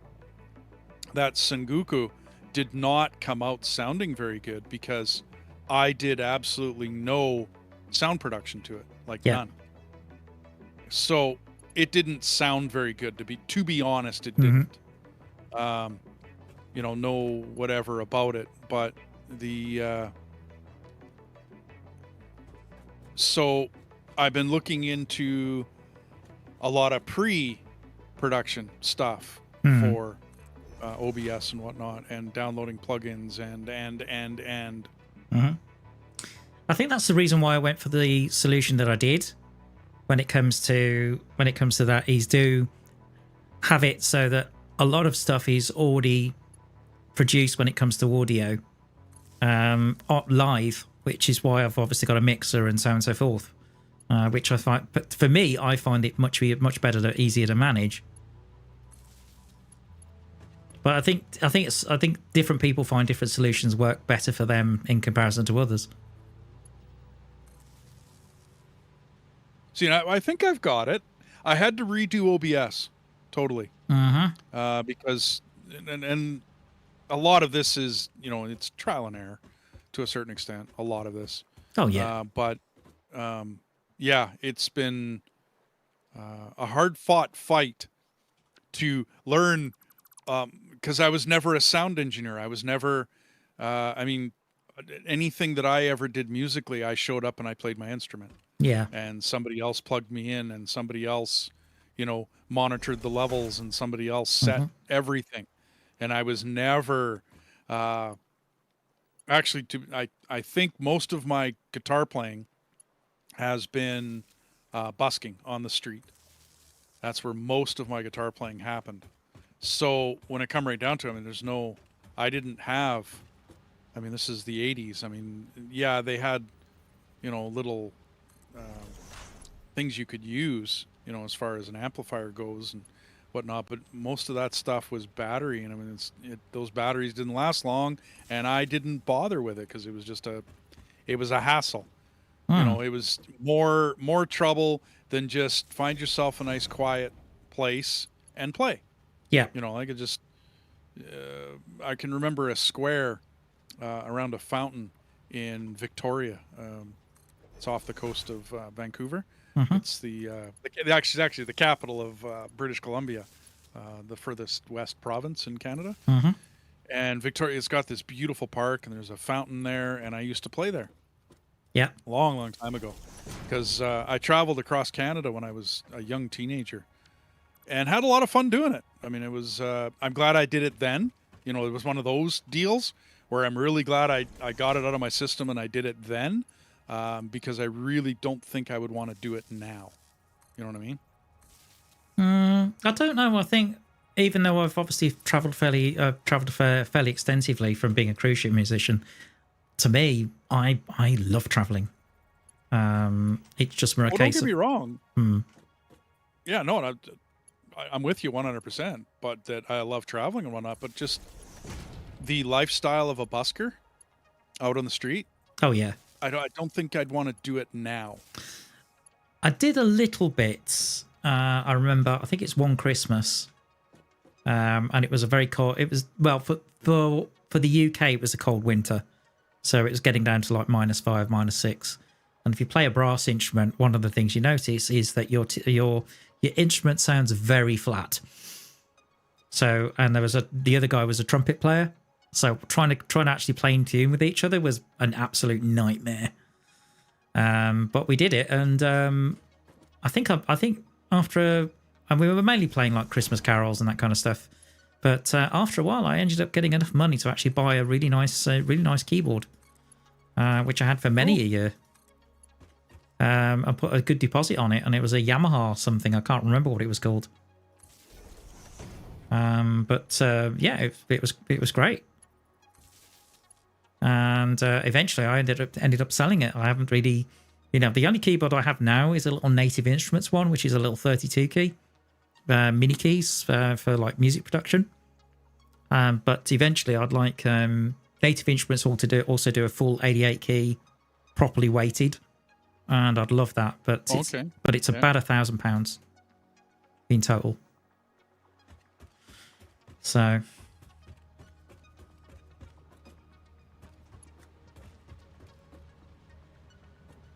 that Sengoku did not come out sounding very good because I did absolutely no sound production to it, like none. So it didn't sound very good. To be honest, it didn't. No whatever about it, but so I've been looking into a lot of pre-production stuff for OBS and whatnot, and downloading plugins and. I think that's the reason why I went for the solution that I did. When it comes to that, is do have it so that a lot of stuff is already produced when it comes to audio live, which is why I've obviously got a mixer and so on and so forth. Which I find, but for me, I find it much better, easier to manage. But I think different people find different solutions work better for them in comparison to others. See, I think I've got it. I had to redo OBS totally, because and a lot of this is, it's trial and error to a certain extent. A lot of this. Oh yeah. Yeah, it's been a hard-fought fight to learn, because I was never a sound engineer. I was never, anything that I ever did musically, I showed up and I played my instrument. Yeah. And somebody else plugged me in, and somebody else, monitored the levels, and somebody else set everything. And I was never, actually, I think most of my guitar playing has been busking on the street. That's where most of my guitar playing happened. So when it come right down to it, I didn't have, this is the 80s. Yeah, they had, little things you could use, as far as an amplifier goes and whatnot, but most of that stuff was battery, and those batteries didn't last long, and I didn't bother with it because it was just it was a hassle. It was more trouble than just find yourself a nice quiet place and play. Yeah. I can remember a square around a fountain in Victoria. It's off the coast of Vancouver. It's actually the capital of British Columbia. the furthest west province in Canada. Mm-hmm. And Victoria's got this beautiful park, and there's a fountain there, and I used to play there. Yeah. Long time ago, because I traveled across Canada when I was a young teenager, and had a lot of fun doing it. I mean, it was. I'm glad I did it then. You know, it was one of those deals where I'm really glad I got it out of my system and I did it then, because I really don't think I would want to do it now. You know what I mean? I don't know. I think even though I've obviously travelled fairly extensively from being a cruise ship musician, to me, I love travelling. It's just more a Well, case don't get me of wrong. Hmm. Yeah, no, I'm with you 100%. But that I love traveling and whatnot. But just the lifestyle of a busker out on the street. Oh yeah, I don't think I'd want to do it now. I did a little bit. I remember. I think it's one Christmas, and it was a very cold. It was for the UK. It was a cold winter, so it was getting down to like -5, -6. And if you play a brass instrument, one of the things you notice is that your instrument sounds very flat. So, and there was the other guy was a trumpet player, so trying to actually play in tune with each other was an absolute nightmare. But we did it, and I think after and we were mainly playing like Christmas carols and that kind of stuff. But after a while, I ended up getting enough money to actually buy a really nice keyboard, which I had for many a year. I put a good deposit on it, and it was a Yamaha something. I can't remember what it was called. But yeah, it was great. And eventually, I ended up selling it. I haven't really, the only keyboard I have now is a little Native Instruments one, which is a little 32 key mini keys for like music production. But eventually, I'd like Native Instruments also do a full 88 key, properly weighted. And I'd love that, but it's about £1,000 in total. So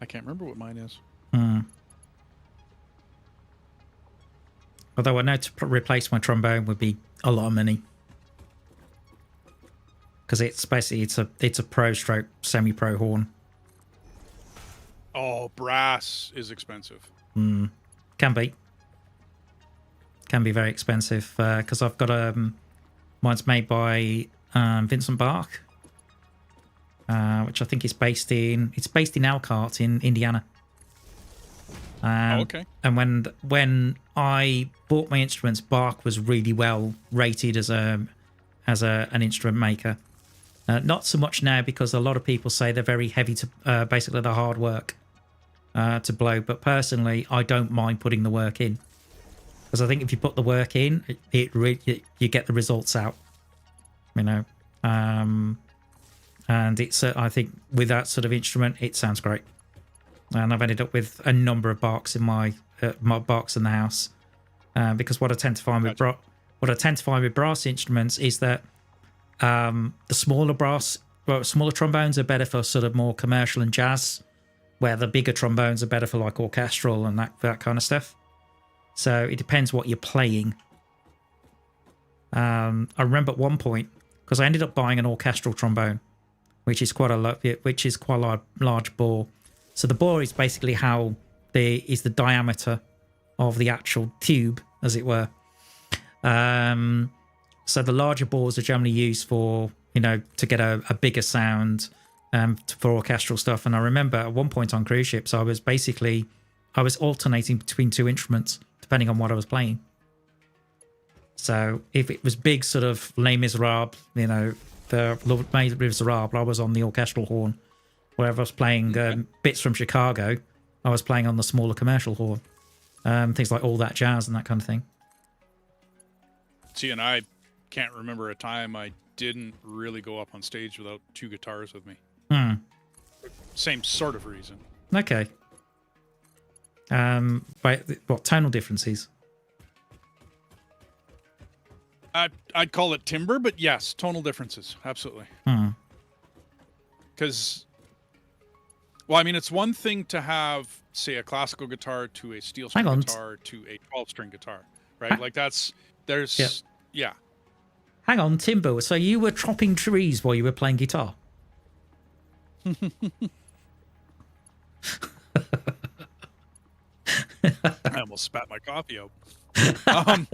I can't remember what mine is. Although I know to replace my trombone would be a lot of money, because it's basically it's a pro stroke semi-pro horn. Oh, brass is expensive. Can be very expensive, because I've got mine's made by Vincent Bach, which I think is based in Elkhart in Indiana. Okay. And when I bought my instruments, Bach was really well rated as an instrument maker. Not so much now, because a lot of people say they're very heavy to basically the hard work to blow. But personally, I don't mind putting the work in, because I think if you put the work in, you get the results out. And it's I think with that sort of instrument, it sounds great. And I've ended up with a number of Bachs in my Bachs in the house, because what I tend to find with brass instruments is that the smaller trombones are better for sort of more commercial and jazz, where the bigger trombones are better for like orchestral and that kind of stuff. So it depends what you're playing. I remember at one point, because I ended up buying an orchestral trombone, which is quite a large bore. So the bore is basically the diameter of the actual tube, as it were. So the larger bores are generally used for, to get a bigger sound for orchestral stuff. And I remember at one point on cruise ships, I was alternating between two instruments depending on what I was playing. So if it was big sort of Les Miserables, the Les Miserables, I was on the orchestral horn. Wherever I was playing bits from Chicago, I was playing on the smaller commercial horn. Things like All That Jazz and that kind of thing. See, and I can't remember a time I didn't really go up on stage without two guitars with me. Same sort of reason. Okay. What tonal differences? I'd call it timbre, but yes, tonal differences, absolutely. Because, well, I mean, it's one thing to have, say, a classical guitar to a steel string guitar to a 12-string guitar, right? Like that's There's yeah. Hang on, timber. So you were chopping trees while you were playing guitar? I almost spat my coffee out. I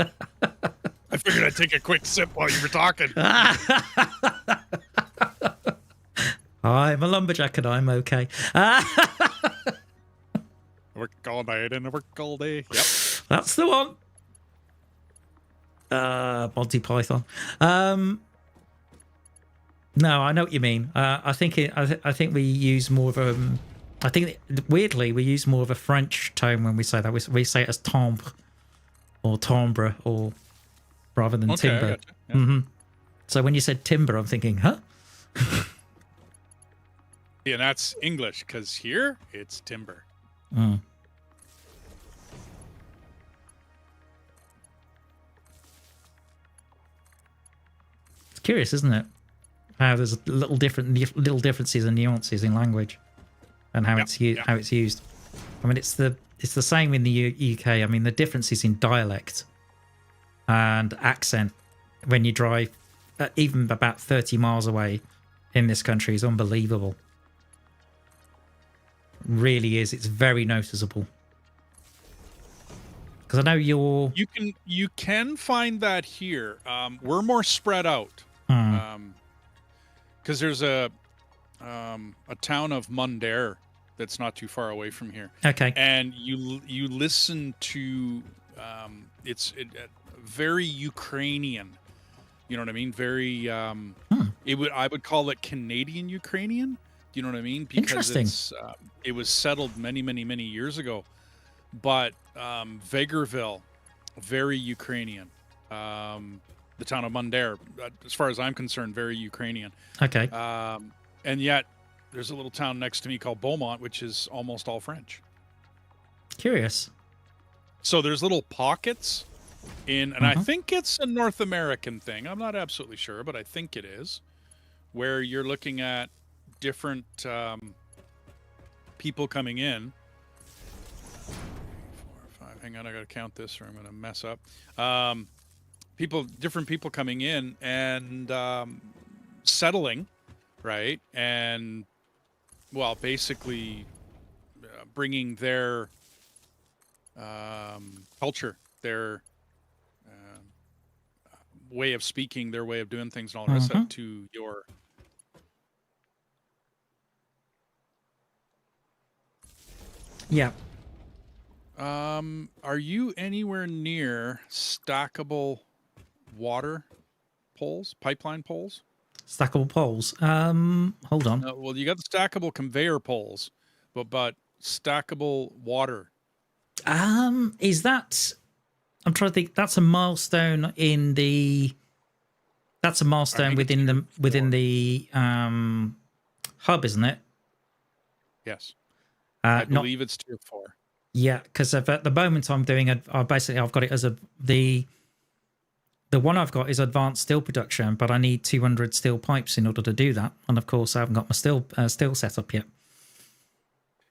figured I'd take a quick sip while you were talking. I'm a lumberjack and I'm okay. Work all night and work all day. Yep. That's the one. Monty Python. No, I know what you mean. I think we use more of a. I think weirdly we use more of a French tone when we say that. We say it as timbre or timbre or rather than timber. Gotcha. Yeah. So when you said timber, I'm thinking, huh? Yeah, and that's English because here it's timber. Mm. It's curious, isn't it? How there's little differences and nuances in language, and how it's used. I mean, it's the same in the UK. I mean, the differences in dialect and accent when you drive even about 30 miles away in this country is unbelievable. Really is. It's very noticeable. Because I know you can find that here. We're more spread out. Because there's a town of Mundare that's not too far away from here. Okay. And you listen to it's very Ukrainian. You know what I mean? Very I would call it Canadian Ukrainian. Do you know what I mean? Because interesting. It was settled many years ago. But Vegreville, very Ukrainian. The town of Mundare, as far as I'm concerned, very Ukrainian. Okay. And yet, there's a little town next to me called Beaumont, which is almost all French. Curious. So there's little pockets and I think it's a North American thing. I'm not absolutely sure, but I think it is, where you're looking at different people coming in. 4, 5. Hang on, I got to count this, or I'm going to mess up. Different people coming in and settling, right? And well, basically bringing their culture, their way of speaking, their way of doing things, and all the rest of it to your. Yeah. Are you anywhere near stackable water poles, pipeline poles? Stackable poles. Hold on. Well, you got the stackable conveyor poles, but stackable water. Is that? I'm trying to think. That's a milestone in the. That's a milestone within the hub, isn't it? Yes. I believe it's tier 4. Yeah, because at the moment I'm doing I've got it as the one I've got is advanced steel production, but I need 200 steel pipes in order to do that, and of course I haven't got my steel set up yet.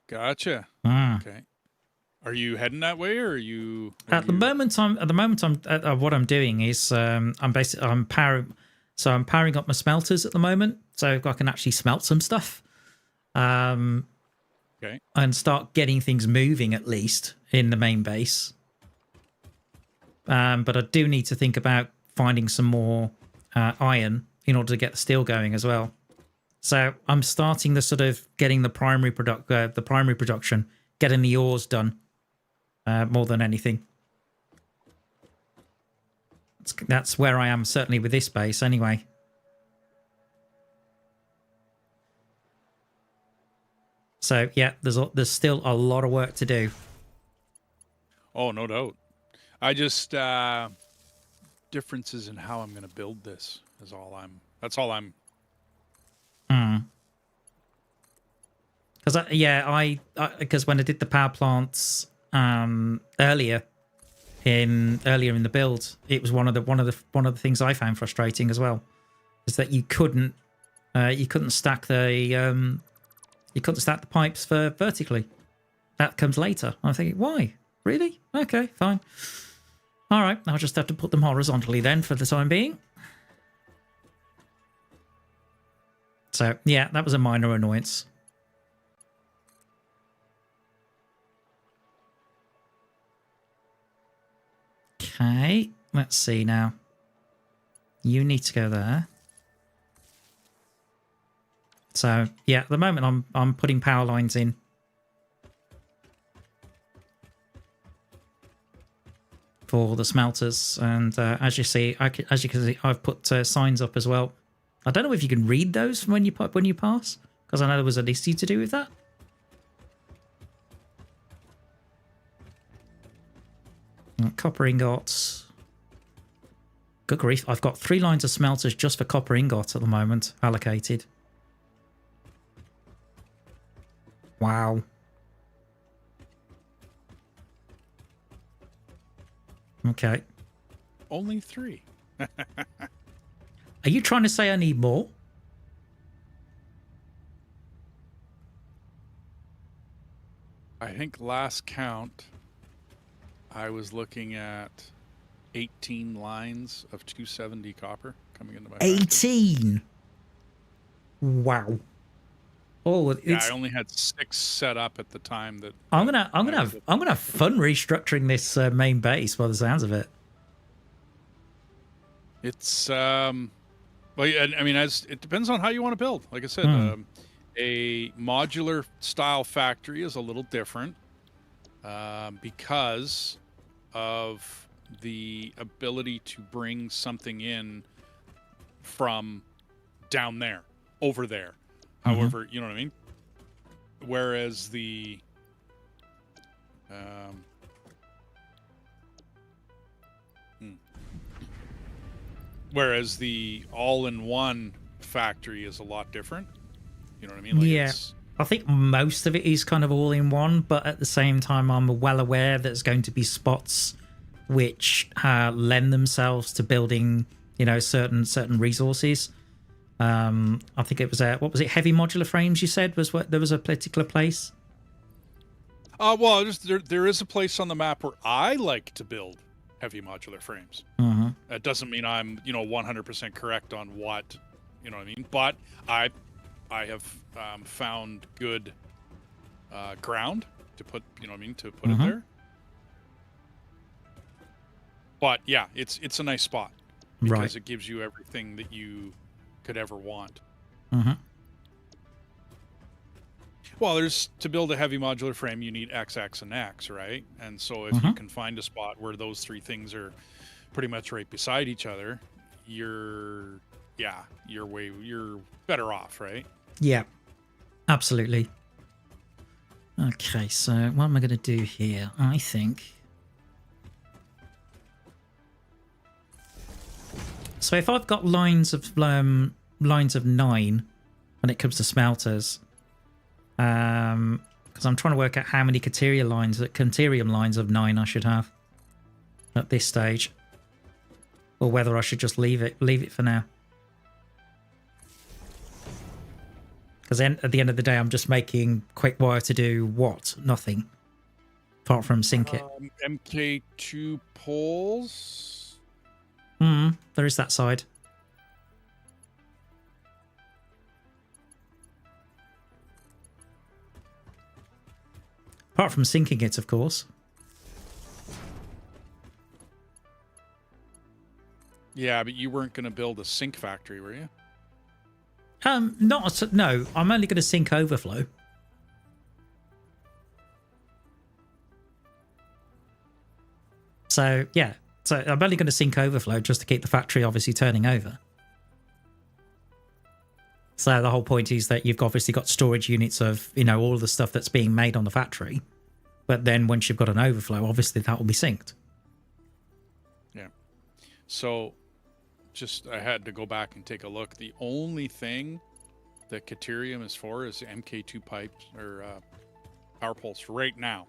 Gotcha. Okay. Are you heading that way, or are you? At the moment, what I'm doing is I'm powering up my smelters at the moment, so I can actually smelt some stuff. Okay. And start getting things moving at least in the main base. But I do need to think about finding some more iron in order to get the steel going as well. So I'm starting the sort of getting the primary production, getting the ores done more than anything. That's where I am certainly with this base anyway. So yeah, there's still a lot of work to do. Oh, no doubt. I just differences in how I'm going to build this is all I'm. That's all I'm. Because when I did the power plants earlier in the build, it was one of the things I found frustrating as well, is that you couldn't stack the pipes vertically. That comes later. I'm thinking, why? Really? Okay, fine. All right, I'll just have to put them horizontally then for the time being. So, yeah, that was a minor annoyance. Okay, let's see now. You need to go there. So, yeah, at the moment I'm putting power lines in. For the smelters, and as you see, as you can see, I've put signs up as well. I don't know if you can read those when you pass, because I know there was an issue to do with that. Copper ingots. Good grief! I've got 3 lines of smelters just for copper ingots at the moment allocated. Wow. Okay. Only 3. Are you trying to say I need more? I think last count, I was looking at 18 lines of 270 copper coming into my 18. Wow. Oh, it's... yeah, I only had 6 set up at the time that I'm gonna have fun restructuring this main base by the sounds of it. It's well, I mean, it depends on how you want to build. Like I said, a modular style factory is a little different because of the ability to bring something in from down there over there. However, you know what I mean? Whereas the all-in-one factory is a lot different. You know what I mean? Like yeah. I think most of it is kind of all in one, but at the same time, I'm well aware there's going to be spots which lend themselves to building, you know, certain resources. I think it was what was it? Heavy modular frames. You said was what there was a particular place. Well, there is a place on the map where I like to build heavy modular frames. That doesn't mean I'm 100% correct on what, you know what I mean. But I have found good ground to put, you know what I mean, to put it there. But yeah, it's a nice spot because it gives you everything that you could ever want. Well, to build a heavy modular frame, you need X, X, and X, right? And so if you can find a spot where those 3 things are pretty much right beside each other, you're better off, right? Yeah, absolutely. Okay, so what am I going to do here? I think. So if I've got lines of 9 when it comes to smelters, because I'm trying to work out how many Caterium lines of 9 I should have at this stage, or whether I should just leave it for now. Because then at the end of the day, I'm just making quick wire to do what? Nothing, apart from sync it. MK2 poles. There is that side. Apart from syncing it, of course. Yeah, but you weren't going to build a sync factory, were you? No, I'm only going to sync overflow. So, yeah. So I'm only going to sync overflow just to keep the factory obviously turning over. So the whole point is that you've obviously got storage units of, all the stuff that's being made on the factory. But then once you've got an overflow, obviously that will be synced. Yeah. So I had to go back and take a look. The only thing that Caterium is for is MK2 pipes or power poles right now.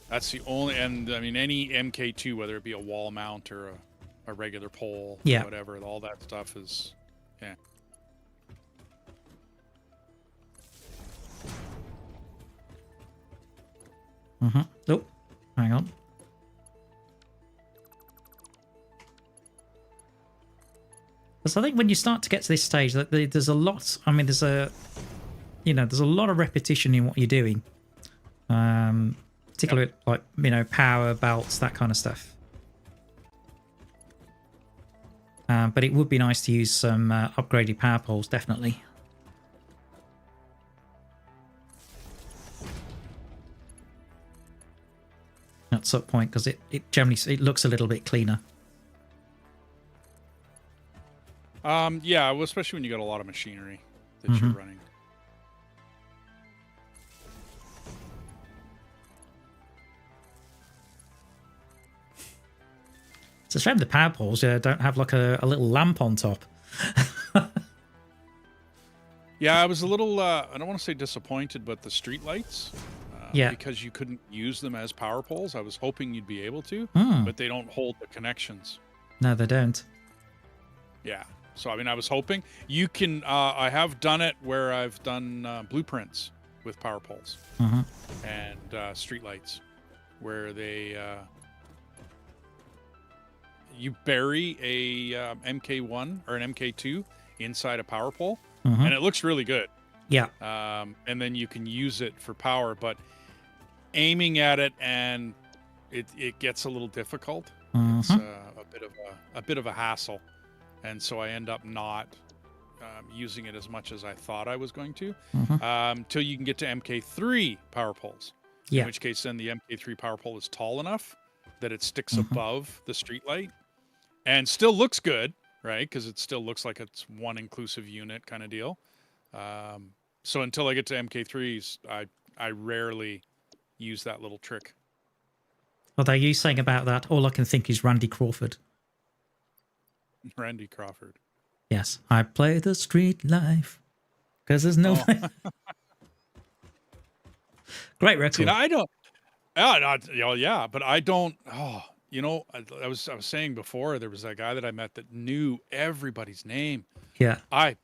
That's the only, and I mean, any MK2, whether it be a wall mount or a regular pole, whatever, all that stuff is, yeah. Oh, hang on. Because I think when you start to get to this stage, that there's a lot. I mean, there's a lot of repetition in what you're doing. Particularly like power belts, that kind of stuff. But it would be nice to use some upgraded power poles, definitely. At some point, because it generally looks a little bit cleaner. Yeah, well, especially when you got a lot of machinery that you're running. It's a shame the power poles don't have like a little lamp on top. Yeah, I was a little, I don't want to say disappointed, but the street lights, because you couldn't use them as power poles. I was hoping you'd be able to, but they don't hold the connections. No, they don't. Yeah. So, I mean, I was hoping you can, I have done it where I've done blueprints with power poles and street lights where they, you bury a MK1 or an MK2 inside a power pole, and it looks really good. Yeah. And then you can use it for power, but aiming at it and it gets a little difficult. It's a bit of a hassle, and so I end up not using it as much as I thought I was going to, till you can get to MK3 power poles. Yeah. In which case, then the MK3 power pole is tall enough that it sticks above the street light. And still looks good, right? Because it still looks like it's one inclusive unit kind of deal. So until I get to MK3s, I rarely use that little trick. Although you saying about that, all I can think is Randy Crawford. Randy Crawford. Yes, I play the street life because there's no. Great record. See, I don't. Yeah, but I don't. Oh. You know, I was saying before, there was that guy that I met that knew everybody's name. Yeah. I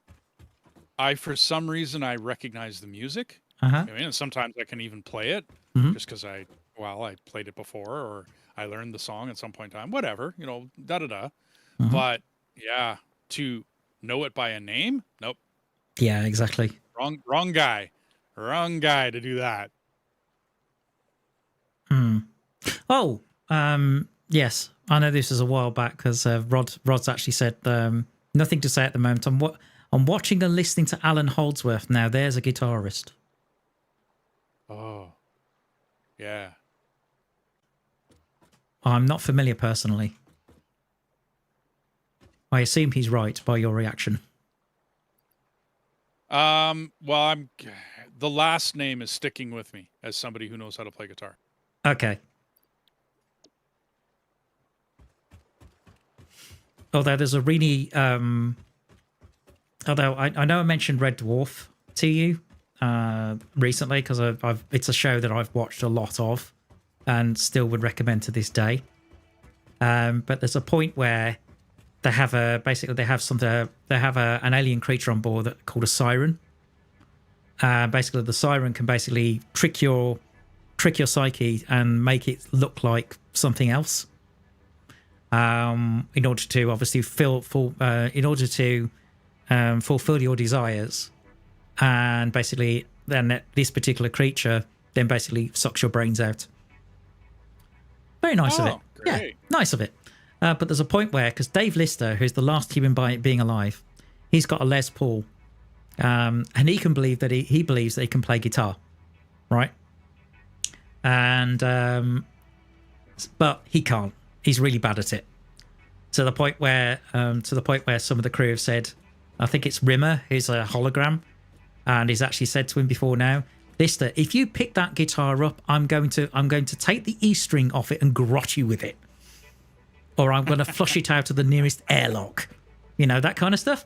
for some reason, I recognize the music. I mean, and sometimes I can even play it just because I played it before, or I learned the song at some point in time, whatever, da-da-da. But yeah, to know it by a name, nope. Yeah, exactly. Wrong guy to do that. Oh, yes, I know this is a while back because Rod's actually said nothing to say at the moment. I'm watching and listening to Alan Holdsworth now. There's a guitarist. Oh, yeah. I'm not familiar personally. I assume he's right by your reaction. Well, the last name is sticking with me as somebody who knows how to play guitar. Okay. Although there's a really, although I know I mentioned Red Dwarf to you recently because it's a show that I've watched a lot of and still would recommend to this day. But there's a point where they have an alien creature on board called a Psiren. Basically, the Psiren can basically trick your psyche and make it look like something else. In order to obviously fulfill your desires, and basically then this particular creature then basically sucks your brains out. Very nice of it. Great. Yeah, nice of it. But there's a point where, because Dave Lister, who's the last human being alive, he's got a Les Paul, and he can believe that he believes that he can play guitar, right? And but he can't. He's really bad at it. To the point where some of the crew have said, I think it's Rimmer, who's a hologram, and he's actually said to him before now, Lister, if you pick that guitar up, I'm going to take the E string off it and garrote you with it, or I'm going to flush it out of the nearest airlock, that kind of stuff.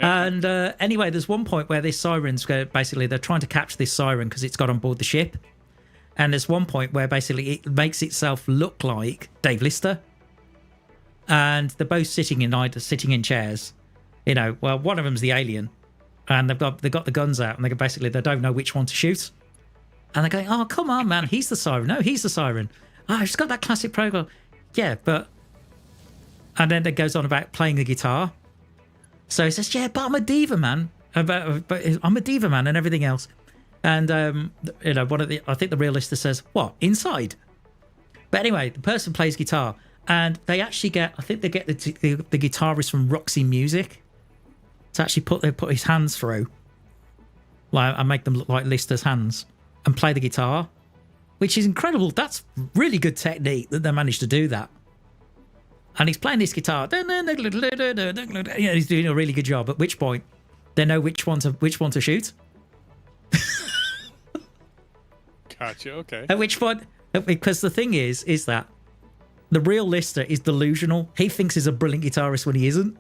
Yeah. And anyway, there's one point where this Psiren's basically they're trying to capture this Psiren because it's got on board the ship. And there's one point where basically it makes itself look like Dave Lister. And they're both sitting in chairs. Well, one of them's the alien. And they've got the guns out and they don't know which one to shoot. And they're going, oh, come on, man. He's the Psiren. No, he's the Psiren. Oh, he's got that classic program. Yeah, but... And then it goes on about playing the guitar. So he says, yeah, but I'm a diva, man. But I'm a diva, man, and everything else. And, I think the real lister says, what, inside? But anyway, the person plays guitar, and they actually get, I think they get the guitarist from Roxy Music to actually put his hands through, like, and make them look like Lister's hands, and play the guitar, which is incredible. That's really good technique that they managed to do that. And he's playing this guitar. He's doing a really good job. At which point, they know which one to shoot. Gotcha. Okay. At which point, because the thing is that the real lister is delusional. He thinks he's a brilliant guitarist when he isn't,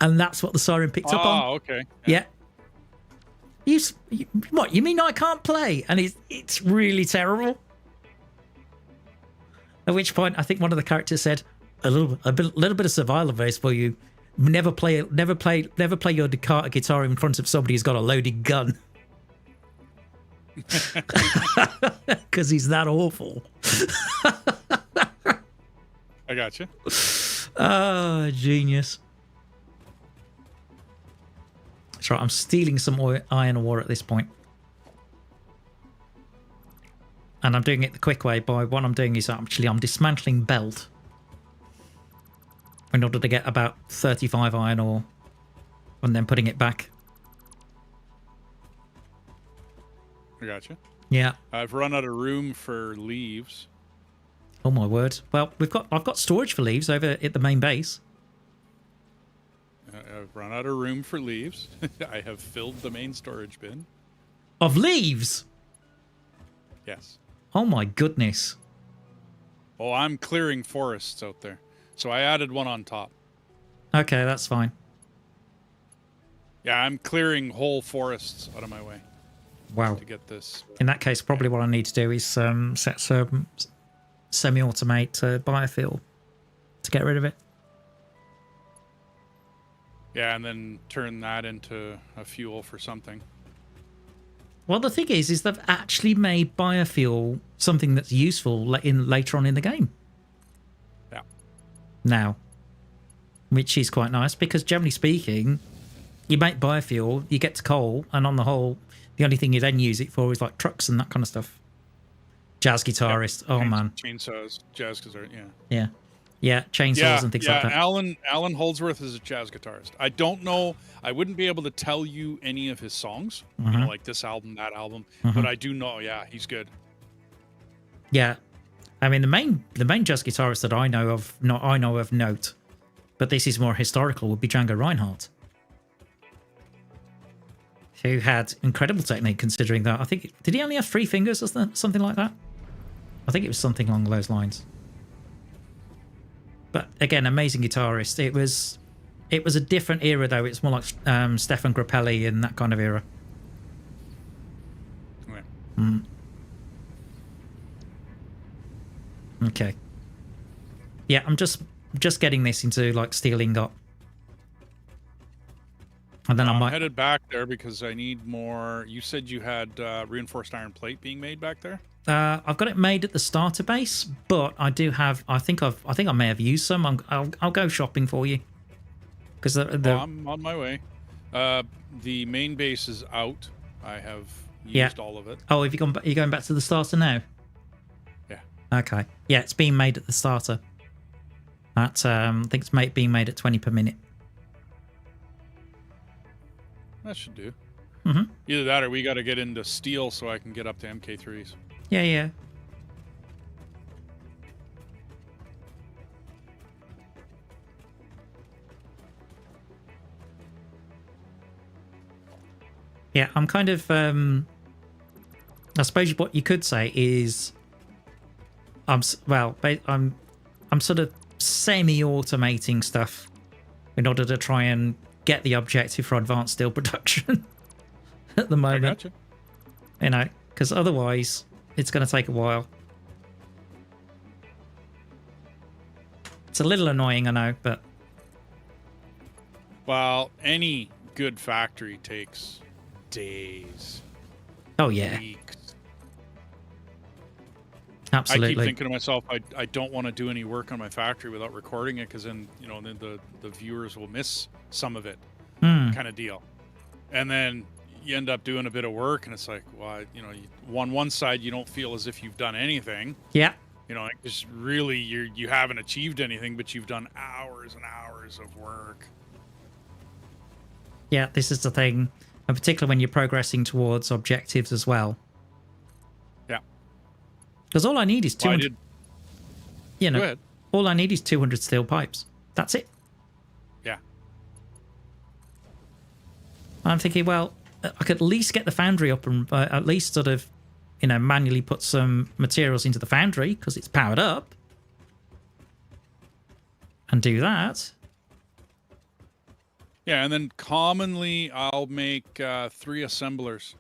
and that's what the siren picked up on. Oh, okay. Yeah. What? You mean I can't play? And it's really terrible. At which point, I think one of the characters said, a little bit of survival advice for you. Never play your guitar in front of somebody who's got a loaded gun. Because he's that awful. I gotcha. Oh, genius. That's right, I'm stealing some iron ore at this point. And I'm doing it the quick way by what I'm doing is I'm dismantling belt in order to get about 35 iron ore and then putting it back. I gotcha. Yeah. I've run out of room for leaves. Oh my word. Well, I've got storage for leaves over at the main base. I've run out of room for leaves. I have filled the main storage bin. Of leaves? Yes. Oh my goodness. Oh, I'm clearing forests out there. So I added one on top. Okay, that's fine. Yeah, I'm clearing whole forests out of my way. Wow. To get this. In that case, probably what I need to do is set some semi-automate biofuel to get rid of it. Yeah, and then turn that into a fuel for something. Well, the thing is they've actually made biofuel something that's useful later on in the game. Yeah. Now, which is quite nice because generally speaking, you make biofuel, you get to coal, and on the whole, the only thing you then use it for is like trucks and that kind of stuff. Jazz guitarist, man. Chainsaws, jazz guitar, yeah. Yeah. Yeah, chainsaws and things like that. Alan Holdsworth is a jazz guitarist. I don't know. I wouldn't be able to tell you any of his songs, you know, like this album, that album, but I do know. Yeah, he's good. Yeah, I mean the main jazz guitarist that I know of note, but this is more historical, would be Django Reinhardt, who had incredible technique considering that. I think did he only have 3 fingers or something like that? I think it was something along those lines. But again, amazing guitarist. It was a different era though. It's more like Stefan Grappelli and that kind of era. Right. Okay. Yeah, I'm just getting this into like steel ingot. And then I'm headed back there because I need more. You said you had reinforced iron plate being made back there? I've got it made at the starter base, but I do have. I think I may have used some. I'll go shopping for you because I'm on my way. The main base is out. I have used all of it. Oh, have you gone? Are you going back to the starter now? Yeah. Okay. Yeah, it's being made at the starter. I think it's being made at 20 per minute. That should do. Mm-hmm. Either that or we got to get into steel so I can get up to MK3s. Yeah. Yeah, I'm kind of. I suppose what you could say is, I'm sort of semi-automating stuff in order to try and get the objective for advanced steel production at the moment. I gotcha. You know, because otherwise it's going to take a while. It's a little annoying, I know, but... Well, any good factory takes days. Oh, yeah. Weeks. Absolutely. I keep thinking to myself, I don't want to do any work on my factory without recording it because then, you know, then the viewers will miss some of it. kind of deal. And then you end up doing a bit of work, and it's like, well, on one side you don't feel as if you've done anything. Yeah. It's really you haven't achieved anything, but you've done hours and hours of work. Yeah, this is the thing, and particularly when you're progressing towards objectives as well. Yeah. Because all I need is 200. Go ahead. All I need is 200 steel pipes. That's it. Yeah. I'm thinking, well, I could at least get the foundry up and at least sort of, manually put some materials into the foundry because it's powered up. And do that. Yeah, and then commonly I'll make 3 assemblers.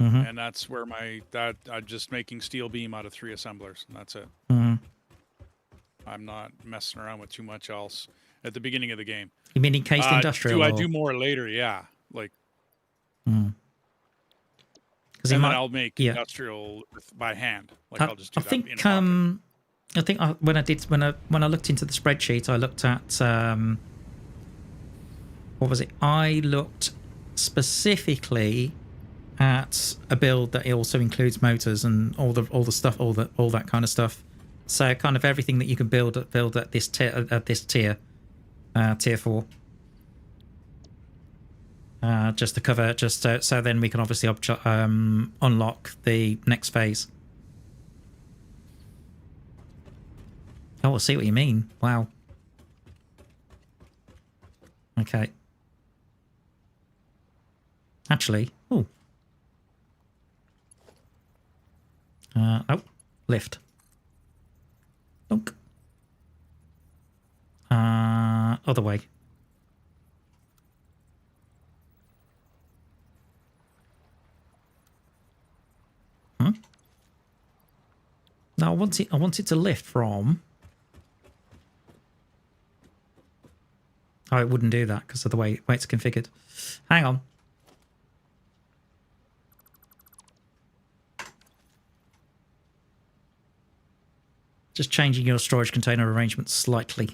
Mm-hmm. And that's where I'm just making steel beam out of 3 assemblers, and that's it. Mm-hmm. I'm not messing around with too much else at the beginning of the game. You mean encased industrial? I do more later, yeah. Like, and then I'll make industrial by hand. Like, I'll just do that in a pocket. I think when I looked into the spreadsheet, I looked at what was it? I looked specifically at a build that also includes motors and all the stuff, all that kind of stuff. So kind of everything that you can build at this tier 4. Just to cover, so then we can obviously unlock the next phase. Oh, I see what you mean. Wow. Okay. Actually, lift. Dunk. Other way. No, I want it to lift from. Oh, it wouldn't do that because of the way it's configured. Hang on. Just changing your storage container arrangement slightly.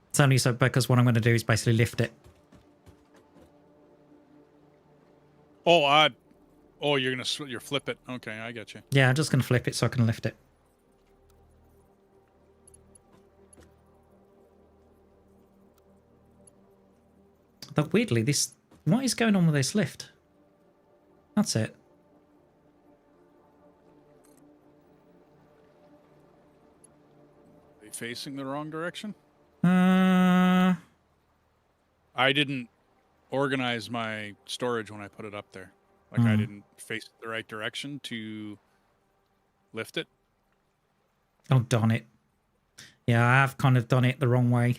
It's only so because what I'm going to do is basically lift it. You're gonna flip it. Okay, I get you. Yeah, I'm just going to flip it so I can lift it. Though weirdly, what is going on with this lift? That's it. Are they facing the wrong direction? I I didn't organize my storage when I put it up there. Like, I didn't face it the right direction to lift it. Oh, darn it. Yeah, I have kind of done it the wrong way.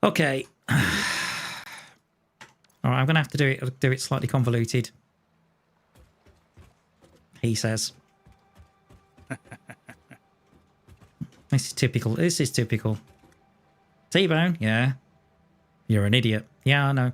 Okay. All right, I'm going to have to do it slightly convoluted. He says. This is typical. This is typical. T-Bone, yeah. You're an idiot. Yeah, I know.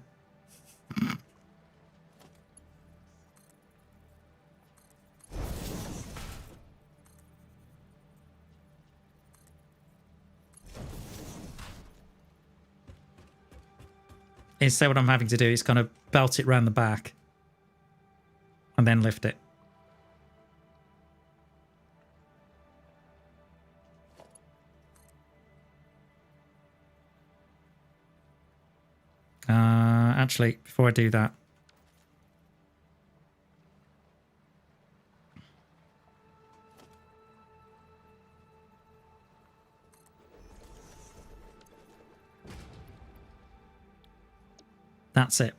Instead, what I'm having to do is kind of belt it around the back and then lift it. Actually, before I do that, that's it.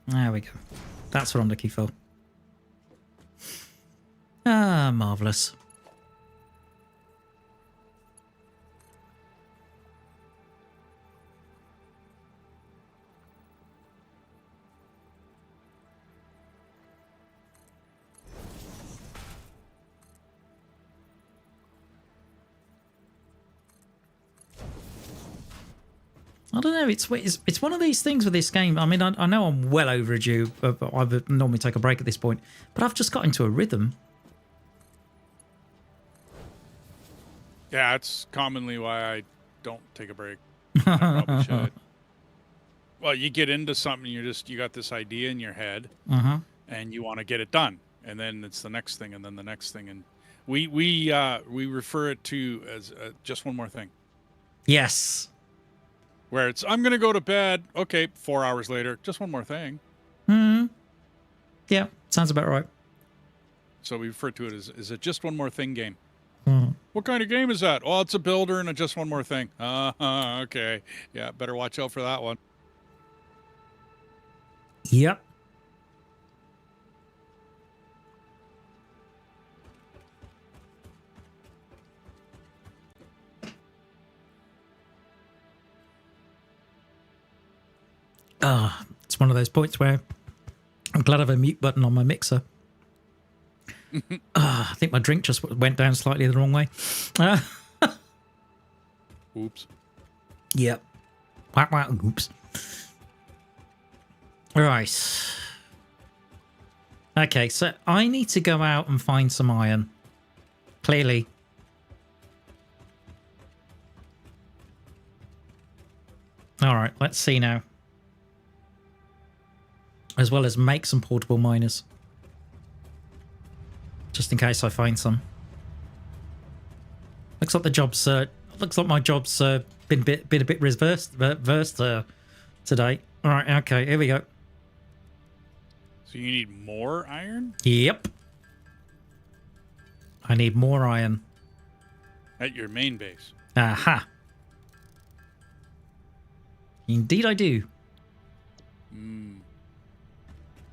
There we go. That's what I'm looking for. Ah, marvellous. I don't know. It's one of these things with this game. I mean, I know I'm well overdue. I would normally take a break at this point, but I've just got into a rhythm. Yeah, it's commonly why I don't take a break. I probably should. Well, you get into something, you got this idea in your head, and you want to get it done, and then it's the next thing, and then the next thing, and we refer it to as just one more thing. Yes. Where it's, I'm going to go to bed. Okay, 4 hours later, just one more thing. Yeah, sounds about right. So we refer to it as, is it just one more thing game? Mm. What kind of game is that? Oh, it's a builder and a just one more thing. Okay. Yeah, better watch out for that one. Yep. It's one of those points where I'm glad I have a mute button on my mixer. I think my drink just went down slightly the wrong way. Oops. Yep. Oops. Right. Okay, so I need to go out and find some iron. Clearly. All right, let's see now. As well as make some portable miners. Just in case I find some. Looks like the job's looks like my job's been a bit reversed today. All right, okay, here we go. So you need more iron? Yep. I need more iron. At your main base? Aha. Indeed I do.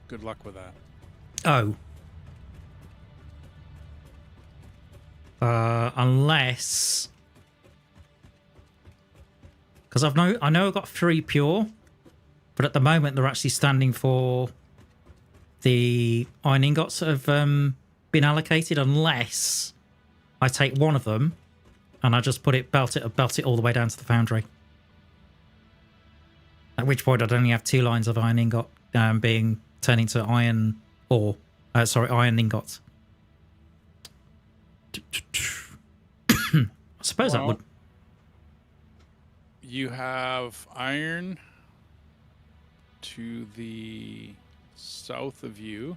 Good luck with that. Oh. Unless... Because I know I've got 3 pure, but at the moment they're actually standing for the iron ingots that have been allocated, unless I take one of them and I just belt it all the way down to the foundry. At which point I'd only have 2 lines of iron ingot being turned into iron ore. Iron ingots. I suppose that would... You have iron to the south of you.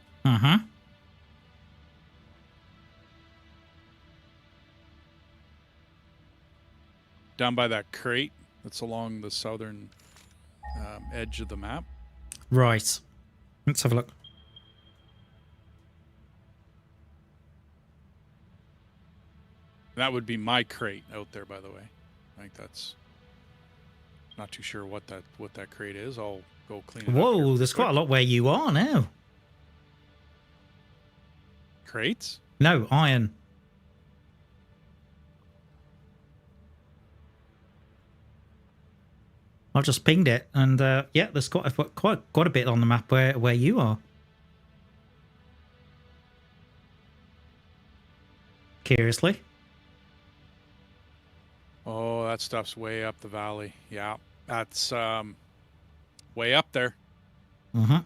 Down by that crate that's along the southern edge of the map. Right. Let's have a look. That would be my crate out there, by the way. I think that's... Not too sure what that crate is. I'll go clean it up. Whoa, there's quite a lot where you are now. Crates? No, iron. I've just pinged it, and yeah, there's quite a bit on the map where you are. Curiously. Oh, that stuff's way up the valley. Yeah, that's way up there. And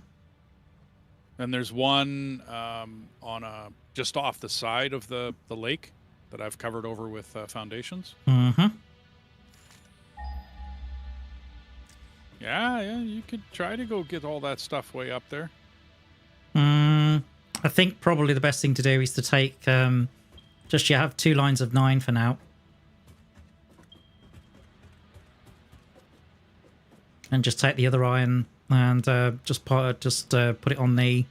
there's one on just off the side of the lake that I've covered over with foundations. Yeah, you could try to go get all that stuff way up there. I think probably the best thing to do is to take just you have 2 lines of 9 for now. And just take the other iron and just put it on the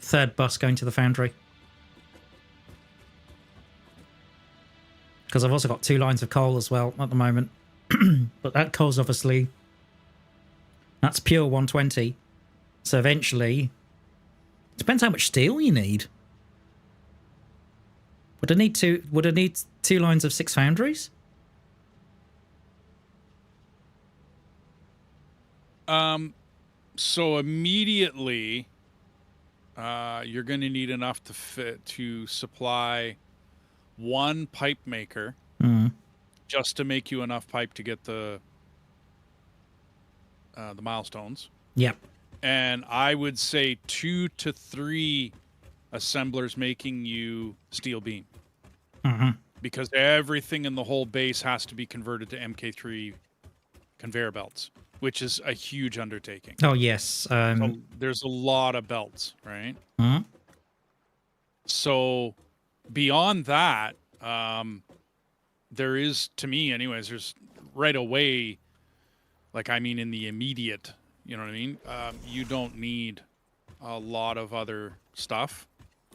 3rd bus going to the foundry. Because I've also got 2 lines of coal as well at the moment. But that coal's obviously... That's pure 120. So eventually... It depends how much steel you need. Would I need 2 lines of 6 foundries? So immediately, you're going to need enough to supply 1 pipe maker, just to make you enough pipe to get the the milestones. Yep. And I would say 2 to 3 assemblers making you steel beam. Mm-hmm. Because everything in the whole base has to be converted to MK3 conveyor belts, which is a huge undertaking. Oh, yes. So there's a lot of belts, right? Mm-hmm. So beyond that, there is, to me anyways, there's right away, like, I mean, in the immediate, you know what I mean? You don't need a lot of other stuff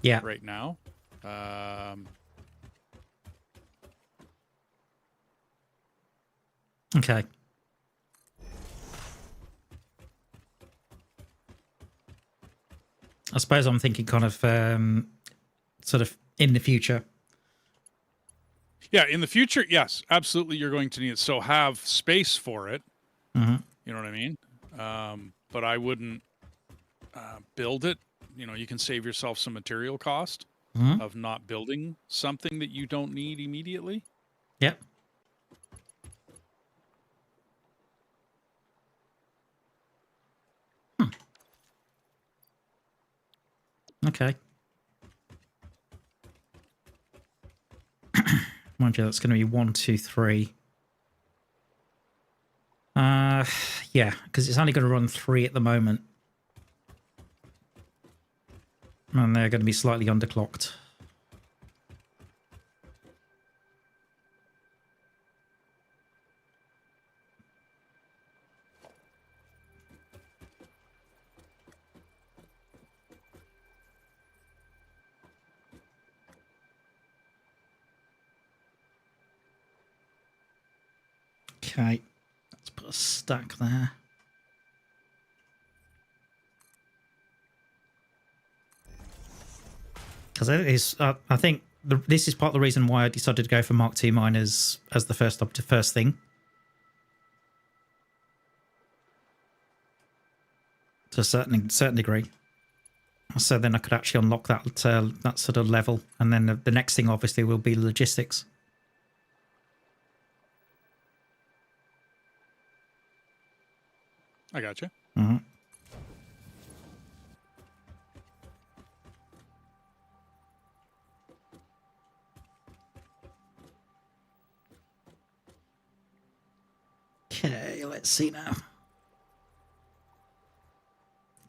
right now. Okay. I suppose I'm thinking kind of sort of in the future. Yeah, in the future, yes, absolutely, you're going to need it. So have space for it. Mm-hmm. You know what I mean? But I wouldn't build it. You know, you can save yourself some material cost of not building something that you don't need immediately. Yep. Okay. Mind you, that's going to be 1, 2, 3. Yeah, because it's only going to run 3 at the moment. And they're going to be slightly underclocked. Okay, let's put a stack there. Because I think this is part of the reason why I decided to go for Mark II miners as the first thing. To a certain degree. So then I could actually unlock that that sort of level, and then the next thing obviously will be logistics. I gotcha. Mm-hmm. Okay, let's see now.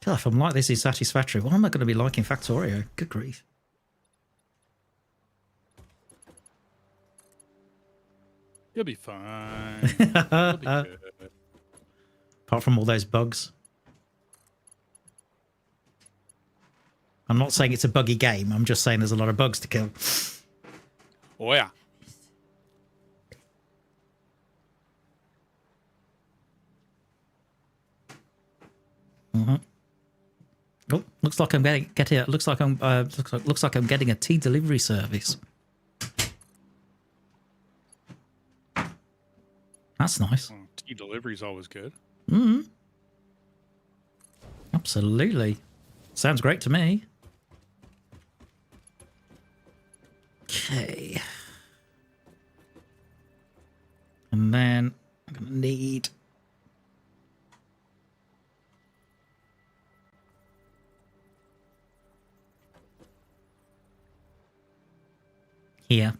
God, if I'm like this is satisfactory, what am I going to be like in Factorio? Good grief. You'll be fine. You'll be good. Apart from all those bugs. I'm not saying it's a buggy game. I'm just saying there's a lot of bugs to kill. Oh, yeah. Mm-hmm. Oh, looks like I'm getting. Looks like I'm getting a tea delivery service. That's nice. Well, tea delivery is always good. Mm-hmm. Absolutely. Sounds great to me. Okay. And then I'm going to need... here.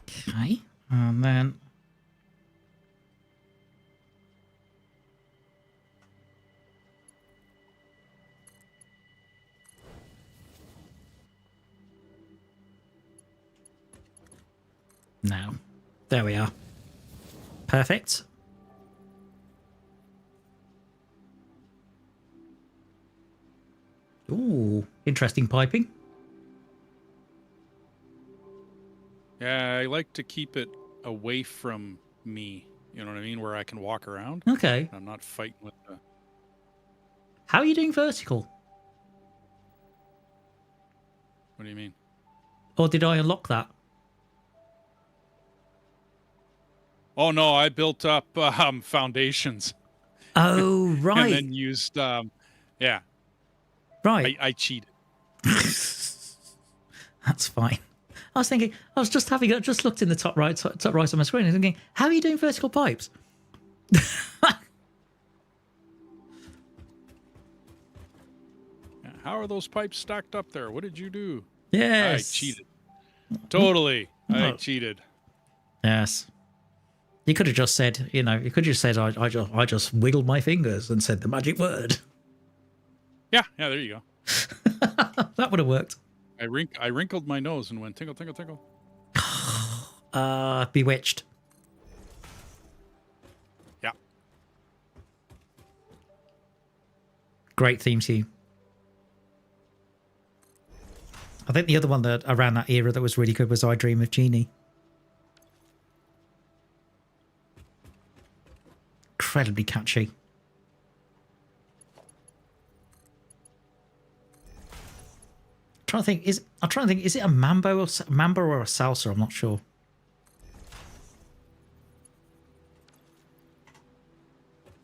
Okay. And then... now. There we are. Perfect. Ooh, interesting piping. Yeah, I like to keep it away from me. You know what I mean? Where I can walk around. Okay. I'm not fighting with the... How are you doing vertical? What do you mean? Or did I unlock that? Oh, no, I built up foundations. Oh, right. And then used... yeah. Right. I cheated. That's fine. I was thinking, I was just just looked in the top right of my screen and thinking, how are you doing vertical pipes? How are those pipes stacked up there? What did you do? Yes. I cheated. Totally. I Oh. cheated. Yes. You could have just said, you know, you could have just said, I just wiggled my fingers and said the magic word. Yeah, there you go. That would have worked. I wrinkled my nose and went tinkle, tinkle, tinkle. Bewitched. Yeah. Great theme tune. I think the other one that around that era that was really good was I Dream of Jeannie. Incredibly catchy. I'm trying to think, is it a mambo or a salsa? I'm not sure.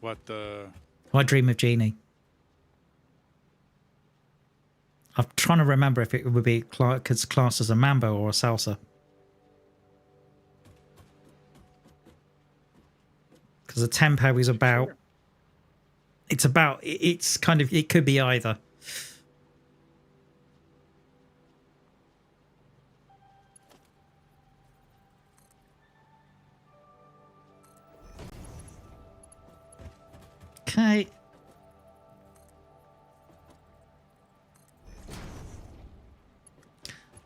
What the? I Dream of Jeannie. I'm trying to remember if it would be classed as a mambo or a salsa. Because the tempo is about... Sure. It's kind of... It could be either. Okay.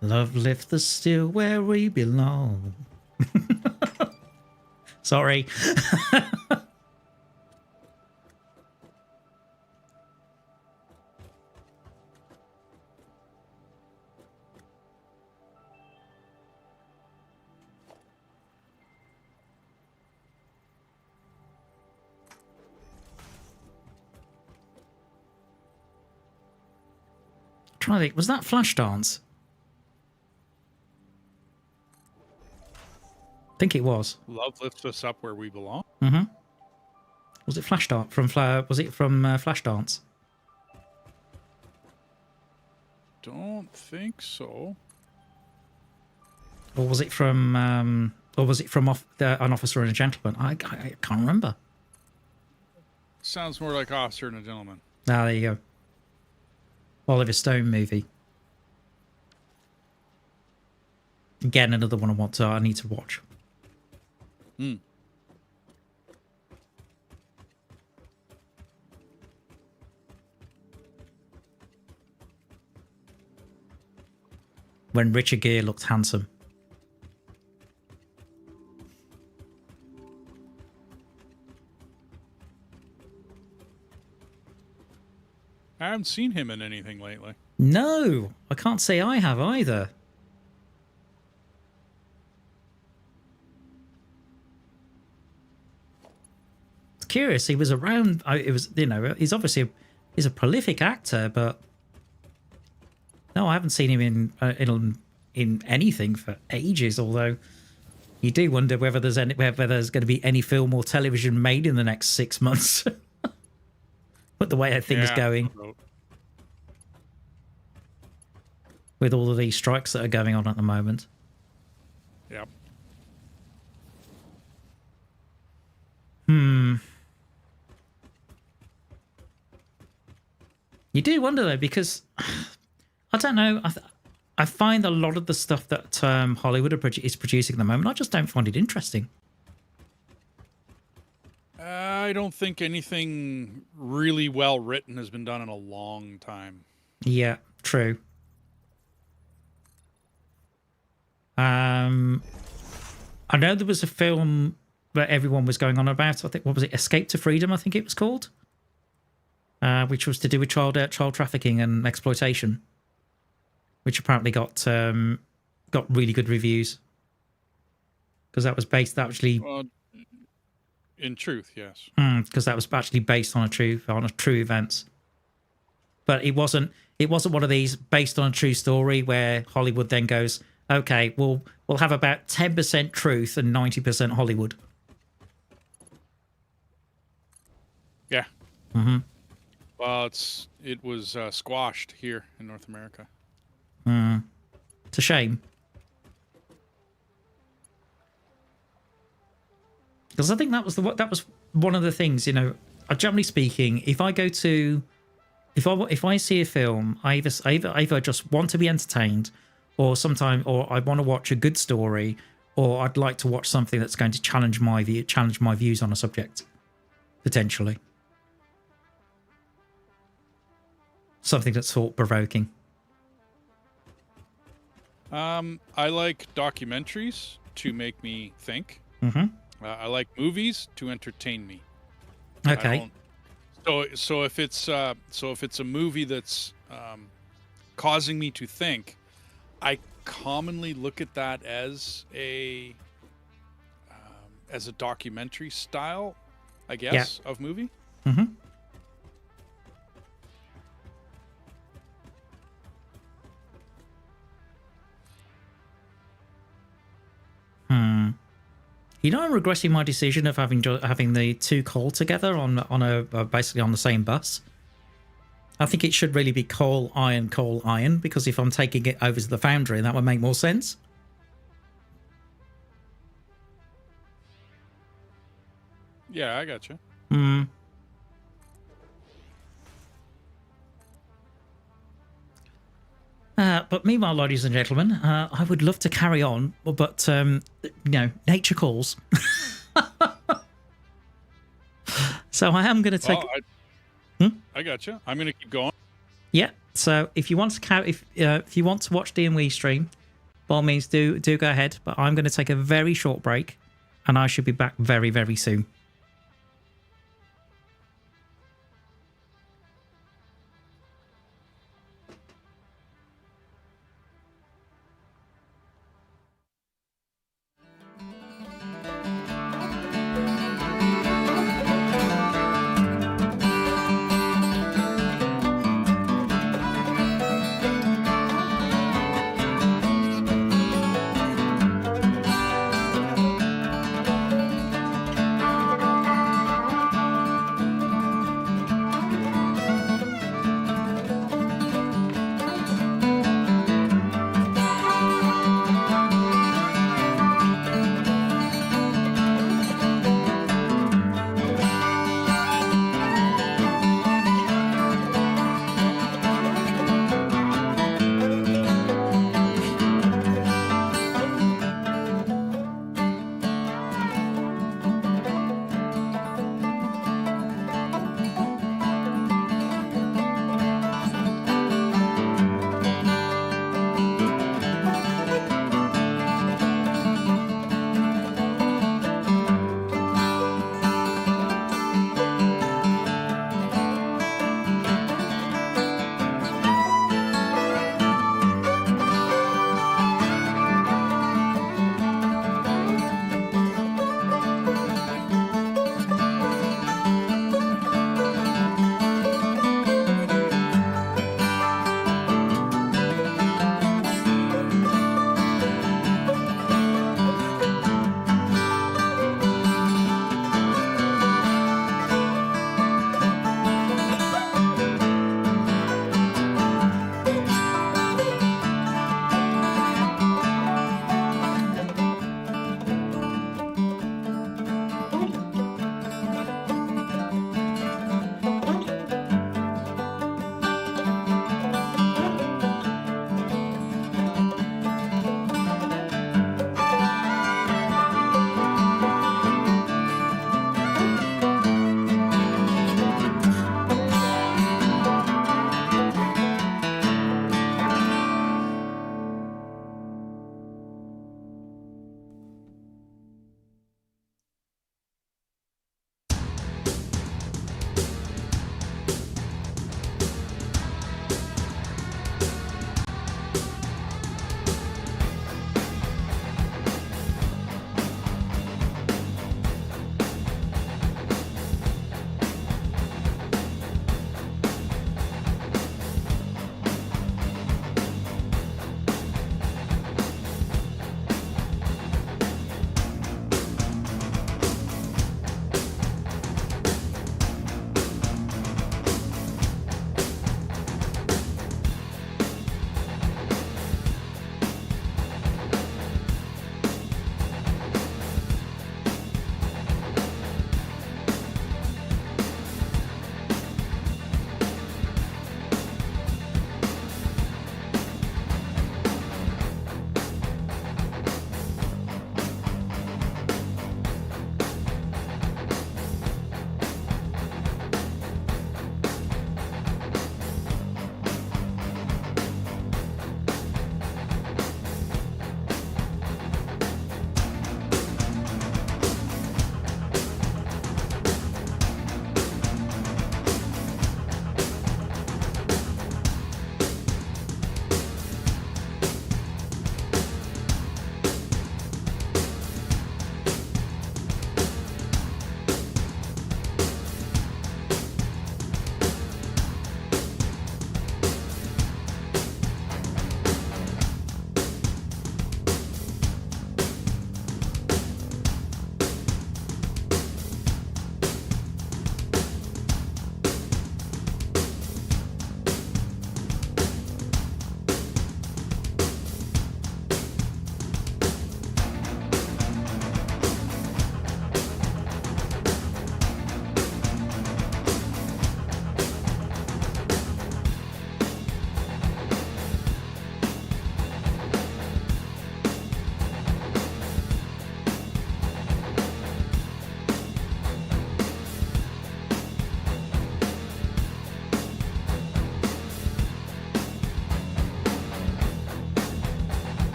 Love left us still where we belong. Sorry. Trying to think, was that Flashdance? I think it was. Love lifts us up where we belong. Mm-hmm. Was it Flashdance from Flashdance? Don't think so. Or was it from An Officer and a Gentleman? I can't remember. Sounds more like Officer and a Gentleman. Ah, there you go. Oliver Stone movie. Again, another one I need to watch. Hmm. When Richard Gere looked handsome. I haven't seen him in anything lately. No, I can't say I have either. It's curious. He was around. It was, you know, he's a prolific actor, but no, I haven't seen him in anything for ages. Although you do wonder whether there's going to be any film or television made in the next 6 months. But the way things are going, with all of these strikes that are going on at the moment. Yep. You do wonder though, because I don't know. I find a lot of the stuff that Hollywood is producing at the moment, I just don't find it interesting. I don't think anything really well written has been done in a long time. Yeah, true. I know there was a film that everyone was going on about. I think, what was it? Escape to Freedom, I think it was called. Which was to do with child trafficking and exploitation, which apparently got really good reviews because that was based actually. In truth, yes. Because that was actually based on true events. But it wasn't one of these based on a true story where Hollywood then goes, okay, we'll have about 10% truth and 90% Hollywood. Yeah. Mm-hmm. Well, it was squashed here in North America. It's a shame. Because I think that was one of the things, generally speaking, if I go to, if I see a film, I either just want to be entertained, or I want to watch a good story, or I'd like to watch something that's going to challenge my views on a subject, potentially. Something that's thought-provoking. I like documentaries to make me think. I like movies to entertain me. Okay. So if it's a movie that's causing me to think, I commonly look at that as a documentary style, I guess, of movie. I'm regretting my decision of having the two coal together on basically on the same bus. I think it should really be coal, iron, because if I'm taking it over to the foundry, that would make more sense. Yeah, I gotcha. But meanwhile, ladies and gentlemen, I would love to carry on, but nature calls. So I am going to take. I gotcha. I'm going to keep going. Yeah. So if you want to if you want to watch D&W stream, by all means do go ahead. But I'm going to take a very short break, and I should be back very, very soon.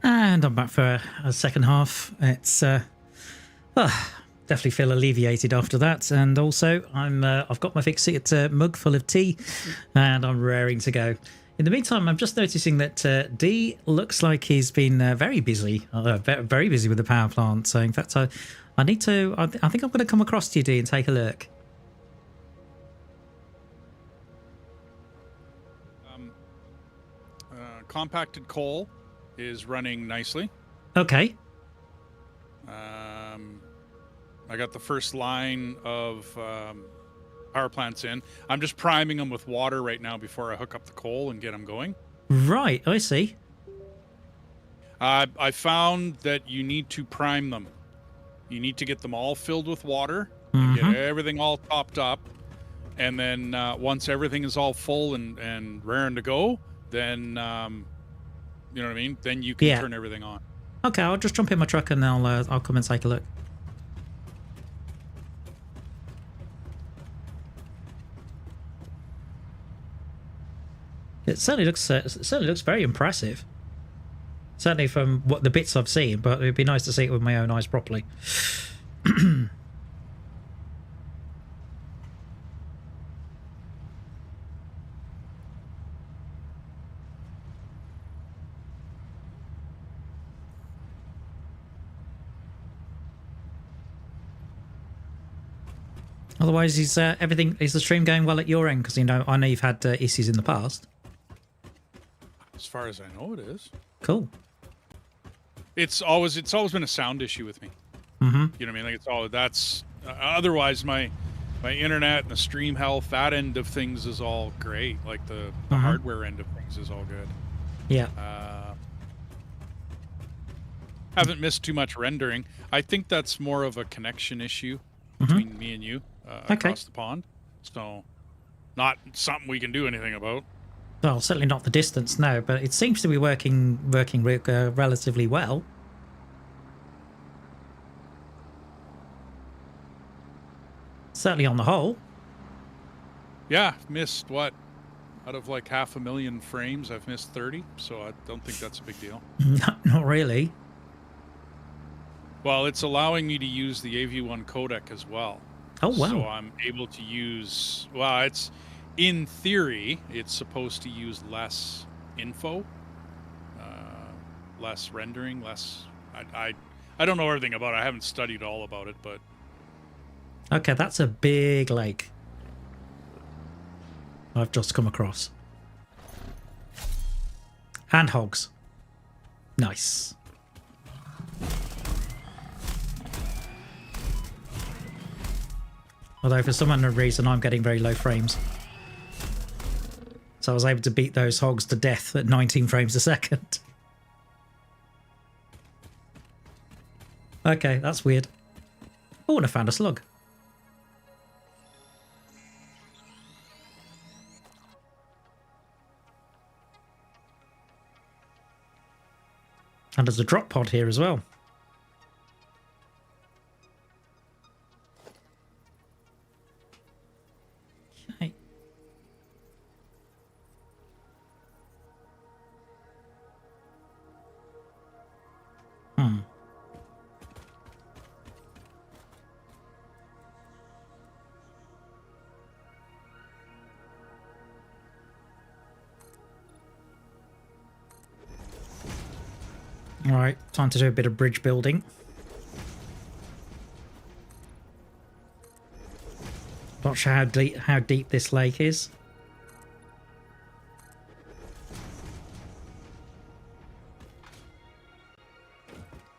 And I'm back for a second half. It's definitely feel alleviated after that, and also I've got my fixed mug full of tea, and I'm raring to go. In the meantime, I'm just noticing that D looks like he's been very busy, very busy with the power plant. So in fact, I need to. I think I'm going to come across to you, D, and take a look. Compacted coal is running nicely. Okay. I got the first line of power plants in. I'm just priming them with water right now before I hook up the coal and get them going. Right, I see. I found that you need to prime them. You need to get them all filled with water, and get everything all topped up, and then once everything is all full and raring to go, then you know what I mean. Then you can turn everything on. Okay, I'll just jump in my truck and I'll come and take a look. It certainly looks very impressive. Certainly from what the bits I've seen, but it'd be nice to see it with my own eyes properly. Otherwise, is the stream going well at your end? Because I know you've had issues in the past. As far as I know, it is. Cool. It's always been a sound issue with me. You know what I mean? Like that's otherwise my internet and the stream health, that end of things is all great. Like the hardware end of things is all good. Yeah. Haven't missed too much rendering. I think that's more of a connection issue between me and you across the pond. So not something we can do anything about. Well, certainly not the distance, no, but it seems to be working relatively well. Certainly on the whole. Yeah, missed what? Out of like 500,000 frames, I've missed 30, so I don't think that's a big deal. Not really. Well, it's allowing me to use the AV1 codec as well. Oh, wow. So I'm able to use, well, it's, in theory, it's supposed to use less info, less rendering, less, I don't know everything about it. I haven't studied all about it, but. Okay, that's a big lake I've just come across. And hogs. Nice. Although for some unknown reason I'm getting very low frames. So I was able to beat those hogs to death at 19 frames a second. Okay, that's weird. Oh, and I found a slug. And there's a drop pod here as well. Okay. Alright, time to do a bit of bridge building. Not sure how deep this lake is.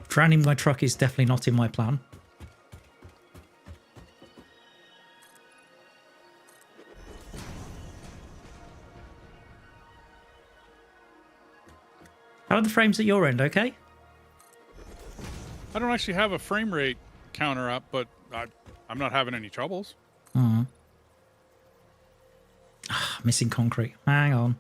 Drowning my truck is definitely not in my plan. How are the frames at your end, okay? I don't actually have a frame rate counter up, but I'm not having any troubles. Missing concrete. Hang on.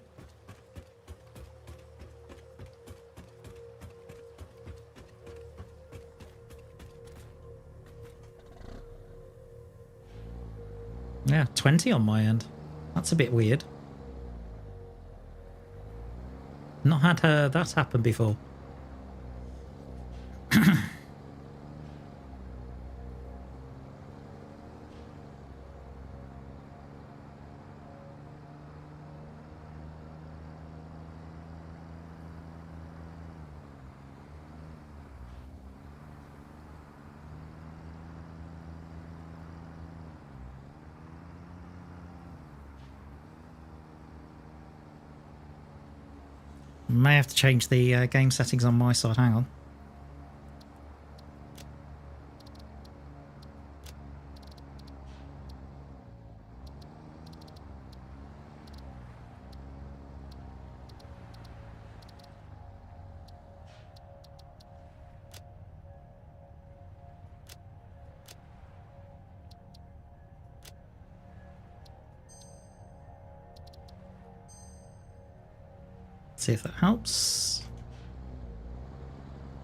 Yeah, 20 on my end. That's a bit weird. Not had that happen before. May have to change the game settings on my side. Hang on. See if that helps.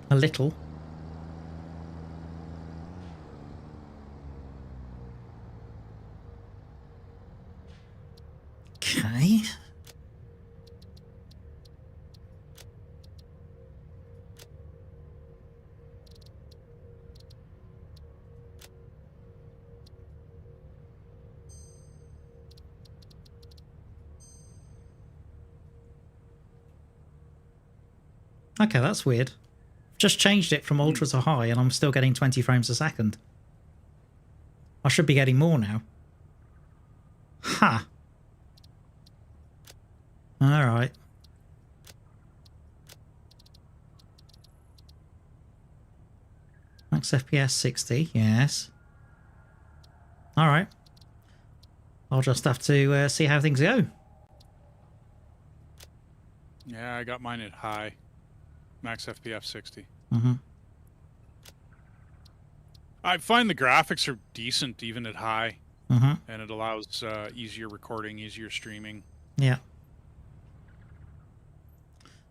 A little. Okay. Okay, that's weird. Just changed it from ultra to high and I'm still getting 20 frames a second. I should be getting more now. Ha! Alright. Max FPS 60, yes. Alright. I'll just have to see how things go. Yeah, I got mine at high. Max FPS 60. Mm-hmm. I find the graphics are decent even at high. Mm-hmm. And it allows easier recording, easier streaming. Yeah.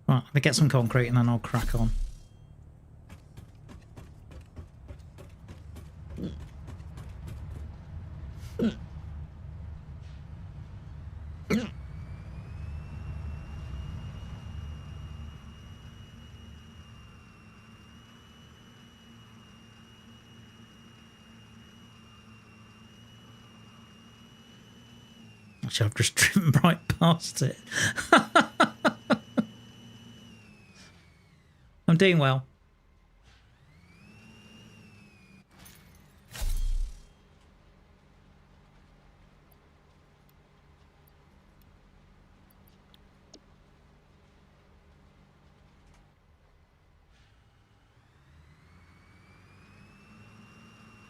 Right, let me get some concrete and then I'll crack on. Actually, I've just driven right past it. I'm doing well.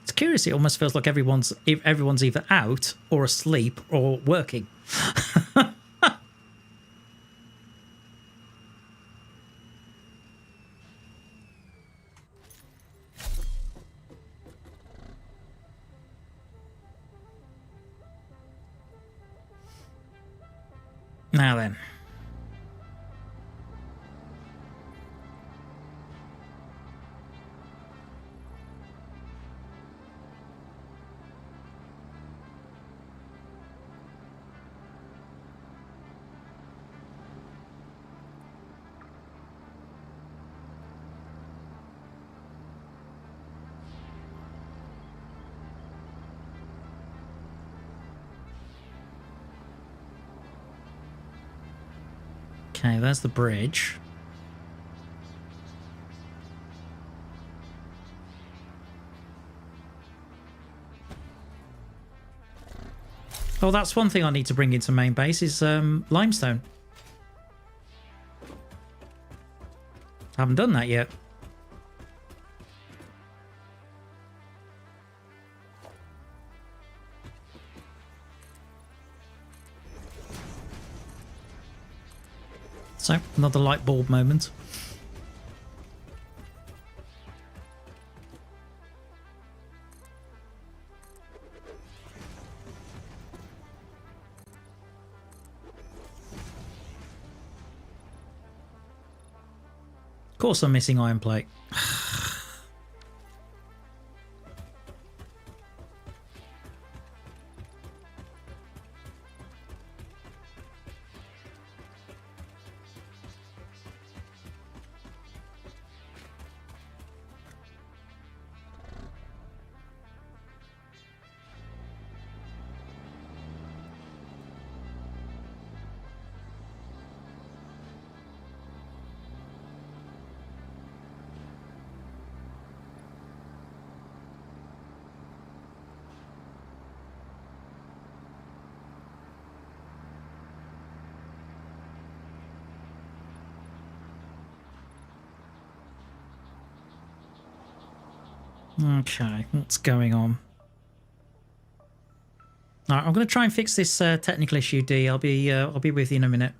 It's curious, it almost feels like everyone's either out or asleep or working. Now then. Okay, there's the bridge. Oh, that's one thing I need to bring into main base is limestone. Haven't done that yet. So, another light bulb moment. Of course I'm missing iron plate. Okay, what's going on? All right, I'm going to try and fix this technical issue, D. I'll be with you in a minute.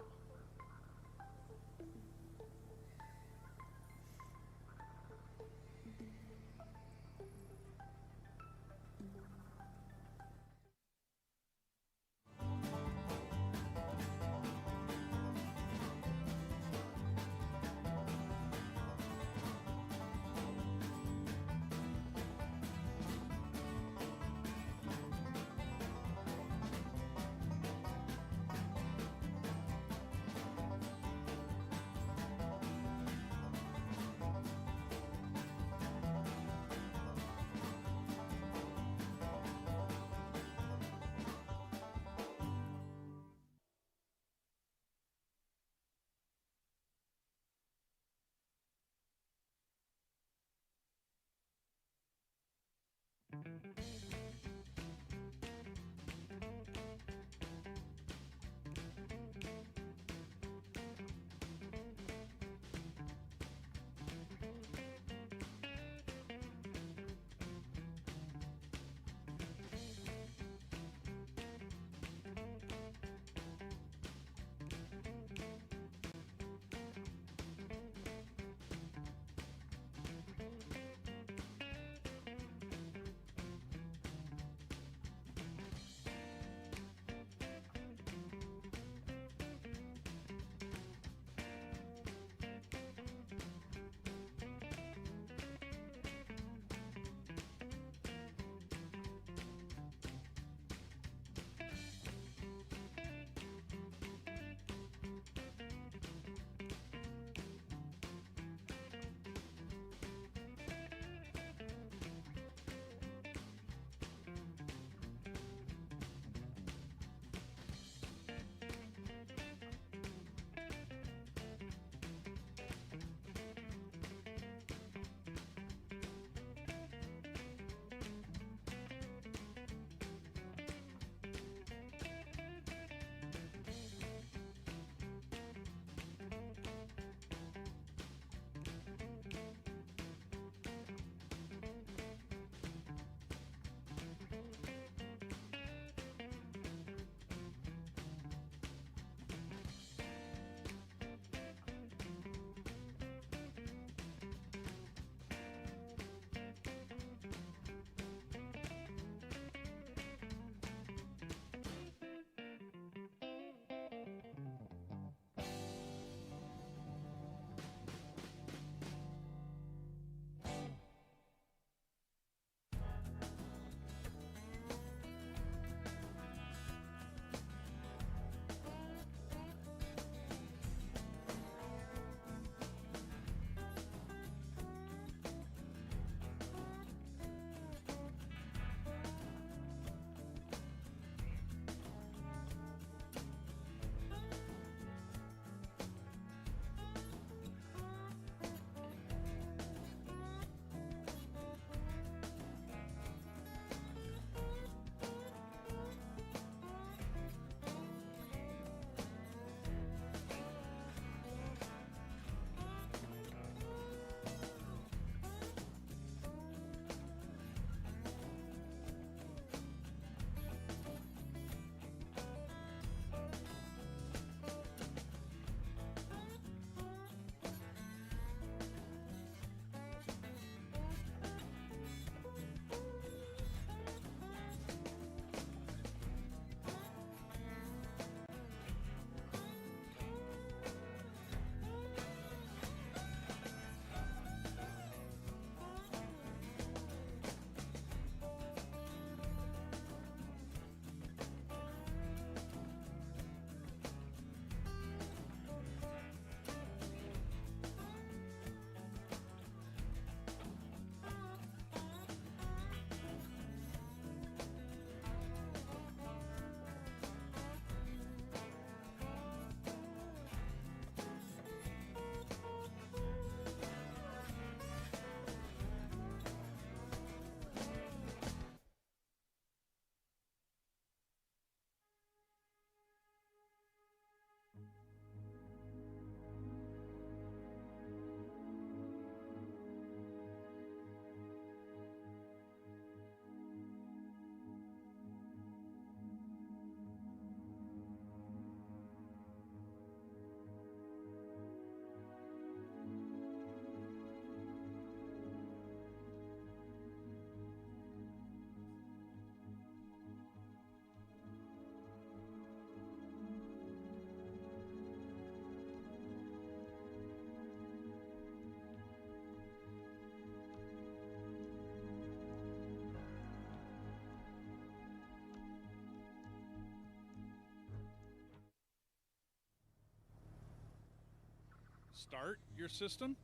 start your system?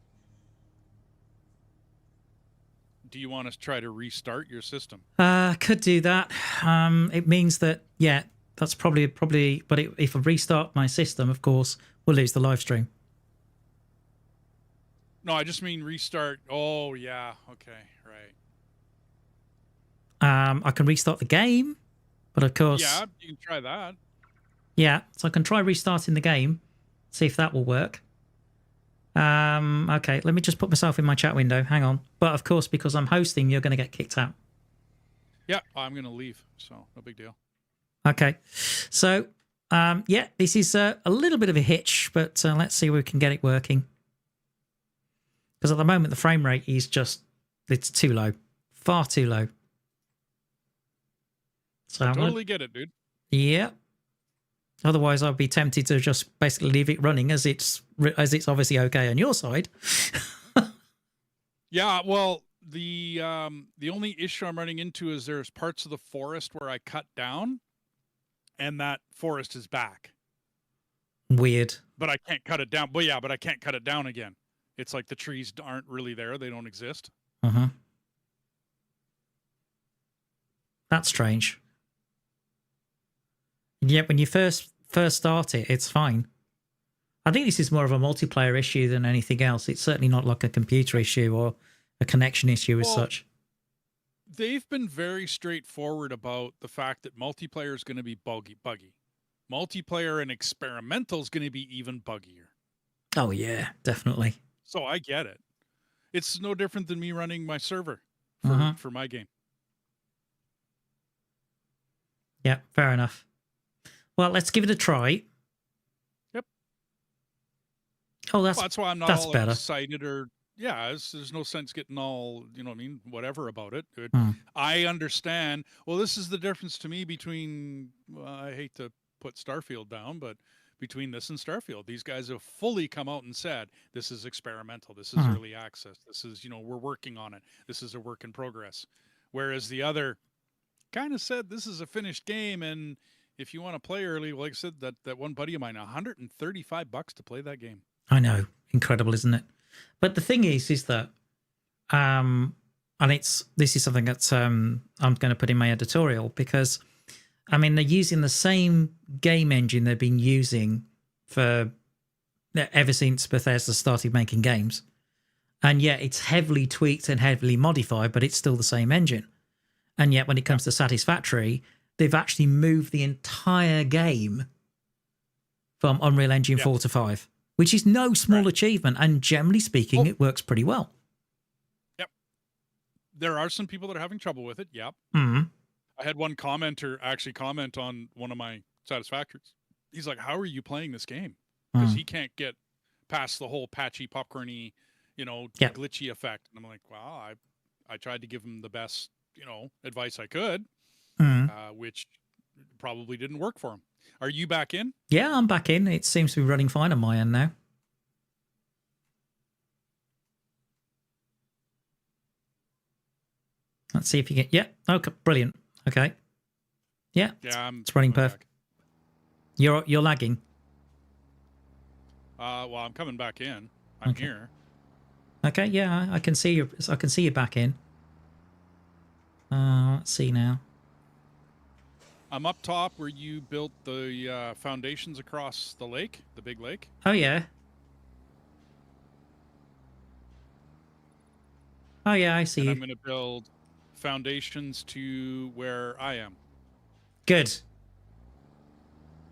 Do you want to try to restart your system? Could do that. It means that, yeah, that's probably, but if I restart my system, of course, we'll lose the live stream. No, I just mean restart. Oh, yeah. Okay, right. I can restart the game, but of course... Yeah, you can try that. Yeah, so I can try restarting the game, see if that will work. Okay, let me just put myself in my chat window. Hang on. But of course, because I'm hosting, you're going to get kicked out. Yeah, I'm going to leave, so no big deal. Okay, so yeah, this is a little bit of a hitch, but let's see if we can get it working. Because at the moment, the frame rate is just, it's too low. Far too low. So I totally get it, dude. Yeah. Otherwise, I'd be tempted to just basically leave it running as it's obviously okay on your side. Yeah, well, the only issue I'm running into is there's parts of the forest where I cut down, and that forest is back. Weird. But I can't cut it down. But yeah, but I can't cut it down again. It's like the trees aren't really there; they don't exist. That's strange. And yet, when you first start it, it's fine. I think this is more of a multiplayer issue than anything else. It's certainly not like a computer issue or a connection issue as such. They've been very straightforward about the fact that multiplayer is going to be buggy. Multiplayer and experimental is going to be even buggier. Oh, yeah, definitely. So I get it. It's no different than me running my server for my game. Yeah, fair enough. Well, let's give it a try. Yep. Oh, that's why I'm not all better. Excited or there's no sense getting all, you know what I mean, whatever about it. I understand. Well, this is the difference to me between, I hate to put Starfield down, but between this and Starfield, these guys have fully come out and said, this is experimental. This is early access. This is, we're working on it. This is a work in progress. Whereas the other kind of said, this is a finished game. And if you want to play early, like I said, that one buddy of mine, $135 to play that game. I know. Incredible, isn't it? But the thing is that, and this is something that I'm going to put in my editorial because, I mean, they're using the same game engine they've been using for ever since Bethesda started making games. And yet it's heavily tweaked and heavily modified, but it's still the same engine. And yet when it comes to Satisfactory, they've actually moved the entire game from Unreal Engine 4 to 5. Which is no small achievement, and generally speaking, it works pretty well. Yep. There are some people that are having trouble with it, yep. I had one commenter actually comment on one of my Satisfactories. He's like, how are you playing this game? Because he can't get past the whole patchy, popcorny, glitchy effect. And I'm like, well, I tried to give him the best, advice I could, which probably didn't work for him. Are you back in? Yeah, I'm back in. It seems to be running fine on my end now. Let's see if you get... Yeah, okay, brilliant. Okay. Yeah, it's running perfect. You're lagging. Well, I'm coming back in. I'm here. Okay, yeah, I can see you. I can see you back in. Let's see now. I'm up top where you built the foundations across the lake, the big lake. Oh, yeah. Oh, yeah, I see and you. I'm going to build foundations to where I am. Good.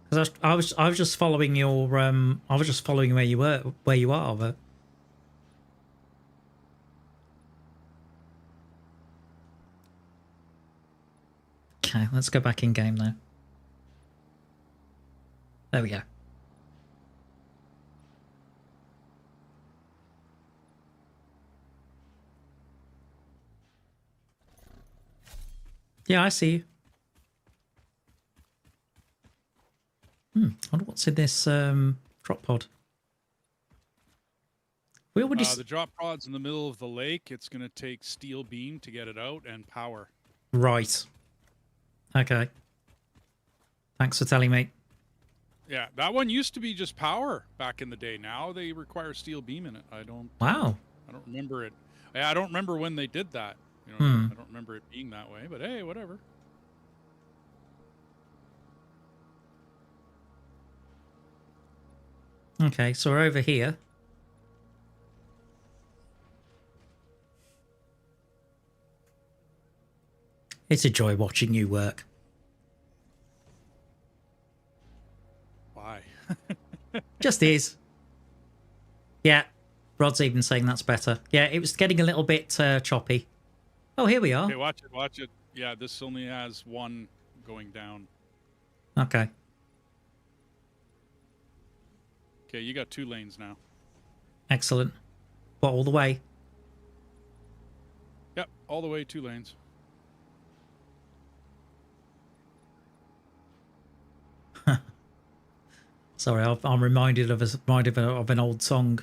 Because I was just following your I was just following where you are, but. Okay, let's go back in game now. There we go. Yeah, I see you. I wonder what's in this drop pod. The drop pod's in the middle of the lake. It's going to take steel beam to get it out and power. Right. Okay. Thanks for telling me. Yeah, that one used to be just power back in the day. Now they require steel beam in it. I don't remember it. I don't remember when they did that. You know, I don't remember it being that way. But hey, whatever. Okay, so we're over here. It's a joy watching you work. Why? Just is. Yeah, Rod's even saying that's better. Yeah, it was getting a little bit choppy. Oh, here we are. Okay, watch it, watch it. Yeah, this only has one going down. Okay. Okay, you got 2 lanes now. Excellent. What, all the way? Yep, all the way 2 lanes. Sorry, I'm reminded of an old song.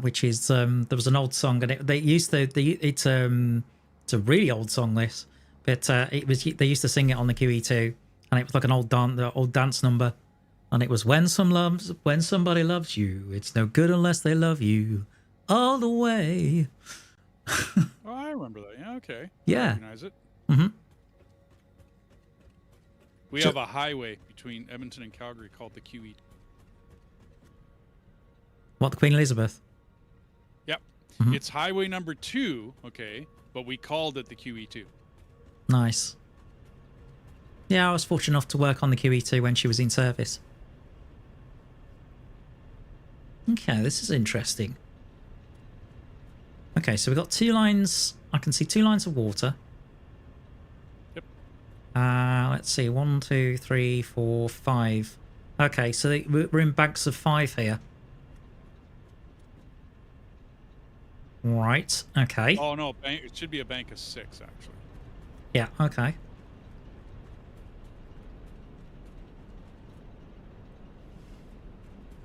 Which is there was an old song, and it's a really old song, this, but they used to sing it on the QE2, and it was like an old dance number, and it was when somebody loves you, it's no good unless they love you all the way. Oh, I remember that. Yeah, okay. Yeah. I recognize it. Mm-hmm. We have a highway between Edmonton and Calgary called the QE. What, the Queen Elizabeth? Yep. Mm-hmm. It's highway number 2, okay, but we called it the QE2. Nice. Yeah, I was fortunate enough to work on the QE2 when she was in service. Okay, this is interesting. Okay, so we've got 2 lines. I can see 2 lines of water. Yep. Let's see. 1, 2, 3, 4, 5. Okay, so we're in banks of 5 here. Right, okay. Oh, no, it should be a bank of 6, actually. Yeah, okay.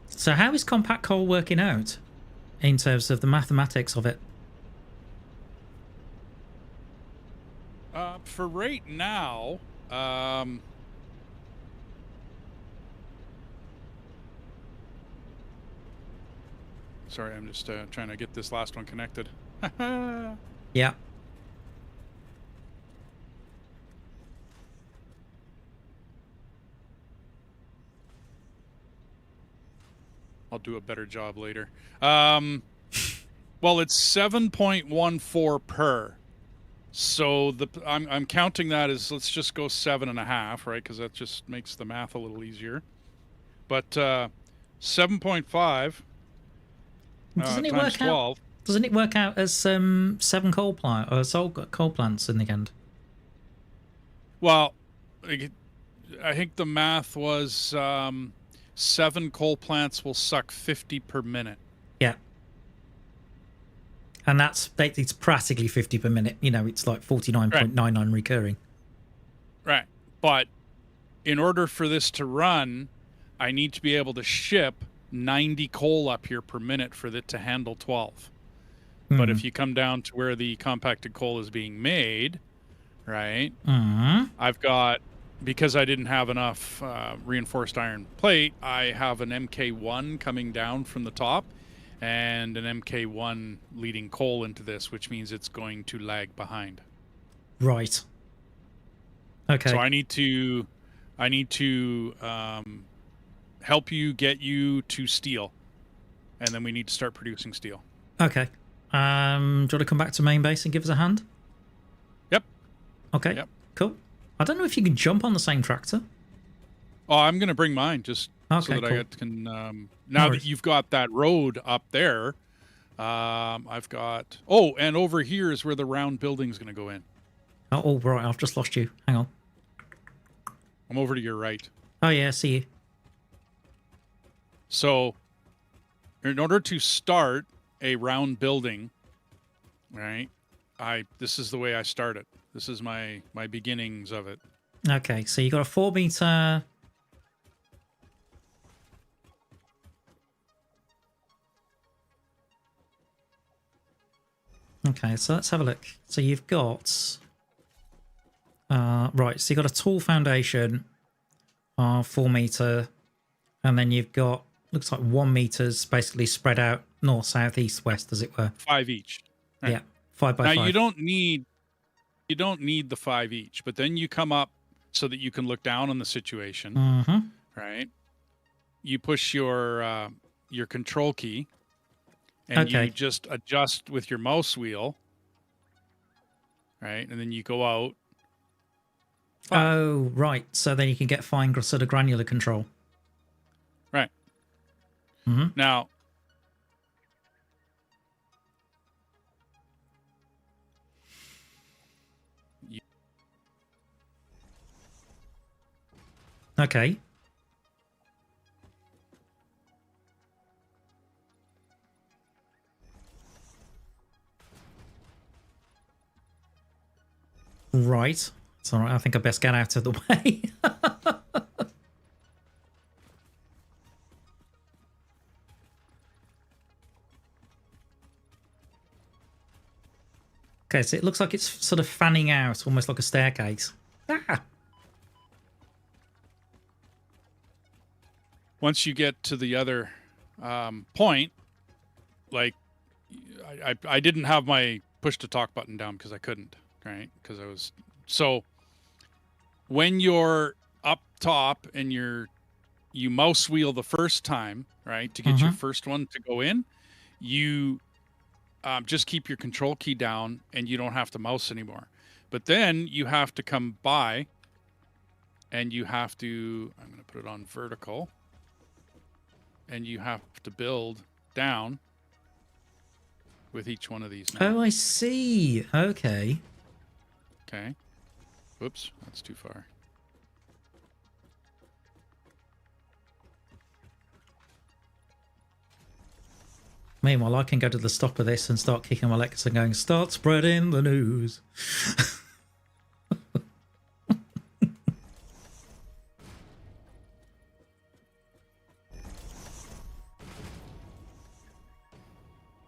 So how is compact coal working out in terms of the mathematics of it? For right now, sorry, I'm just trying to get this last one connected. Yeah. I'll do a better job later. Well, it's 7.14 per. So I'm counting that as, let's just go 7.5, right? Because that just makes the math a little easier. But 7.5 Doesn't it times work 12. out? Doesn't it work out as 7 coal plants in the end? Well, I think the math was 7 coal plants will suck 50 per minute. Yeah. And it's practically 50 per minute. You know, it's like 49.99 recurring. Right. But in order for this to run, I need to be able to ship 90 coal up here per minute for it to handle 12. But if you come down to where the compacted coal is being made, right, I've got, because I didn't have enough reinforced iron plate, I have an MK1 coming down from the top and an MK1 leading coal into this, which means it's going to lag behind. Right. Okay. So I need to help you get you to steel, and then we need to start producing steel. Okay. Do you want to come back to main base and give us a hand? Yep. Okay. Yep. Cool. I don't know if you can jump on the same tractor. Oh, I'm going to bring mine just so that cool. I can. Now that you've got that road up there, I've got. Oh, and over here is where the round building's going to go in. Oh, right. I've just lost you. Hang on. I'm over to your right. Oh, yeah. I see you. So, in order to start a round building, right? This is the way I start it. This is my beginnings of it. Okay, so you got a 4 meter. Okay, so let's have a look. So you've got right. So you got a tall foundation, are 4 meter, and then you've got, looks like 1 meters basically spread out north, south, east, west, as it were. 5 each. Right. Yeah, 5 by Now 5. you don't need the 5 each, but then you come up so that you can look down on the situation, right? You push your control key, and you just adjust with your mouse wheel, right? And then you go out. 5. Oh, right. So then you can get fine sort of granular control. Right. Now, okay. Right. It's all right. I think I best get out of the way. Okay, so it looks like it's sort of fanning out, almost like a staircase. Ah! Once you get to the other point, like I didn't have my push to talk button down because I couldn't, right? Because I was so when you're up top and you mouse wheel the first time, right, to get your first one to go in, you just keep your control key down and you don't have to mouse anymore. But then you have to come by and you have to, I'm going to put it on vertical, and you have to build down with each one of these now. Oh, I see. Okay. Okay. Whoops, that's too far. Meanwhile, I can go to the stop of this and start kicking my legs and going, start spreading the news.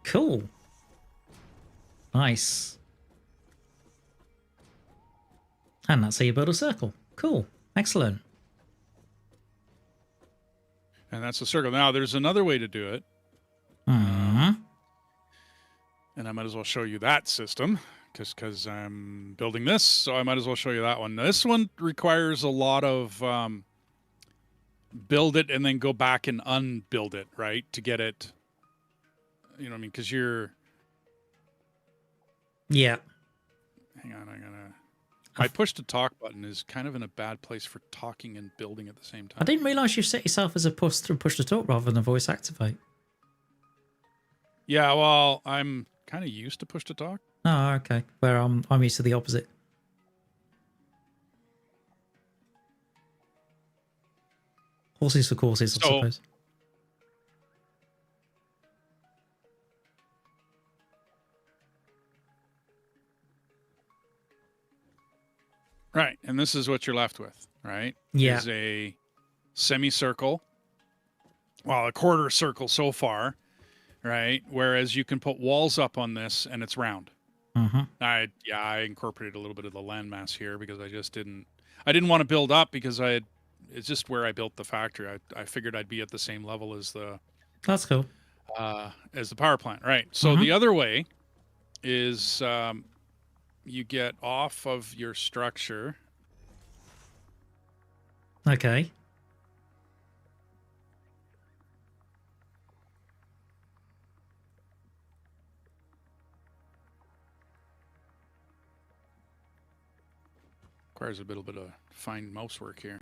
Cool. Nice. And that's how you build a circle. Cool. Excellent. And that's a circle. Now, there's another way to do it. And I might as well show you that system because I'm building this, so I might as well show you that one. This one requires a lot of build it and then go back and unbuild it, right? To get it, you know what I mean? Because you're... Yeah. Hang on, my push to talk button is kind of in a bad place for talking and building at the same time. I didn't realise you set yourself as a push to talk rather than a voice activate. Yeah, well, I'm kind of used to push to talk. Oh, okay. Where I'm used to the opposite. Horses for courses, I suppose. Right, and this is what you're left with, right? Yeah. Is a semicircle, well, a quarter circle so far, right? Whereas you can put walls up on this and it's round. I incorporated a little bit of the landmass here because I didn't want to build up because it's just where I built the factory. I figured I'd be at the same level as the... That's cool. As the power plant, right? So the other way is you get off of your structure. Okay. Requires a little bit of fine mouse work here.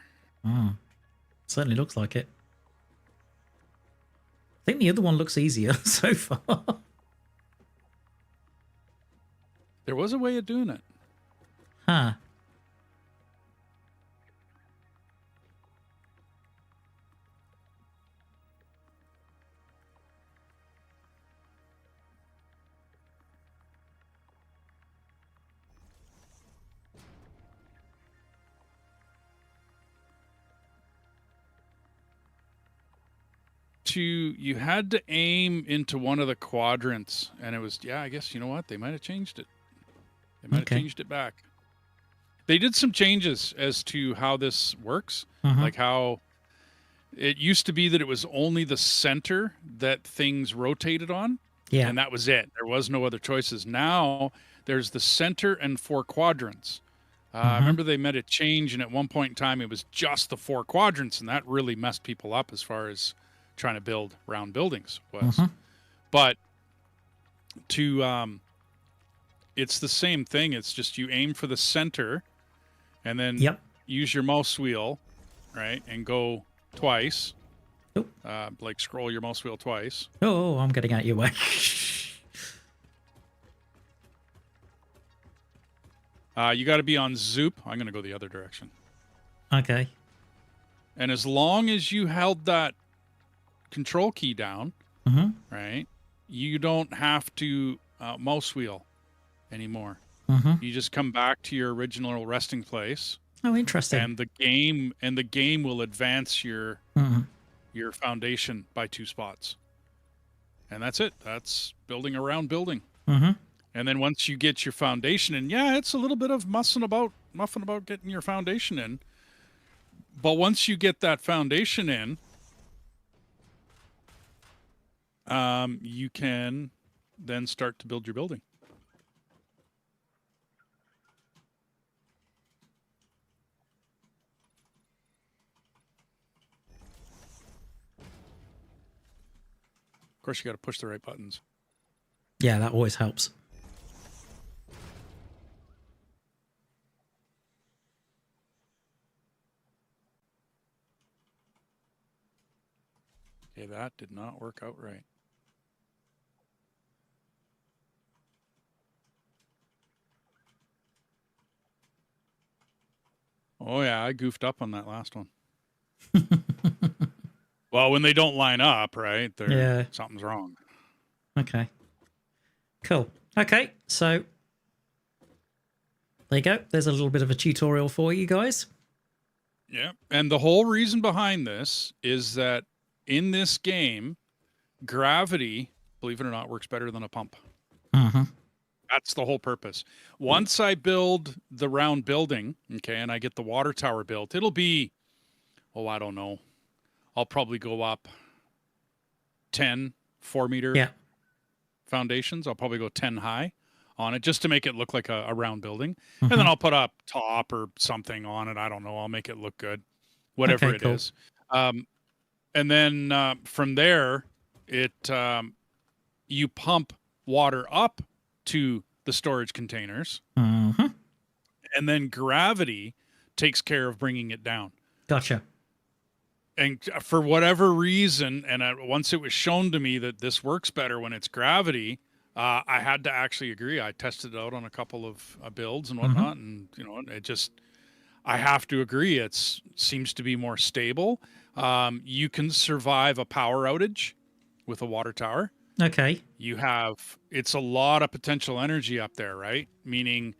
Certainly looks like it. I think the other one looks easier so far. There was a way of doing it. Huh. You had to aim into one of the quadrants, and it was, I guess, you know what? They might have changed it. They might have changed it back. They did some changes as to how this works, like how it used to be that it was only the center that things rotated on, and that was it. There was no other choices. Now there's the center and 4 quadrants. I remember they made a change, and at one point in time, it was just the 4 quadrants, and that really messed people up as far as trying to build round buildings was. But to it's the same thing. It's just you aim for the center, and then use your mouse wheel, right, and go twice. Like scroll your mouse wheel twice. Oh, I'm getting out your way. You got to be on Zoop. I'm going to go the other direction. Okay. And as long as you held that control key down, right, you don't have to mouse wheel anymore. You just come back to your original resting place. Oh, interesting. And the game will advance your foundation by 2 spots. And that's it. That's building around building. And then once you get your foundation in, it's a little bit of muffing about getting your foundation in. But once you get that foundation in, you can then start to build your building. Of course, you got to push the right buttons. Yeah, that always helps. Okay, that did not work out right. Oh, yeah, I goofed up on that last one. Well, when they don't line up, right, something's wrong. Okay. Cool. Okay, so there you go. There's a little bit of a tutorial for you guys. Yeah, and the whole reason behind this is that in this game, gravity, believe it or not, works better than a pump. That's the whole purpose. Once I build the round building, okay, and I get the water tower built, it'll be, I don't know. I'll probably go up 10 4-meter foundations. I'll probably go 10 high on it just to make it look like a round building. And then I'll put up top or something on it. I don't know. I'll make it look good, whatever it is. And then from there, you pump water up to the storage containers. And then gravity takes care of bringing it down. Gotcha. And for whatever reason, and once it was shown to me that this works better when it's gravity, I had to actually agree. I tested it out on a couple of builds and whatnot, and I have to agree. It seems to be more stable. You can survive a power outage with a water tower. Okay. It's a lot of potential energy up there, right? Meaning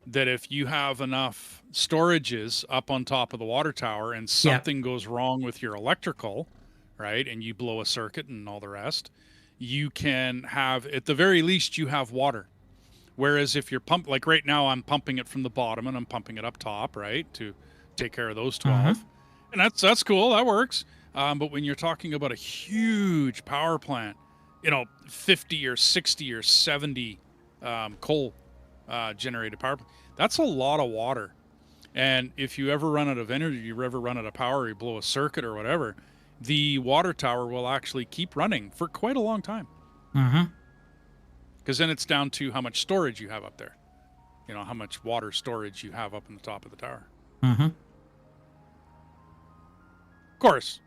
that if you have enough storages up on top of the water tower and something goes wrong with your electrical, right, and you blow a circuit and all the rest, you can have, at the very least, you have water. Whereas if you're like right now, I'm pumping it from the bottom and I'm pumping it up top, right, to take care of those 12. And that's cool. That works. But when you're talking about a huge power plant, 50 or 60 or 70 coal generated power plant, that's a lot of water. And if you ever run out of energy, you ever run out of power, you blow a circuit or whatever, the water tower will actually keep running for quite a long time. Because then it's down to how much storage you have up there. How much water storage you have up on the top of the tower. Of course,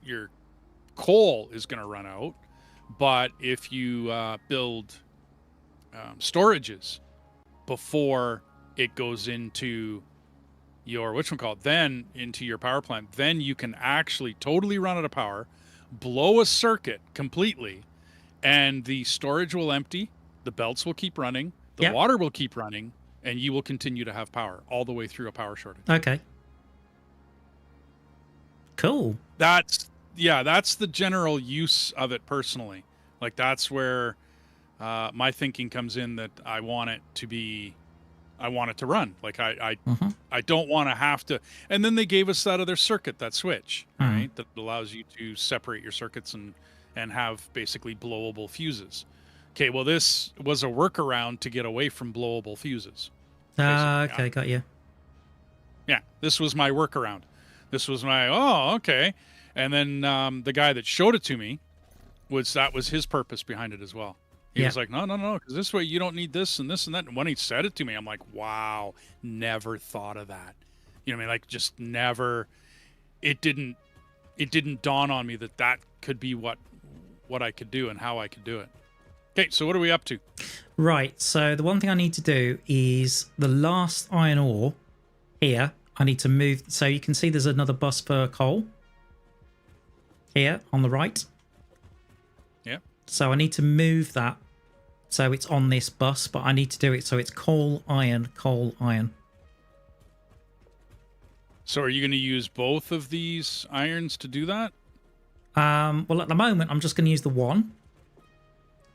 your coal is going to run out. But if you build storages before it goes into your, then into your power plant, then you can actually totally run out of power, blow a circuit completely, and the storage will empty, the belts will keep running, the water will keep running, and you will continue to have power all the way through a power shortage. Okay. Cool. That's the general use of it personally. Like, that's where my thinking comes in, that I want it to be I want it to run. Like Mm-hmm. I don't want to have to. And then they gave us that other circuit, that switch, Mm. right? That allows you to separate your circuits and have basically blowable fuses. Okay, well, this was a workaround to get away from blowable fuses. Okay, got you. Yeah, this was my workaround. This was my, oh, okay. And then the guy that showed it to me that was his purpose behind it as well. He was like, no, because this way you don't need this and this and that. And when he said it to me, I'm like, wow, never thought of that. You know what I mean? Like, just never. It didn't dawn on me that could be what I could do and how I could do it. Okay, so what are we up to? Right, so the one thing I need to do is the last iron ore here. I need to move. So you can see there's another bus for coal here on the right. Yeah. So I need to move that so it's on this bus, but I need to do it so it's coal, iron, coal, iron. So are you going to use both of these irons to do that? Well, at the moment, I'm just going to use the one.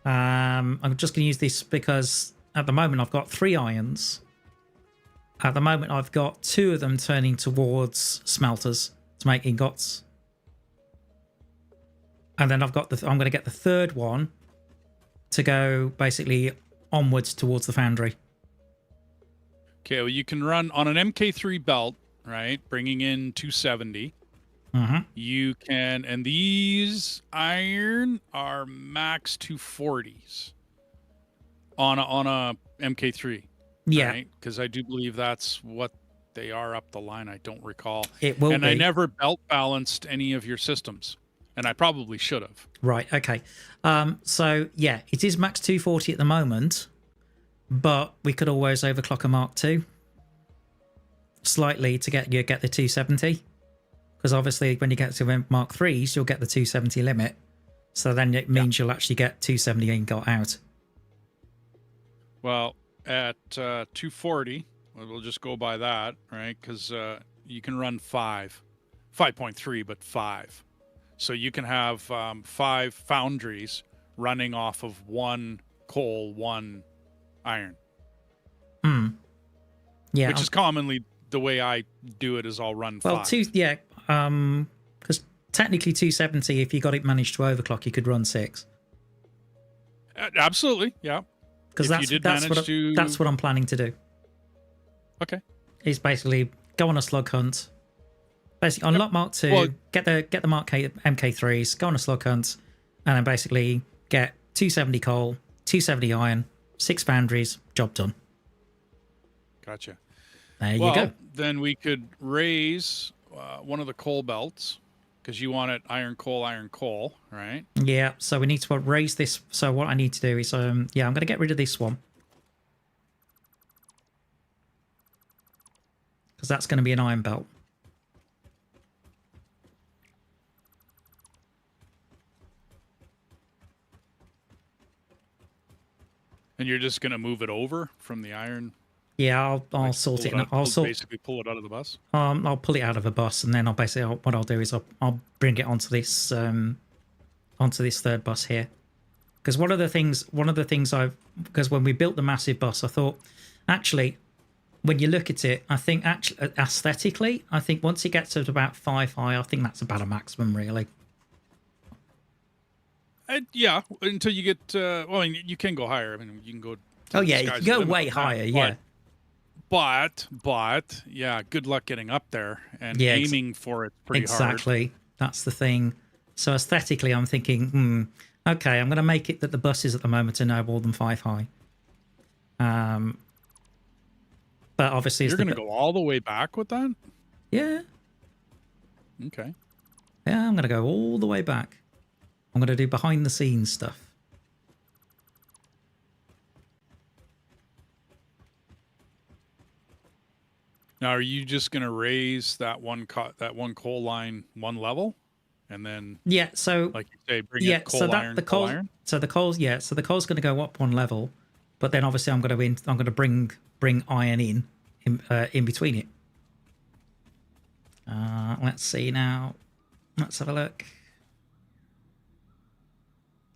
I'm just going to use this because at the moment I've got 3 irons. At the moment, I've got 2 of them turning towards smelters to make ingots. And then I'm going to get the third one to go basically onwards towards the foundry. Okay, well, you can run on an MK3 belt, right? Bringing in 270. Mm-hmm. You can, and these iron are max 240s on a MK3. Yeah, right? Because I do believe that's what they are up the line. I don't recall. it will and be. I never belt balanced any of your systems, and I probably should have. Right. Okay. So yeah, it is max 240 at the moment, but we could always overclock a Mark II slightly to get the 270. Because obviously, when you get to Mark IIIs, you'll get the 270 limit. So then it means you'll actually get 270 ingot out. Well, at 240, we'll just go by that, right? Because you can run 5.3, but 5. So you can have 5 foundries running off of 1 coal, 1 iron. Yeah. Which is commonly the way I do it. Is I'll run 5. Well, because technically 270, if you got it managed to overclock, you could run 6. Absolutely, yeah. Because that's what I'm planning to do. Okay. Is basically go on a slug hunt, basically unlock Mark II, well, get the Mark MK3s, go on a slug hunt, and then basically get 270 coal, 270 iron, 6 foundries, job done. Gotcha. There you go. Then we could raise one of the coal belts, because you want it iron, coal, right? Yeah, so we need to raise this. So what I need to do is, I'm going to get rid of this one. Because that's going to be an iron belt. And you're just going to move it over from the iron? Yeah, I'll sort it. Basically pull it out of the bus? I'll pull it out of a bus, and then what I'll do is I'll bring it onto this third bus here. Because one of the things because when we built the massive bus, I thought, actually, when you look at it, I think actually aesthetically, I think once it gets to about 5 high, I think that's about a maximum, really. Yeah, until you get. Well, I mean, you can go higher. I mean, you can go. Oh yeah, you can go way higher. Yeah. But yeah, good luck getting up there and aiming for it pretty hard. Exactly. That's the thing. So aesthetically, I'm thinking, okay, I'm going to make it that the buses at the moment are no more than 5 high. But obviously, you're going to go all the way back with that? Yeah. Okay. Yeah, I'm going to go all the way back. I'm going to do behind the scenes stuff. Now, are you just going to raise that one coal line 1 level, and then so like you say, bring it coal, iron, coal, iron? So the coal's going to go up 1 level, but then obviously I'm going to bring iron in between it. Let's see now. Let's have a look.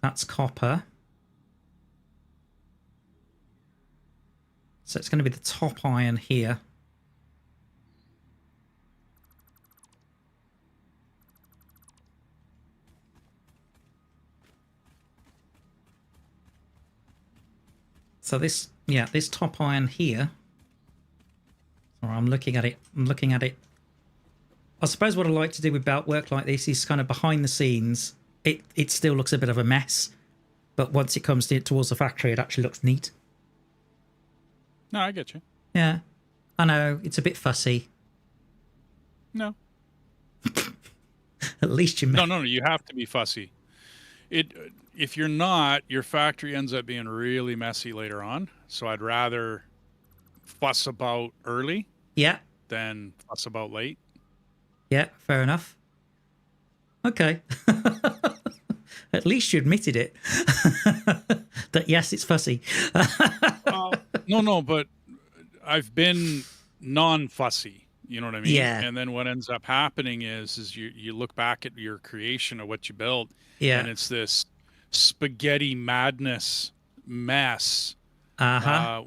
That's copper. So it's going to be the top iron here. So this, yeah, this top iron here. Sorry, I'm looking at it. I'm looking at it. I suppose what I like to do with belt work like this is kind of behind the scenes. It still looks a bit of a mess, but once it comes towards the factory, it actually looks neat. No, I get you. Yeah, I know it's a bit fussy. No. At least you. No. You have to be fussy. If you're not, your factory ends up being really messy later on. So I'd rather fuss about early. Yeah. Than fuss about late. Yeah, fair enough. Okay. At least you admitted it. That yes, it's fussy. No, but I've been non-fussy. You know what I mean? Yeah. And then what ends up happening is you look back at your creation of what you built, Yeah. and it's this spaghetti madness mess,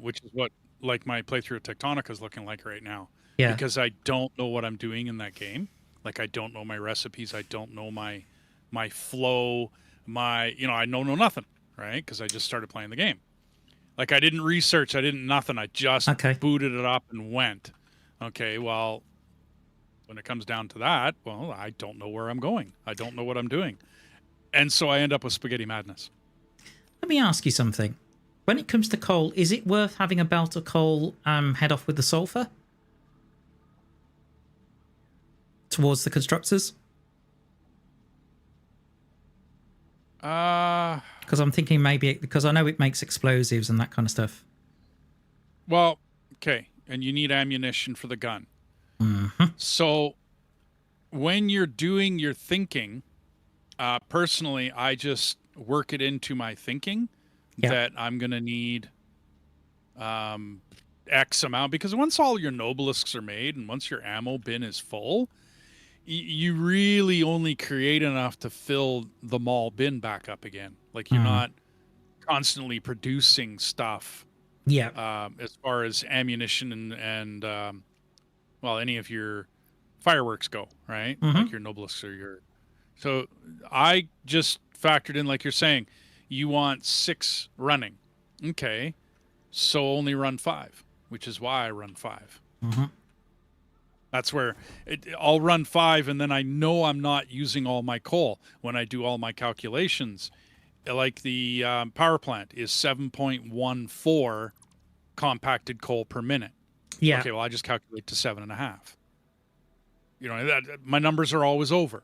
which is what like my playthrough of Tectonica is looking like right now. Yeah. Because I don't know what I'm doing in that game. Like I don't know my recipes. I don't know my flow. I know nothing, right? Because I just started playing the game. Like I didn't research. I didn't nothing. I just booted it up and went. Okay, well, when it comes down to that, well, I don't know where I'm going. I don't know what I'm doing. And so I end up with spaghetti madness. Let me ask you something. When it comes to coal, is it worth having a belt of coal head off with the sulfur towards the constructors? Because I'm thinking maybe because I know it makes explosives and that kind of stuff. Well, okay, and you need ammunition for the gun. Mm-hmm. So when you're doing your thinking, personally, I just work it into my thinking that I'm going to need X amount, because once all your nobelisks are made and once your ammo bin is full, you really only create enough to fill the mall bin back up again. Like you're not constantly producing stuff. Yeah. As far as ammunition and well, any of your fireworks go, right? Like your nobelisks or your. So I just factored in, like you're saying, you want 6 running. Okay. So only run 5, which is why I run 5. That's where I'll run 5, and then I know I'm not using all my coal when I do all my calculations. Like the power plant is 7.14 compacted coal per minute. Yeah. Okay, well, I just calculate to 7.5. You know, my numbers are always over.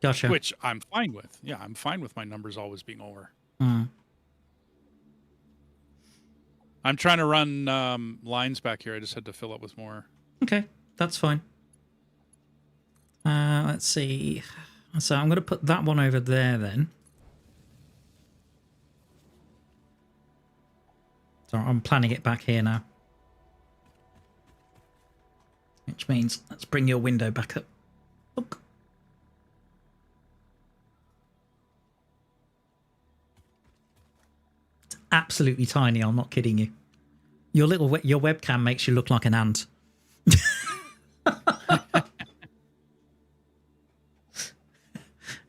Gotcha. Which I'm fine with. Yeah, I'm fine with my numbers always being over. I'm trying to run lines back here. I just had to fill up with more. Okay, that's fine. Let's see. So I'm going to put that one over there then. So I'm planning it back here now. Which means let's bring your window back up. Look. It's absolutely tiny, I'm not kidding you. Your webcam makes you look like an ant.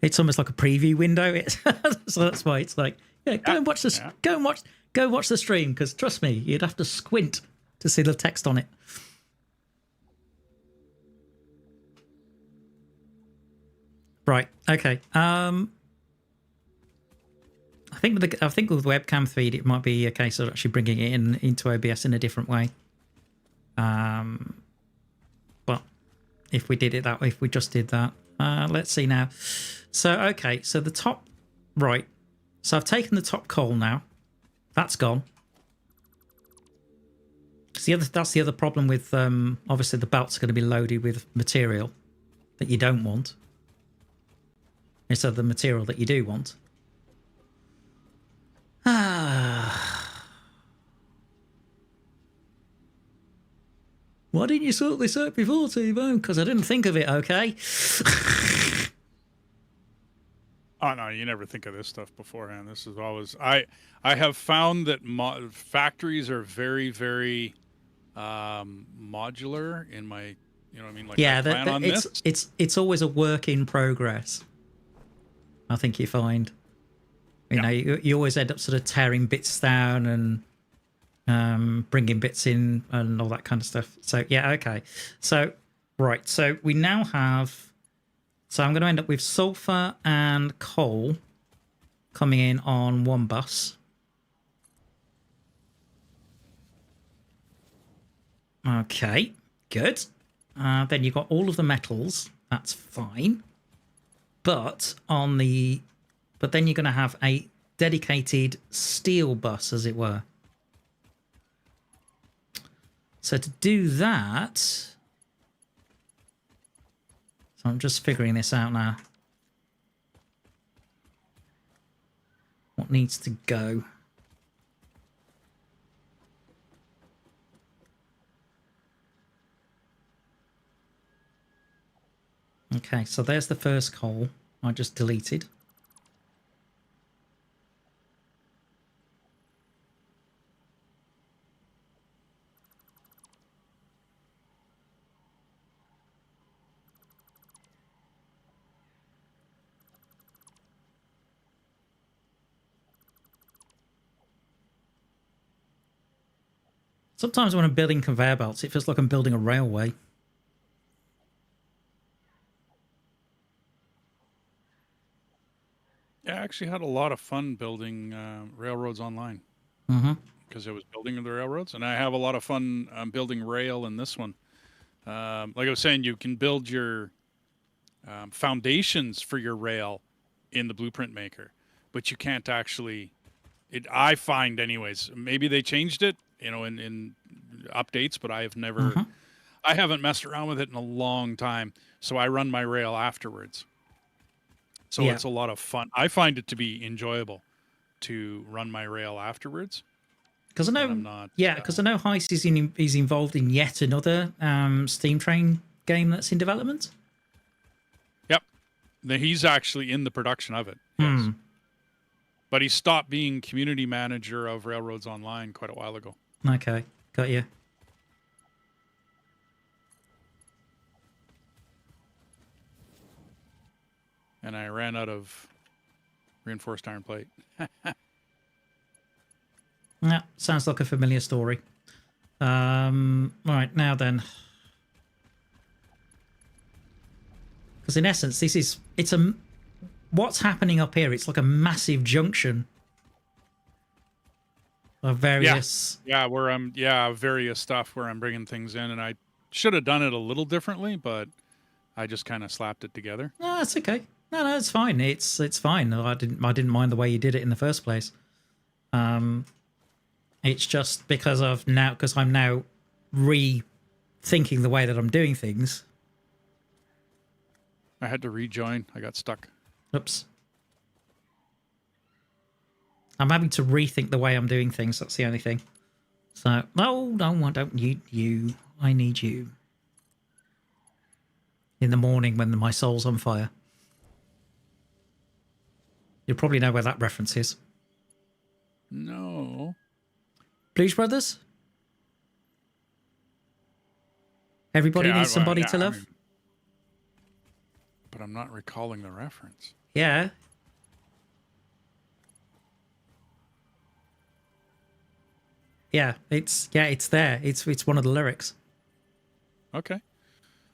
It's almost like a preview window. So that's why it's like, go and watch this. Go watch the stream, because trust me, you'd have to squint to see the text on it. Right. Okay. I think with webcam feed, it might be a case of actually bringing it into OBS in a different way. But if we did it that way, if we just did that, let's see now. So okay, so the top right. So I've taken the top coal now. That's gone. That's the other problem with obviously the belts are going to be loaded with material that you don't want instead of the material that you do want. Why didn't you sort this out before, T-Bone? Because I didn't think of it, okay? Oh no, you never think of this stuff beforehand. This is always I have found that factories are very, very modular in my, you know what I mean? Like I plan on this. It's always a work in progress. I think you find, you know, you always end up sort of tearing bits down and bringing bits in and all that kind of stuff. So yeah, okay. So right, so we now have. So I'm going to end up with sulfur and coal coming in on one bus. Okay, good. Then you've got all of the metals. That's fine. But then you're going to have a dedicated steel bus, as it were. So to do that, so I'm just figuring this out now. What needs to go? Okay, so there's the first coal I just deleted. Sometimes when I'm building conveyor belts, it feels like I'm building a railway. Yeah, I actually had a lot of fun building railroads online. Because I was building the railroads, and I have a lot of fun building rail in this one. Like I was saying, you can build your foundations for your rail in the blueprint maker, but you can't actually. I find, anyways, maybe they changed it, you know, in updates, but I have never. I haven't messed around with it in a long time, so I run my rail afterwards. So it's a lot of fun. I find it to be enjoyable to run my rail afterwards. Because I know, because I know Heist is involved in yet another Steam Train game that's in development. Yep, he's actually in the production of it. Yes, but he stopped being community manager of Railroads Online quite a while ago. Okay, got you. And I ran out of reinforced iron plate. Yeah, sounds like a familiar story. Right, now then. Because in essence, what's happening up here, it's like a massive junction of various... various stuff where I'm bringing things in, and I should have done it a little differently, but I just kind of slapped it together. No, that's okay. No, it's fine. It's fine. I didn't mind the way you did it in the first place. It's just because I'm now rethinking the way that I'm doing things. I had to rejoin. I got stuck. Oops. I'm having to rethink the way I'm doing things. That's the only thing. So, no, I don't need you. I need you. In the morning when my soul's on fire. You'll probably know where that reference is. No. Blues Brothers? Everybody needs somebody to love? But I'm not recalling the reference. Yeah. Yeah, it's there. It's one of the lyrics. Okay.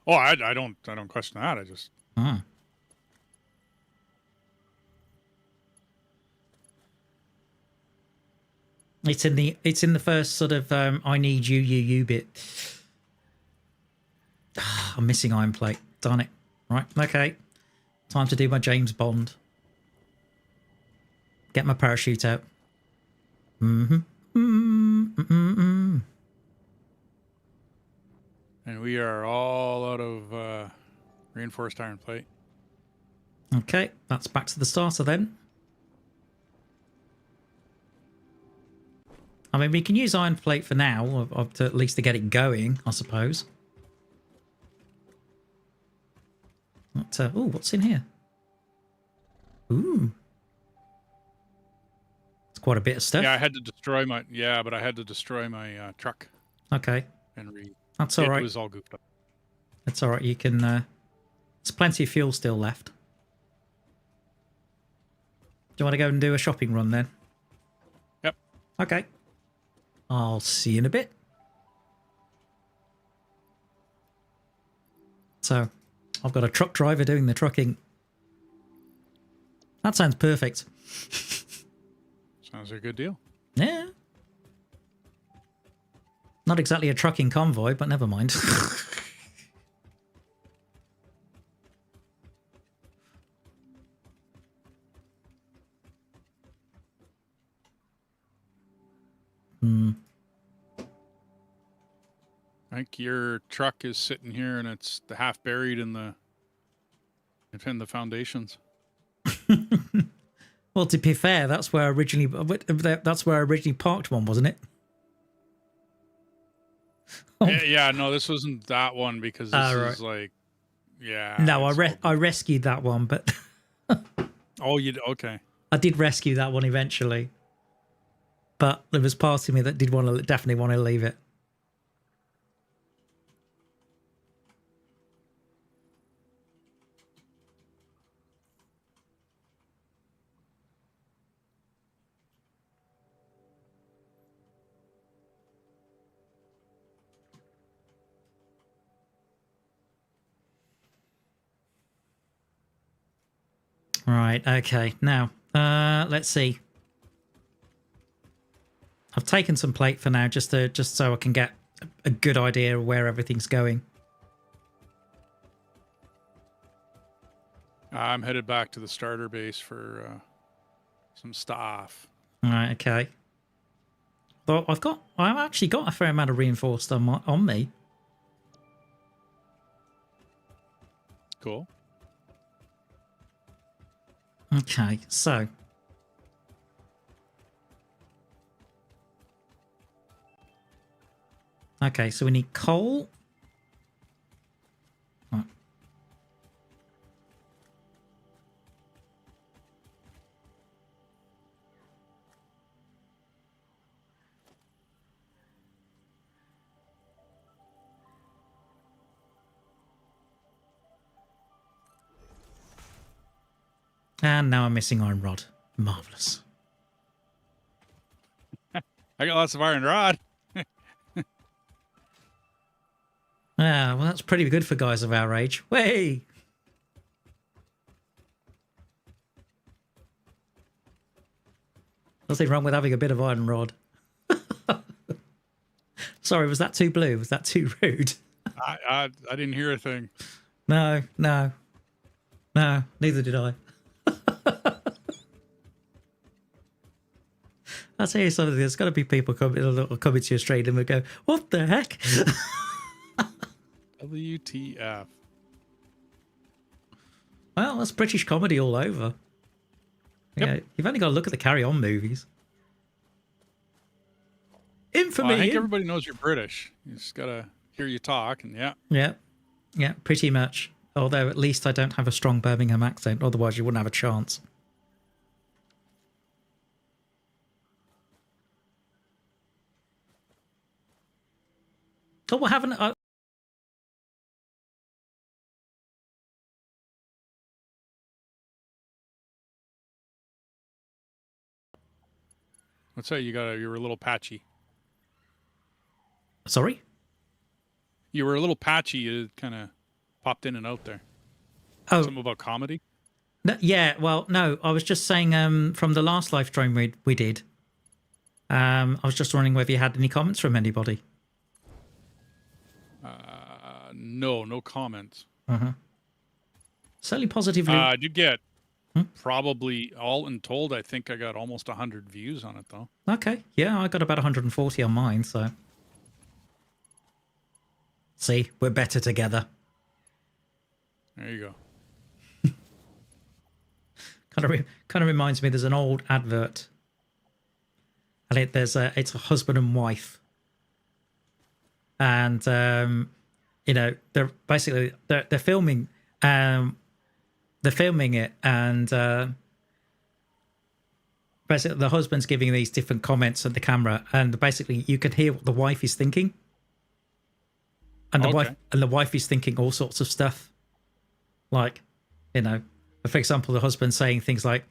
Oh, I don't question that. I just It's in the first sort of I need you bit. I'm missing iron plate. Darn it. Right, okay. Time to do my James Bond. Get my parachute out. And we are all out of reinforced iron plate. Okay, that's back to the starter then. I mean, we can use iron plate for now, at least to get it going, I suppose. But, what's in here? Ooh. It's quite a bit of stuff. Yeah, I had to destroy my but I had to destroy my truck Okay. and That's all right. It was all goofed up. That's all right. You can. There's plenty of fuel still left. Do you want to go and do a shopping run then? Yep. Okay. I'll see you in a bit. So, I've got a truck driver doing the trucking. That sounds perfect. Sounds like a good deal. Yeah. Not exactly a trucking convoy, but never mind. I think your truck is sitting here and it's half buried in the foundations. Well, to be fair, that's where I originally parked one, wasn't it? Oh. Yeah, no, this wasn't that one because this is like, No, I rescued that one, but oh, you okay? I did rescue that one eventually, but there was part of me that did definitely want to leave it. Right, okay. Now, let's see. I've taken some plate for now just so I can get a good idea of where everything's going. I'm headed back to the starter base for some stuff. All right, okay. Well, I've actually got a fair amount of reinforced on me. Cool. Okay, so we need coal. Right. And now I'm missing iron rod. Marvelous. I got lots of iron rod. Yeah, well, that's pretty good for guys of our age. Way. Nothing wrong with having a bit of iron rod. Sorry, was that too blue? Was that too rude? I didn't hear a thing. No, neither did I. I'll tell you something, there's got to be people coming to your stream and will go, what the heck? WTF. Well, that's British comedy all over. Yep. Yeah, you've only got to look at the Carry On movies. Infamy. Well, I think everybody knows you're British. You just got to hear you talk and Yeah, pretty much. Although at least I don't have a strong Birmingham accent, otherwise you wouldn't have a chance. Oh, what haven't I? Let's say you were a little patchy. Sorry? You were a little patchy. You kind of popped in and out there. Oh. Something about comedy? No, yeah, well, no, I was just saying from the last live stream we did, I was just wondering whether you had any comments from anybody. No comments. Certainly positively. I did get probably all in told, I think I got almost 100 views on it, though. Okay, yeah, I got about 140 on mine, so. See, we're better together. There you go. Kind of reminds me, there's an old advert. And it's a husband and wife. And, they're basically, they're filming it and basically the husband's giving these different comments at the camera, and basically you can hear what the wife is thinking, and the wife is thinking all sorts of stuff, like, you know, for example, the husband saying things like,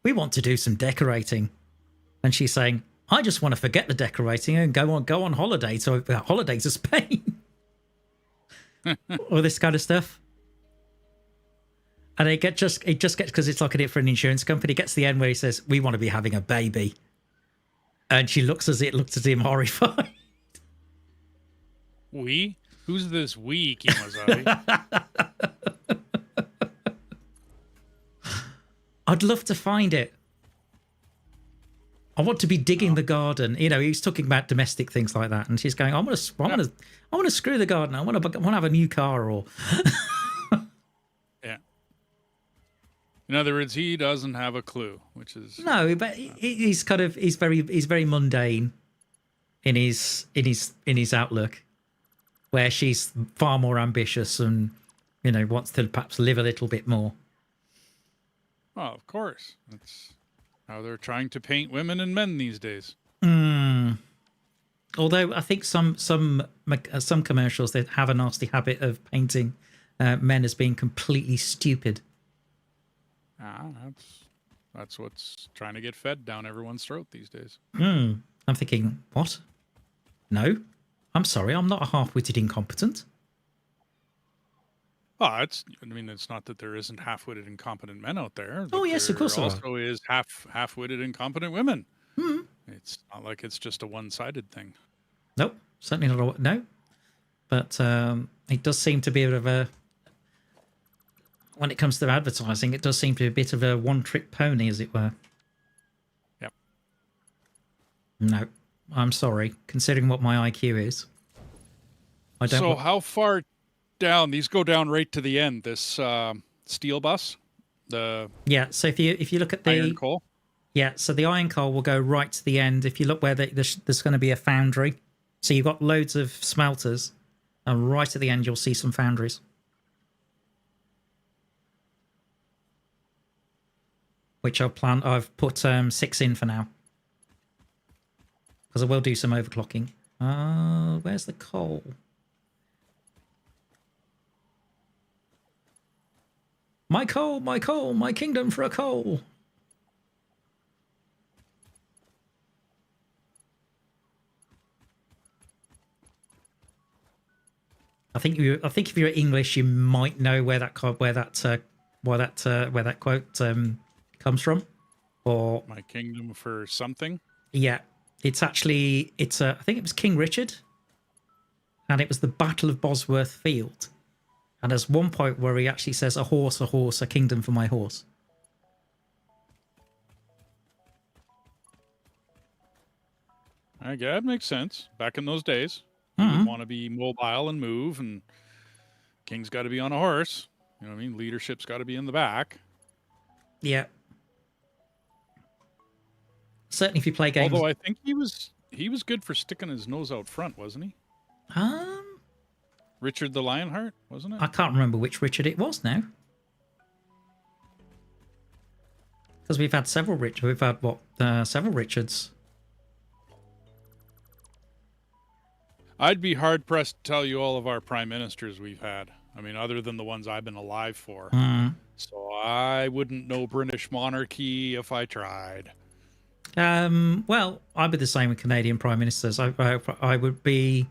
"We want to do some decorating," and she's saying, "I just want to forget the decorating and go on holiday to Spain," all this kind of stuff. And it just gets, because it's like a different insurance company, it gets to the end where he says, "We want to be having a baby," and she looks at him horrified. We? Who's this we, Kimazari? I'd love to find it. I want to be digging the garden. You know, he's talking about domestic things like that, and she's going, I want to screw the garden. I want to have a new car, or yeah. In other words, he doesn't have a clue, which is no, but he's very mundane in his outlook, where she's far more ambitious and, you know, wants to perhaps live a little bit more. Oh, of course. That's how they're trying to paint women and men these days. Although I think some commercials, they have a nasty habit of painting men as being completely stupid. That's what's trying to get fed down everyone's throat these days. I'm thinking, what? No, I'm sorry, I'm not a half-witted incompetent. Oh, it's not that there isn't half-witted incompetent men out there. Oh yes, of course there there also is half-witted incompetent women. Mm. It's not like it's just a one-sided thing. Nope, certainly not. No, but it does seem to be a bit of a, when it comes to advertising, it does seem to be a bit of a one-trick pony, as it were. Yep. No, I'm sorry. Considering what my IQ is, I don't. So how far down? These go down right to the end. This steel bus. Yeah. So if you look at the iron coal. Yeah. So the iron coal will go right to the end. If you look where there's going to be a foundry. So you've got loads of smelters, and right at the end you'll see some foundries. Which I've put 6 in for now. Because I will do some overclocking. Where's the coal? My coal, my kingdom for a coal. I think if you're English, you might know where that quote comes from, or my kingdom for something. Yeah, I think it was King Richard, and it was the Battle of Bosworth Field, and there's one point where he actually says, a horse, a kingdom for my horse." I guess that makes sense. Back in those days, you want to be mobile and move, and king's got to be on a horse. You know what I mean? Leadership's got to be in the back. Yeah. Certainly, if you play games. Although I think he was good for sticking his nose out front, wasn't he? Richard the Lionheart, wasn't it? I can't remember which Richard it was now. Because we've had several Richards. We've had several Richards. I'd be hard pressed to tell you all of our prime ministers we've had. I mean, other than the ones I've been alive for. So I wouldn't know British monarchy if I tried. Well, I'd be the same with Canadian prime ministers. I would be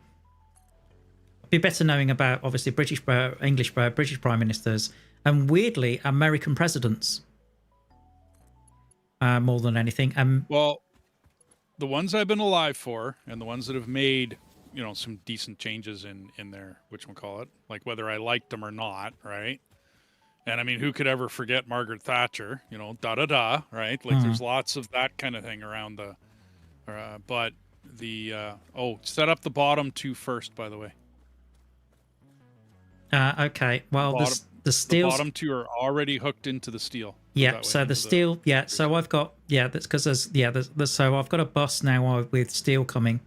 better knowing about, obviously, British prime ministers, and weirdly American presidents more than anything. Well, the ones I've been alive for, and the ones that have made, you know, some decent changes in their, whatchamacallit, like whether I liked them or not, right? And I mean, who could ever forget Margaret Thatcher? You know, right? Like, there's lots of that kind of thing around the. But the set up the bottom 2 first, by the way. Okay. Well, the steel. The bottom 2 are already hooked into the steel. Yeah. So the steel. Yeah. So I've got. Yeah. That's because so I've got a bus now with steel coming.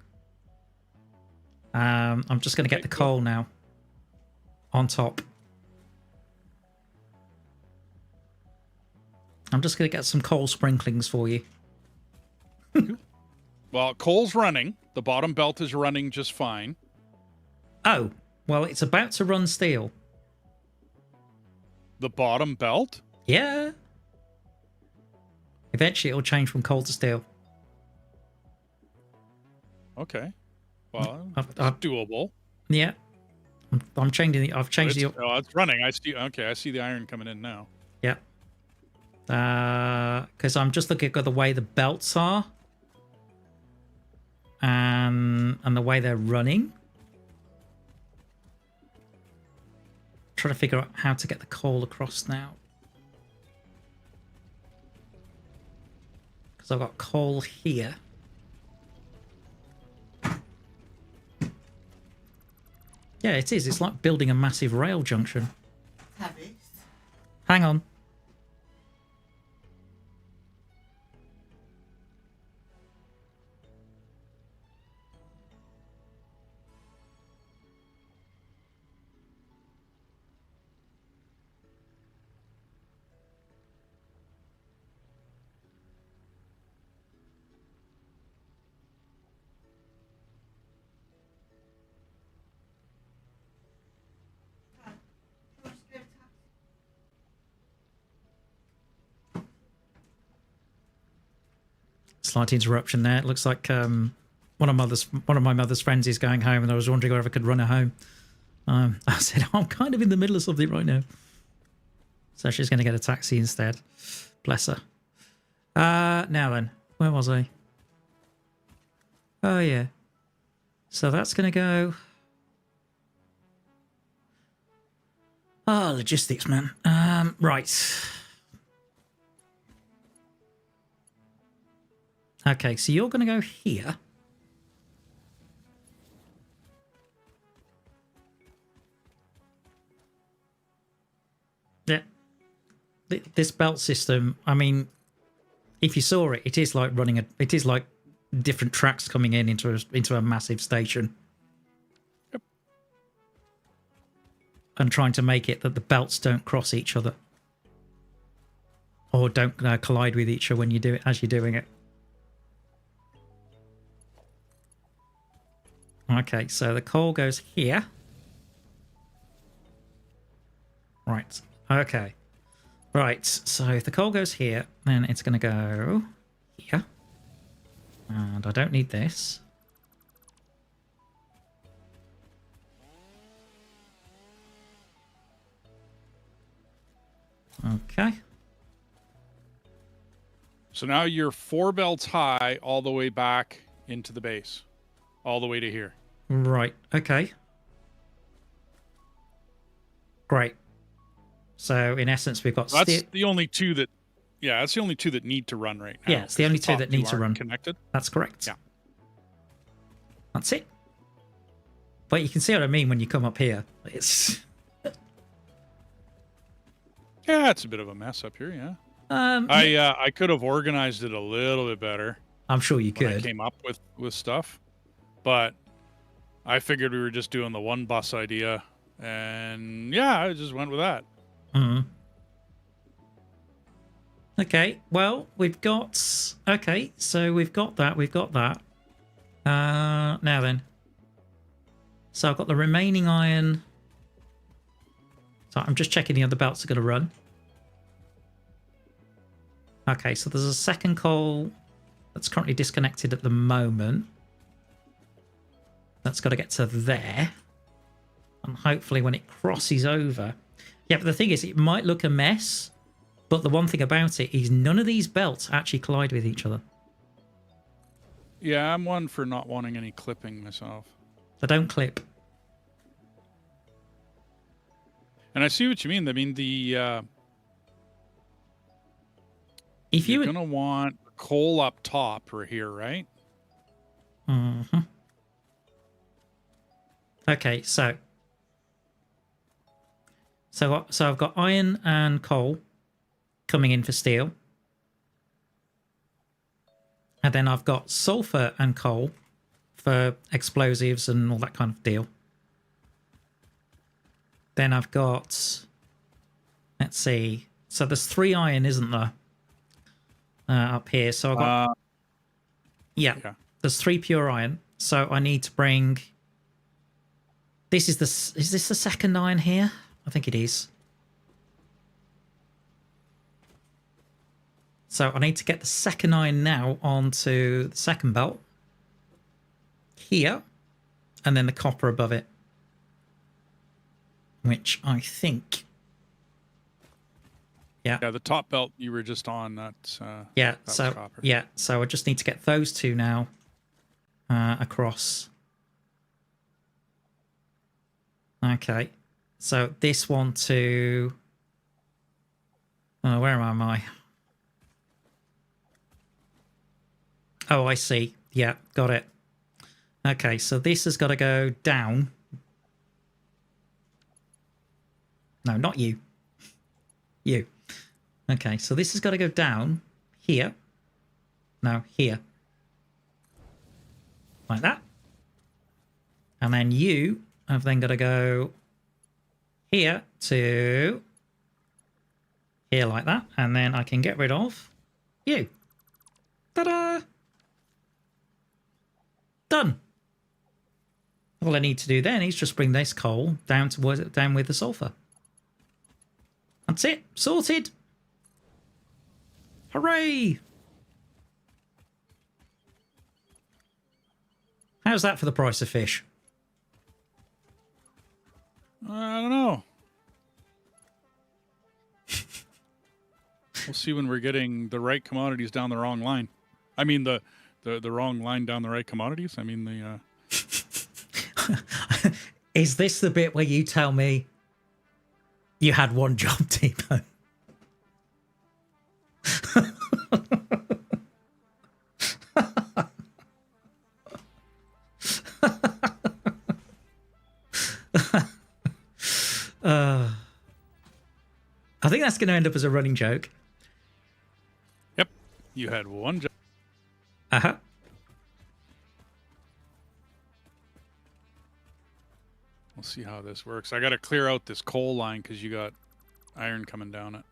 I'm just going to get the coal now. On top. I'm just going to get some coal sprinklings for you. Well, coal's running. The bottom belt is running just fine. Oh, well, it's about to run steel. The bottom belt? Yeah. Eventually, it'll change from coal to steel. Okay. Well, I've it's doable. Yeah. I'm changing the... I've changed the... Oh, it's running. I see. Okay, I see the iron coming in now. Yeah. Because I'm just looking at the way the belts are. And the way they're running. Trying to figure out how to get the coal across now. Because I've got coal here. Yeah, it is. It's like building a massive rail junction. Hang on. Slight interruption there. It looks like one of my mother's friends is going home, and I was wondering whether I could run her home. I said, I'm kind of in the middle of something right now. So she's going to get a taxi instead. Bless her. Now then, where was I? Oh, yeah. So that's going to go... Oh, logistics, man. Right. Okay, so you're going to go here. Yeah. This belt system, I mean, if you saw it, it is like running a... It is like different tracks coming in into a massive station. Yep. And trying to make it that the belts don't cross each other. Or don't collide with each other when you do it as you're doing it. Okay, so the coal goes here. Right, okay. Right, so if the coal goes here, then it's going to go here. And I don't need this. Okay. So now you're 4 belts high all the way back into the base. All the way to here. Right, okay. Great. So in essence, we've got... That's the only two that... Yeah, that's the only two that need to run right now. Yeah, it's the only two that need to run. Connected. That's correct. Yeah. That's it. But you can see what I mean when you come up here. It's... Yeah, it's a bit of a mess up here, yeah. I could have organized it a little bit better. I'm sure you could. When I came up with stuff. But I figured we were just doing the one bus idea. And yeah, I just went with that. Mm-hmm. Okay, well, we've got... Okay, so we've got that, now then. So I've got the remaining iron. So I'm just checking the other belts are going to run. Okay, so there's a second coal that's currently disconnected at the moment. That's got to get to there. And hopefully when it crosses over... Yeah, but the thing is, it might look a mess, but the one thing about it is none of these belts actually collide with each other. Yeah, I'm one for not wanting any clipping myself. They don't clip. And I see what you mean. I mean, if you're going to want coal up top or here, right? Mm-hmm. Okay, so I've got iron and coal coming in for steel. And then I've got sulfur and coal for explosives and all that kind of deal. Then I've got, let's see, so there's 3 iron, isn't there? Up here. So I've got, yeah. There's 3 pure iron. So I need to bring... This is the... Is this the second iron here? I think it is. So I need to get the second iron now onto the second belt. Here. And then the copper above it. Which I think... Yeah. Yeah, the top belt you were just on, that's yeah, that so copper. yeah, so I just need to get those two now across. Okay. So this one to where am I? Oh, I see. Yeah, got it. Okay, so this has got to go down. No, not you. You. Okay, so this has got to go down here. No, here. Like that. And then you have then got to go here to here like that. And then I can get rid of you. Ta-da! Done. All I need to do then is just bring this coal down with the sulfur. That's it. Sorted. Hooray! How's that for the price of fish? I don't know. We'll see when we're getting the right commodities down the wrong line. I mean the wrong line down the right commodities. I mean the Is this the bit where you tell me you had one job, Tbow? I think that's going to end up as a running joke. Yep, you had one job. Uh-huh. We'll see how this works. I got to clear out this coal line because you got iron coming down it.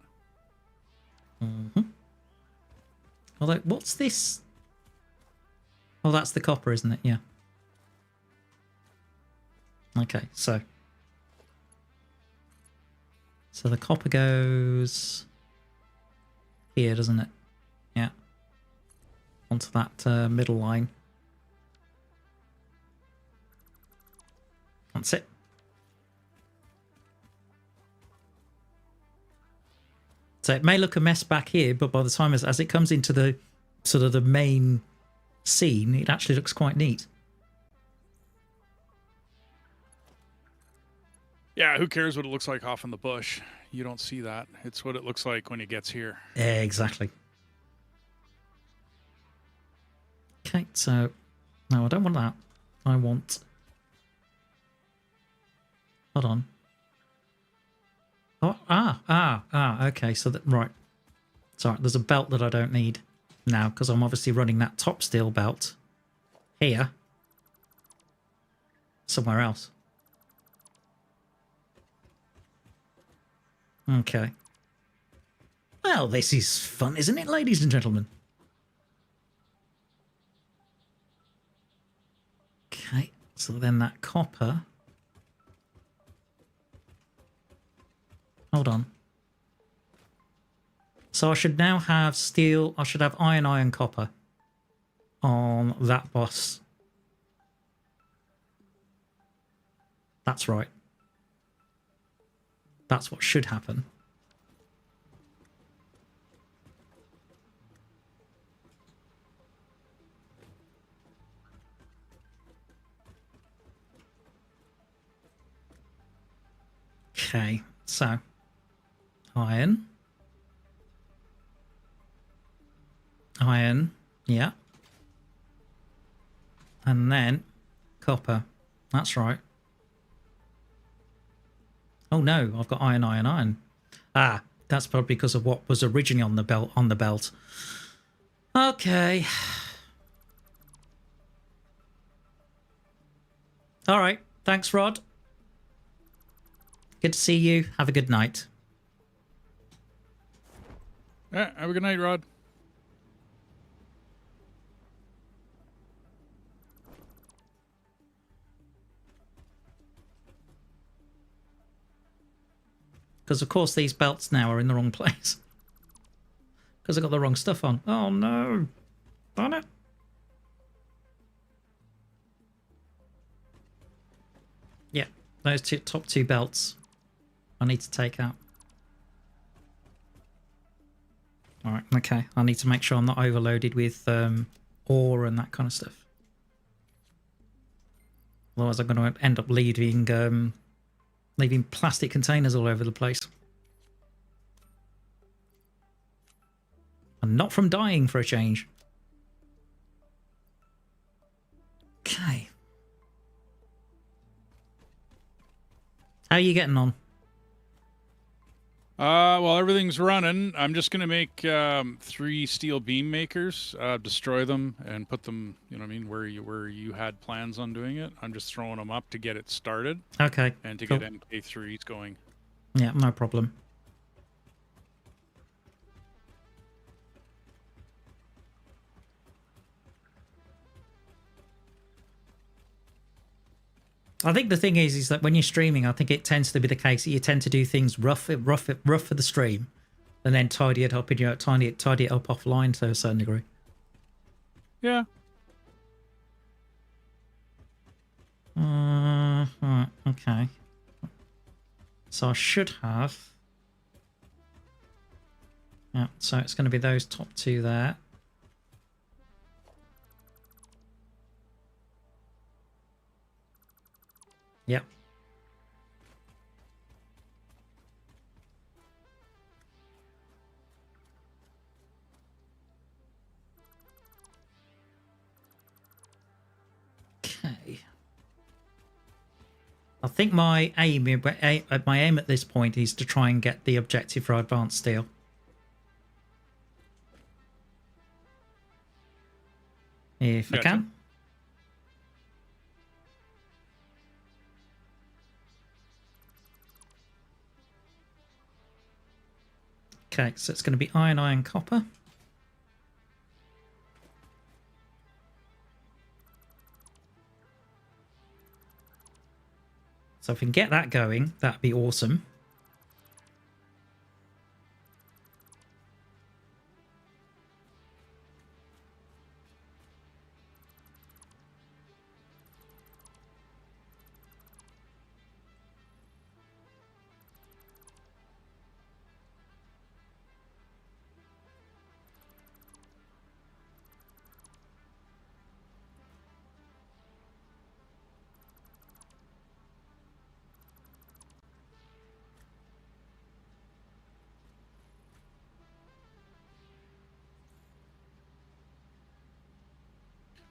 Mm-hmm. Although, what's this? Oh, that's the copper, isn't it? Yeah. Okay, so the copper goes here, doesn't it? Yeah. Onto that middle line. That's it. So it may look a mess back here, but by the time as it comes into the sort of the main scene, it actually looks quite neat. Yeah, who cares what it looks like off in the bush? You don't see that. It's what it looks like when it gets here. Yeah, exactly. Okay, so no, I don't want that. I want... Hold on. Oh, okay, so that, right. Sorry, there's a belt that I don't need now because I'm obviously running that top steel belt here somewhere else. Okay. Well, this is fun, isn't it, ladies and gentlemen? Okay, so then that copper... Hold on. So I should now have steel... I should have iron, copper on that bus. That's right. That's what should happen. Okay, so iron, yeah, and then copper. That's right. Oh no, I've got iron. Ah, that's probably because of what was originally on the belt. Okay. All right. Thanks, Rod. Good to see you. Have a good night. Yeah, have a good night, Rod. Because, of course, these belts now are in the wrong place. Because I got the wrong stuff on. Oh, no. Darn it. Yeah, those top two belts I need to take out. Alright, okay. I need to make sure I'm not overloaded with ore and that kind of stuff. Otherwise I'm going to end up leaving plastic containers all over the place. And not from dying for a change. Okay. How are you getting on? Well, everything's running. I'm just gonna make 3 steel beam makers, destroy them, and put them, you know what I mean, where you had plans on doing it. I'm just throwing them up to get it started. Okay. And to cool. get MK3s going. Yeah, no problem. I think the thing is that when you're streaming, I think it tends to be the case that you tend to do things rough for the stream, and then tidy it up in your tidy it up offline to a certain degree. Yeah. Right, okay. So I should have. Yeah. So it's going to be those top 2 there. Yep. Okay. I think my aim at this point is to try and get the objective for advanced steel. If I can. Okay, so it's going to be iron, copper. So if we can get that going, that'd be awesome.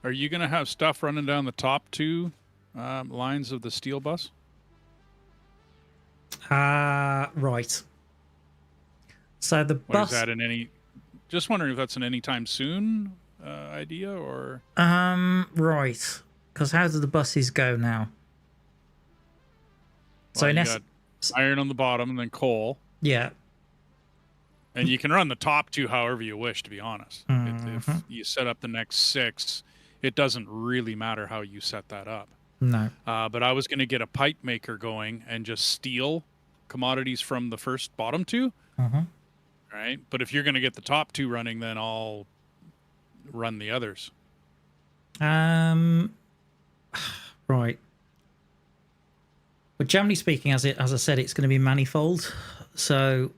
Are you gonna have stuff running down the top 2 lines of the steel bus? Right. So the Or bus. is that in any? Just wondering if that's an anytime soon idea or. Right. Because how do the buses go now? Well, So in you got iron on the bottom and then coal. Yeah. And you can run the top 2 however you wish, to be honest. If you set up the next 6, it doesn't really matter how you set that up. No. But I was going to get a pipe maker going and just steal commodities from the first bottom 2. Right? But if you're going to get the top 2 running, then I'll run the others. Right. But generally speaking, as I said, it's going to be manifold. So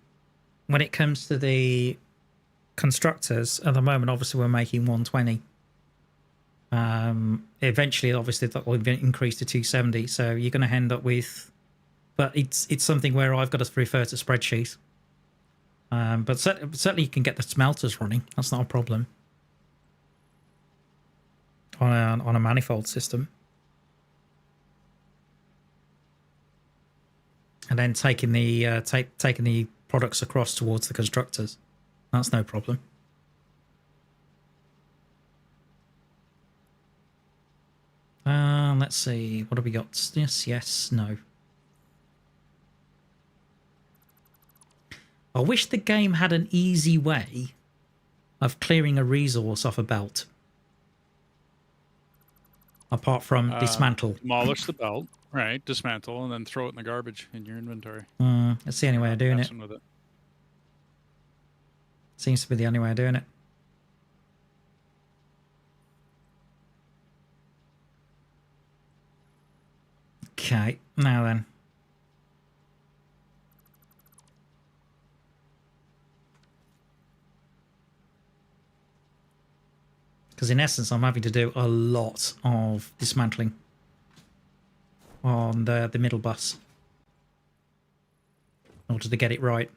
when it comes to the constructors, at the moment, obviously we're making 120. Eventually, obviously, that will increase to 270. So you're going to end up with, but it's something where I've got to refer to spreadsheets. But certainly you can get the smelters running. That's not a problem on a manifold system. And then taking the products across towards the constructors. That's no problem. Let's see. What have we got? Yes, no. I wish the game had an easy way of clearing a resource off a belt. apart from dismantle. Demolish the belt, right? Dismantle, and then throw it in the garbage in your inventory. That's the only way of doing it. With it. Seems to be the only way of doing it. Okay, now then. Because in essence, I'm having to do a lot of dismantling on the middle bus in order to get it right.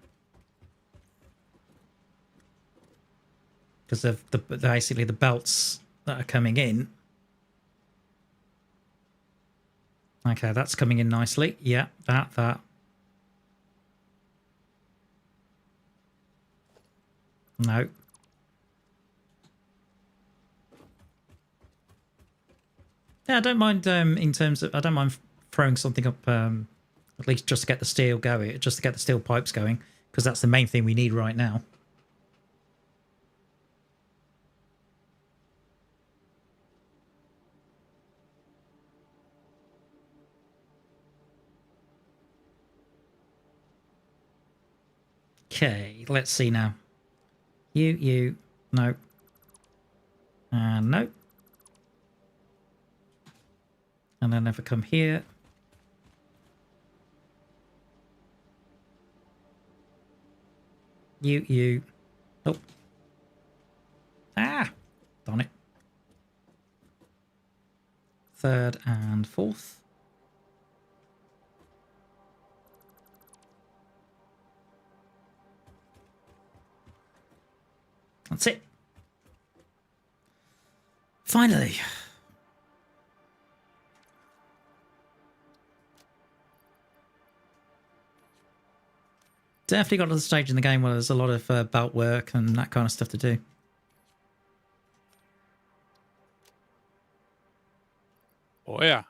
Because of basically the belts that are coming in. Okay, that's coming in nicely. Yeah, that. No. Yeah, I don't mind in terms of... I don't mind throwing something up, at least just to get the steel going, just to get the steel pipes going, because that's the main thing we need right now. Okay, let's see now. You, no. And no. And then if I come here. You. Oh. Ah! Darn it. Third and fourth. That's it. Finally. Definitely got to the stage in the game where there's a lot of belt work and that kind of stuff to do. Oh, yeah.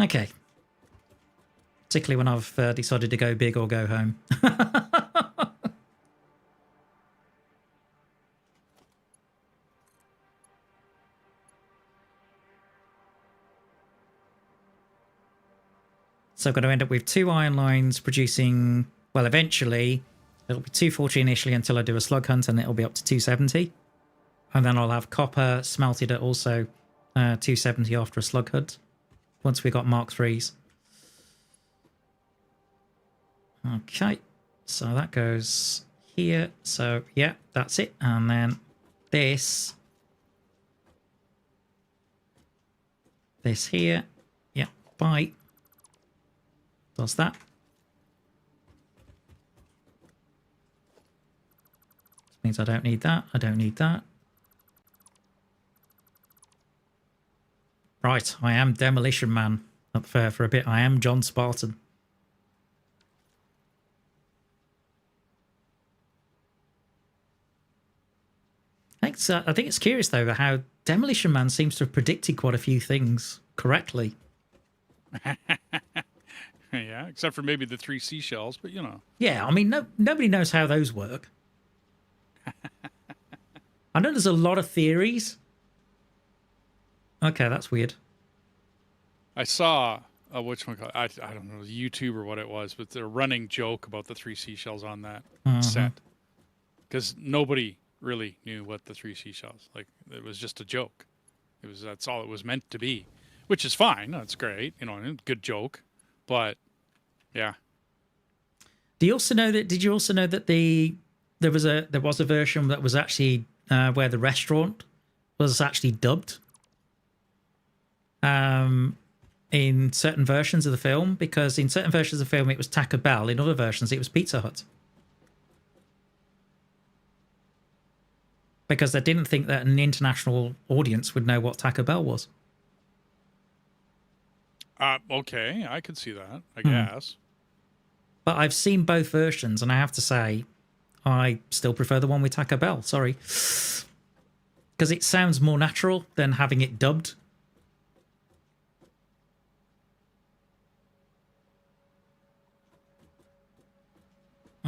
Okay. Particularly when I've decided to go big or go home. So I'm going to end up with 2 iron lines producing, well, eventually it'll be 240 initially until I do a slug hunt, and it'll be up to 270. And then I'll have copper smelted at also 270 after a slug hunt, once we got Mark 3s. Okay, so that goes here. So yeah, that's it. And then this here, yeah, bye. Does that. This means I don't need that. I don't need that. Right, I am Demolition Man up there for a bit. I am John Spartan. I think it's curious, though, how Demolition Man seems to have predicted quite a few things correctly. Yeah, except for maybe the 3 seashells, but you know. Yeah, I mean, nobody knows how those work. I know there's a lot of theories. Okay, that's weird. I saw which one? I don't know, YouTube or what it was, but they're running joke about the 3 seashells on that set, because nobody really knew what the 3 seashells, like, it was just a joke. That's all it was meant to be, which is fine. That's great, you know, good joke, but yeah. Did you also know that there was a version that was actually where the restaurant was actually dubbed in certain versions of the film? Because in certain versions of the film it was Taco Bell, in other versions it was Pizza Hut. Because they didn't think that an international audience would know what Taco Bell was. Okay, I could see that, I guess. But I've seen both versions, and I have to say, I still prefer the one with Taco Bell. Sorry. Because it sounds more natural than having it dubbed.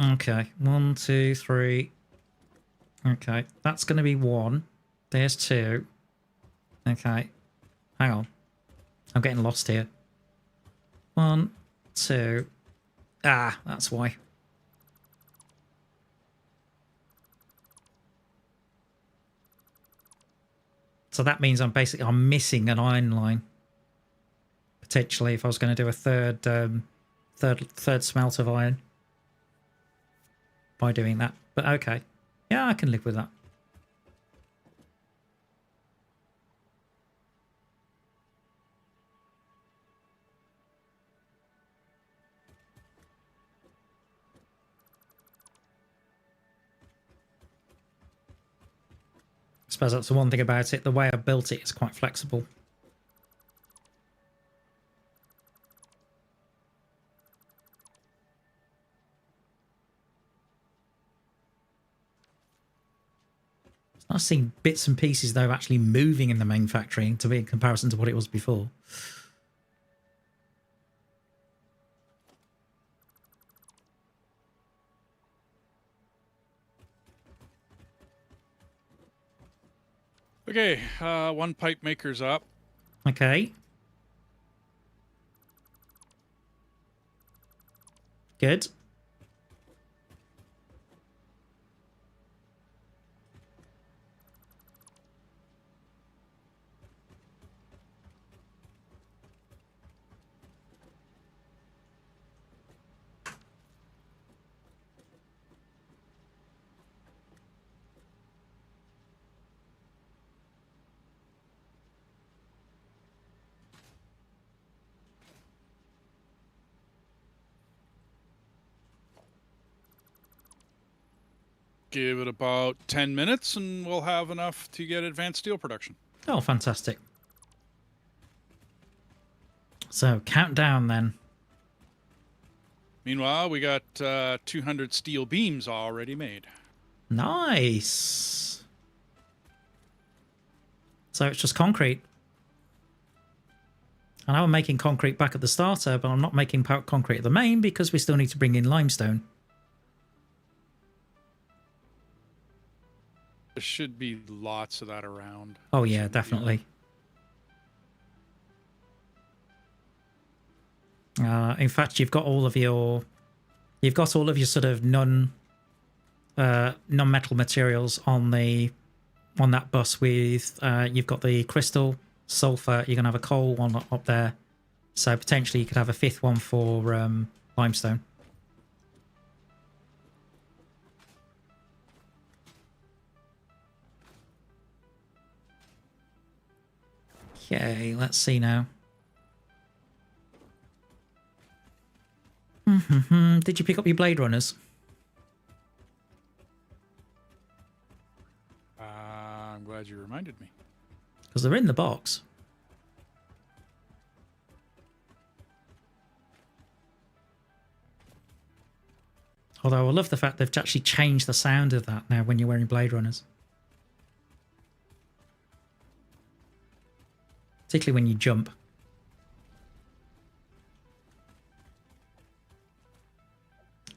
Okay, 1, 2, 3. Okay, that's going to be 1. There's 2. Okay. Hang on. I'm getting lost here. 1, 2. Ah, that's why. So that means I'm missing an iron line. Potentially, if I was going to do a third smelt of iron by doing that. But okay. Yeah, I can live with that. I suppose that's the one thing about it. The way I built it is quite flexible. It's nice seeing bits and pieces, though, actually moving in the main factory to be in comparison to what it was before. Okay, 1 pipe maker's up. Okay. Good. Give it about 10 minutes and we'll have enough to get advanced steel production. Oh, fantastic. So, countdown then. Meanwhile, we got 200 steel beams already made. Nice. So it's just concrete. I know I'm making concrete back at the starter, but I'm not making concrete at the main because we still need to bring in limestone. There should be lots of that around. Oh yeah, definitely. In fact, you've got all of your sort of non-metal materials on that bus with you've got the crystal, sulfur. You're gonna have a coal one up there, so potentially you could have a 5th one for limestone. Okay, let's see now. Did you pick up your Blade Runners? I'm glad you reminded me. Because they're in the box. Although I love the fact they've actually changed the sound of that now when you're wearing Blade Runners. Particularly when you jump.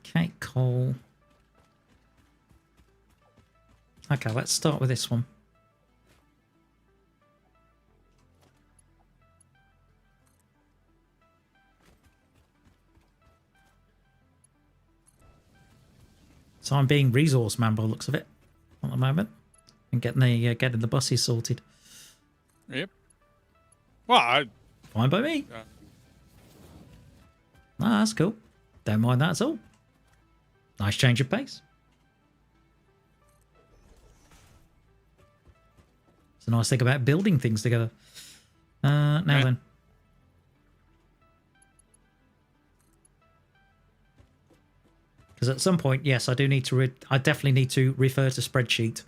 Okay, coal. Okay, let's start with this one. So I'm being resource man by the looks of it at the moment, and getting the buses sorted. Yep. Well, Fine by me. Ah, that's cool. Don't mind that at all. Nice change of pace. It's a nice thing about building things together. Now then. Because at some point, yes, I do need to. I definitely need to refer to spreadsheet.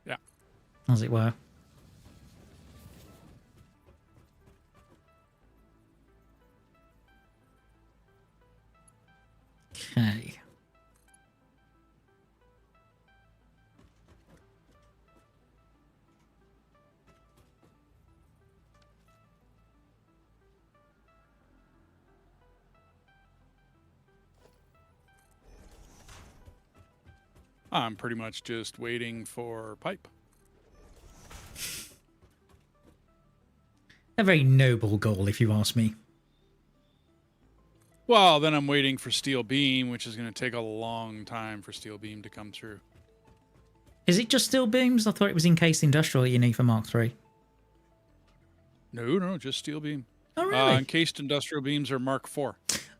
Yeah. As it were. Okay. I'm pretty much just waiting for pipe. A very noble goal, if you ask me. Well, then I'm waiting for steel beam, which is going to take a long time for steel beam to come through. Is it just steel beams? I thought it was encased industrial that you need for Mark III. No, just steel beam. Oh, really? Encased industrial beams are Mark IV.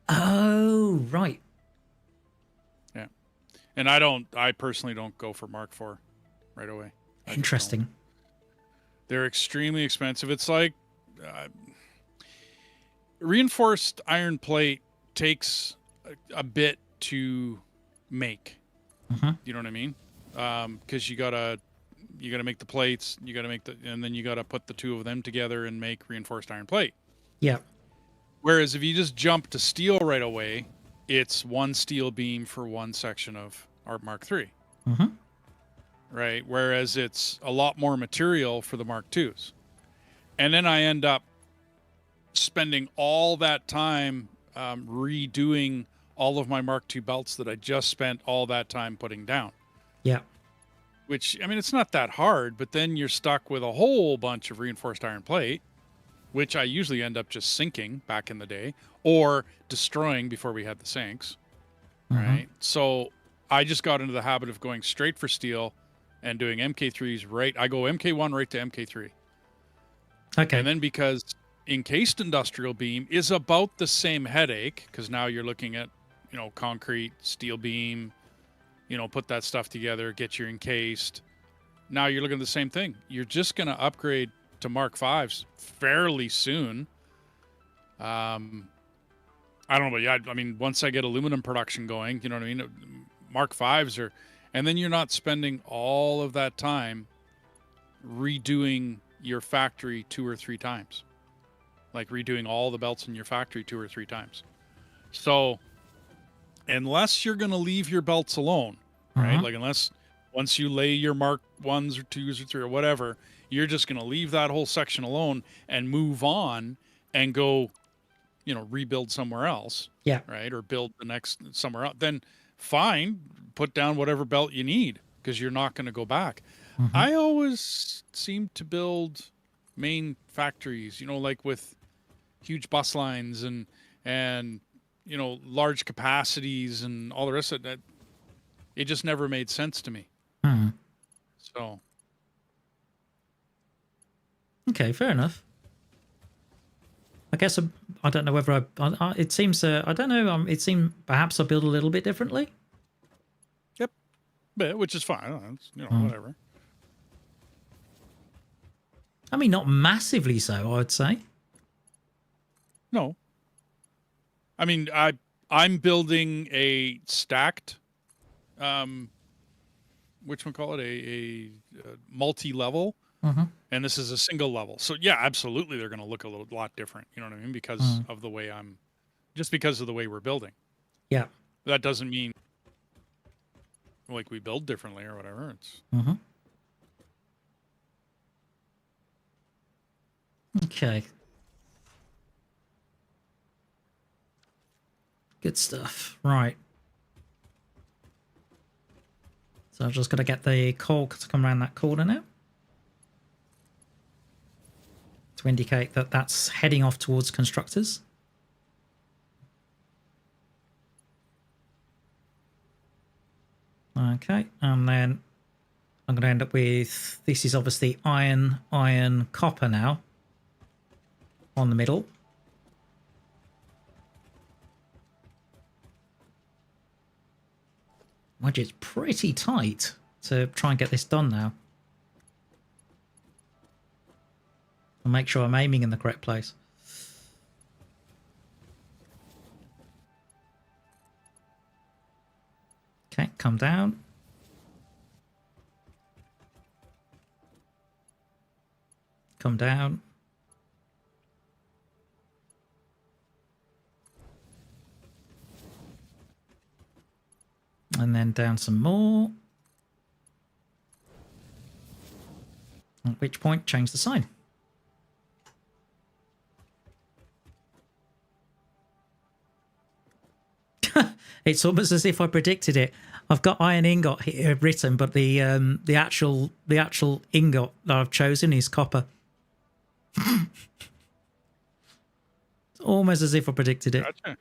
Oh, right. Yeah. And I personally don't go for Mark IV right away. Interesting. They're extremely expensive. It's like reinforced iron plate takes a bit to make. You know what I mean? Because you gotta make the plates, and then you gotta put the two of them together and make reinforced iron plate. Yeah. Whereas if you just jump to steel right away, it's one steel beam for one section of our Mark III. Right? Whereas it's a lot more material for the Mark IIs. And then I end up spending all that time redoing all of my Mark II belts that I just spent all that time putting down. Yeah. Which, I mean, it's not that hard, but then you're stuck with a whole bunch of reinforced iron plate, which I usually end up just sinking back in the day or destroying before we had the sinks. Right? So I just got into the habit of going straight for steel and doing MK3s right. I go MK1 right to MK3. Okay. And then because encased industrial beam is about the same headache, because now you're looking at, concrete, steel beam, put that stuff together, get your encased. Now you're looking at the same thing. You're just going to upgrade to Mark Vs fairly soon. I don't know, but yeah, I mean, once I get aluminum production going, you know what I mean? Mark Vs are, and then you're not spending all of that time redoing your factory 2 or 3 times. Like redoing all the belts in your factory 2 or 3 times. So unless you're going to leave your belts alone, right? Like unless once you lay your Mark 1s or 2s or 3 or whatever, you're just going to leave that whole section alone and move on and go, rebuild somewhere else. Yeah. Right. Or build the next somewhere else. Then fine, put down whatever belt you need because you're not going to go back. I always seem to build main factories, like with huge bus lines and large capacities and all the rest of that. It just never made sense to me. So. Okay, fair enough. I guess I don't know whether it seems, I don't know, it seemed perhaps I build a little bit differently. Yep. But, which is fine. It's, whatever. I mean, not massively so, I would say. No. I mean, I'm building a stacked, whatchamacallit, a multi-level, and this is a single level. So yeah, absolutely, they're going to look a lot different. You know what I mean? Because of the way because of the way we're building. Yeah. That doesn't mean like we build differently or whatever. It's. Okay. Good stuff. Right. So I've just got to get the coal to come around that corner now, to indicate that that's heading off towards constructors. Okay, and then I'm going to end up with, this is obviously iron, copper now on the middle. Which is pretty tight to try and get this done now. I'll make sure I'm aiming in the correct place. Okay, come down. Come down. And then down some more. At which point, change the sign. It's almost as if I predicted it. I've got iron ingot here written, but the actual ingot that I've chosen is copper. Almost as if I predicted it. Gotcha.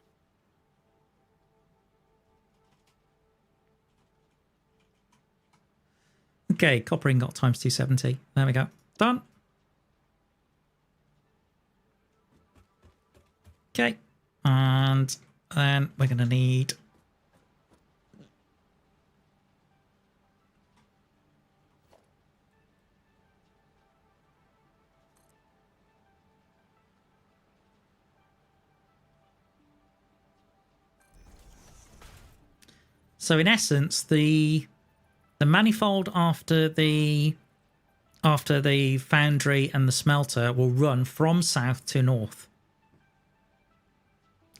Okay, copper ingot times 270. There we go. Done. Okay. And then we're going to need... So in essence, the manifold after the foundry and the smelter will run from south to north,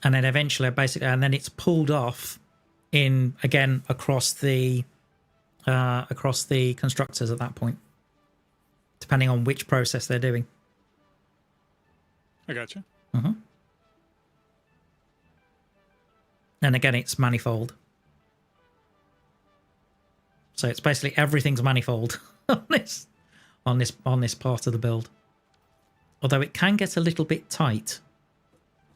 and then eventually, basically, and then it's pulled off in again across the constructors at that point, depending on which process they're doing. I gotcha. And again, it's manifold. So it's basically everything's manifold on this part of the build. Although it can get a little bit tight,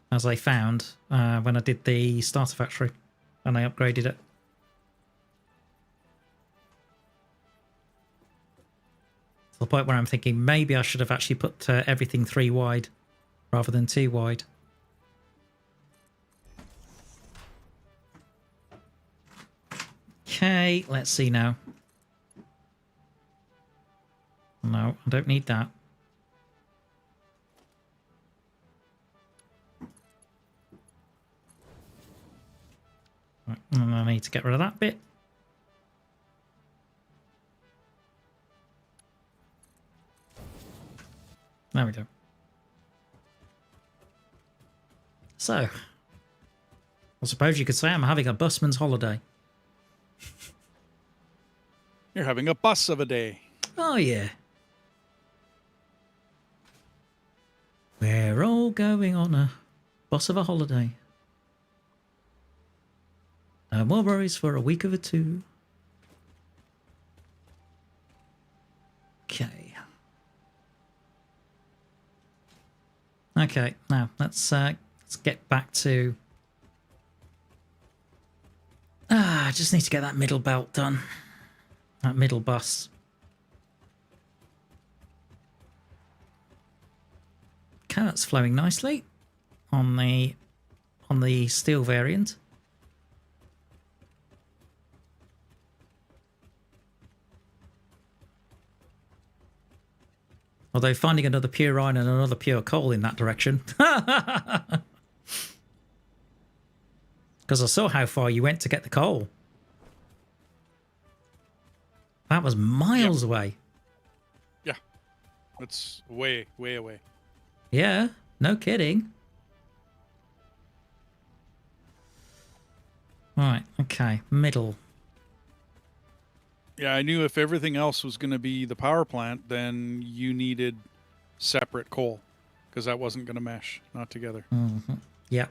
as I found when I did the starter factory and I upgraded it. To the point where I'm thinking maybe I should have actually put everything 3 wide rather than 2 wide. Okay, let's see now. No, I don't need that. Right, and I need to get rid of that bit. There we go. So, I suppose you could say I'm having a busman's holiday. You're having a bus of a day. Oh, yeah. We're all going on a bus of a holiday. No more worries for a week of it too. Okay. Okay, now let's get back to... I just need to get that middle belt done. That middle bus. Okay, that's flowing nicely on the steel variant. Although finding another pure iron and another pure coal in that direction. Because I saw how far you went to get the coal. That was miles away. Yeah. It's way, way away. Yeah, no kidding. Right, okay, middle. Yeah, I knew if everything else was going to be the power plant, then you needed separate coal because that wasn't going to mesh, not together. Mm-hmm. Yeah.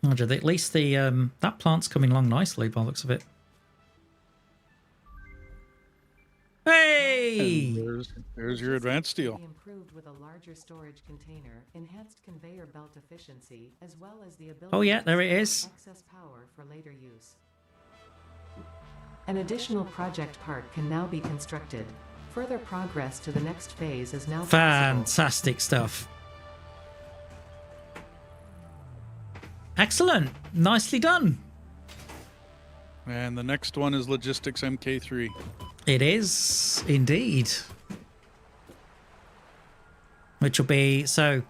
Roger, at least the that plant's coming along nicely by the looks of it. Hey! There's your advanced steel. Improved with a larger storage container, enhanced conveyor belt efficiency, as well as the ability Oh yeah, there it to is. store excess power for later use. An additional project part can now be constructed. Further progress to the next phase is now possible. Fantastic stuff. Excellent. Nicely done. And the next one is Logistics MK3. It is indeed. Which will be, so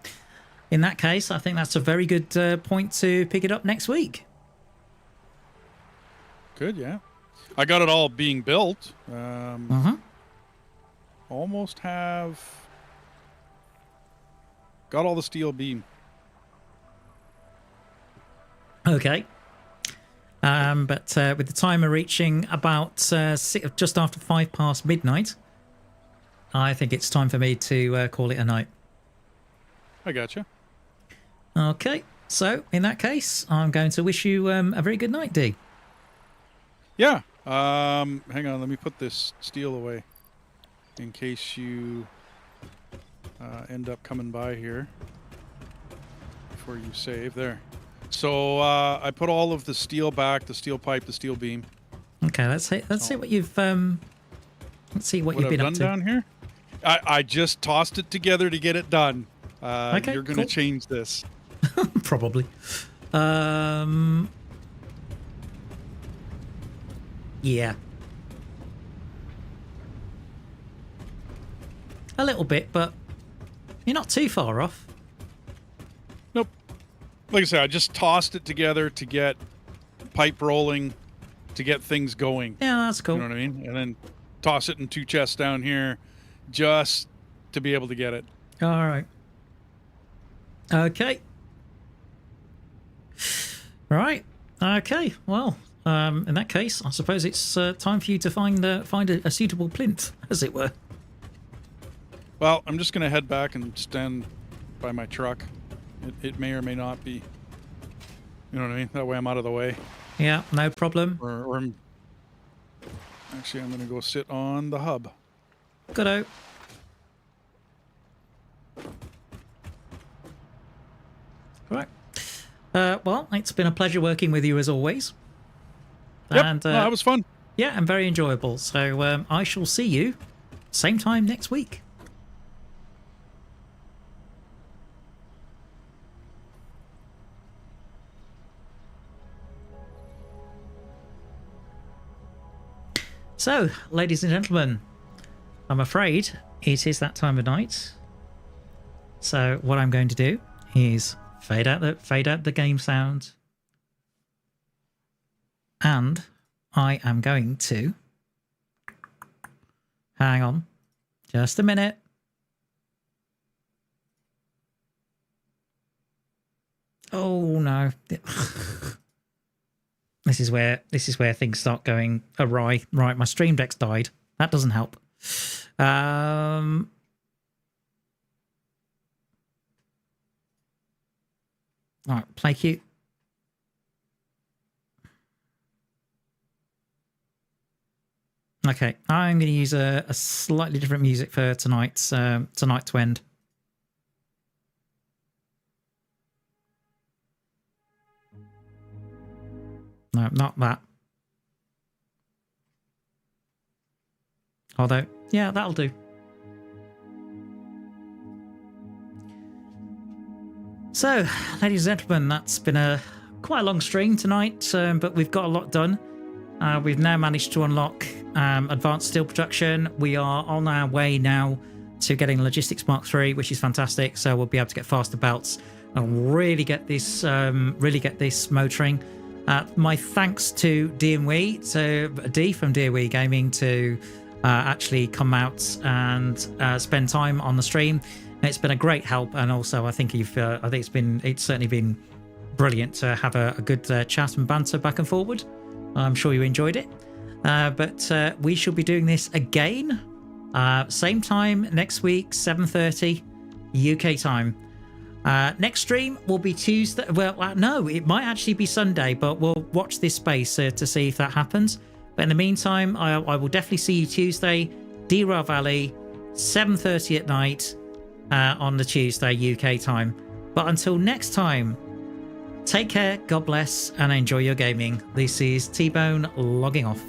in that case, I think that's a very good point to pick it up next week. Good, yeah. I got it all being built. Almost have got all the steel beam. Okay. But with the timer reaching about just after 5 past midnight, I think it's time for me to call it a night. I gotcha. Okay. So in that case, I'm going to wish you a very good night, D. Yeah. Hang on. Let me put this steel away in case you end up coming by here before you save. There. So I put all of the steel back, the steel pipe, the steel beam. Okay, let's see what you've let's see what you've been up to down here. I just tossed it together to get it done. Okay, you're going to cool. change this. Probably. Yeah. A little bit, but you're not too far off. Nope. Like I said, I just tossed it together to get pipe rolling, to get things going. Yeah, that's cool. You know what I mean? And then toss it in 2 chests down here just to be able to get it. All right. Okay. Right. Okay. Well, in that case, I suppose it's time for you to find a suitable plinth, as it were. Well, I'm just going to head back and stand by my truck. It may or may not be. You know what I mean? That way I'm out of the way. Yeah, no problem. Or actually, I'm going to go sit on the hub. Good-o. Right. Well, it's been a pleasure working with you as always. Yep, And that was fun. yeah, and very enjoyable. So I shall see you same time next week. So, ladies and gentlemen, I'm afraid it is that time of night. So what I'm going to do is fade out the game sound, and I am going to hang on just a minute. Oh no. This is where things start going awry. Right, my stream deck's died. That doesn't help. Right, play cue. Okay, I'm going to use a slightly different music for tonight's to end. No, not that. Although, yeah, that'll do. So, ladies and gentlemen, that's been a quite a long stream tonight, but we've got a lot done. We've now managed to unlock advanced steel production. We are on our way now to getting Logistics Mark III, which is fantastic. So we'll be able to get faster belts and really get this motoring. My thanks to D from Dwarf to actually come out and spend time on the stream. It's been a great help, and also I think it's certainly been brilliant to have a good chat and banter back and forward. I'm sure you enjoyed it. But we shall be doing this again, same time next week, 7:30 UK time. Next stream will be Tuesday. Well, no, it might actually be Sunday, but we'll watch this space to see if that happens. But in the meantime, I will definitely see you Tuesday, D-Rail Valley, 7:30 at night on the Tuesday UK time. But until next time, take care, God bless, and enjoy your gaming. This is T-Bone logging off.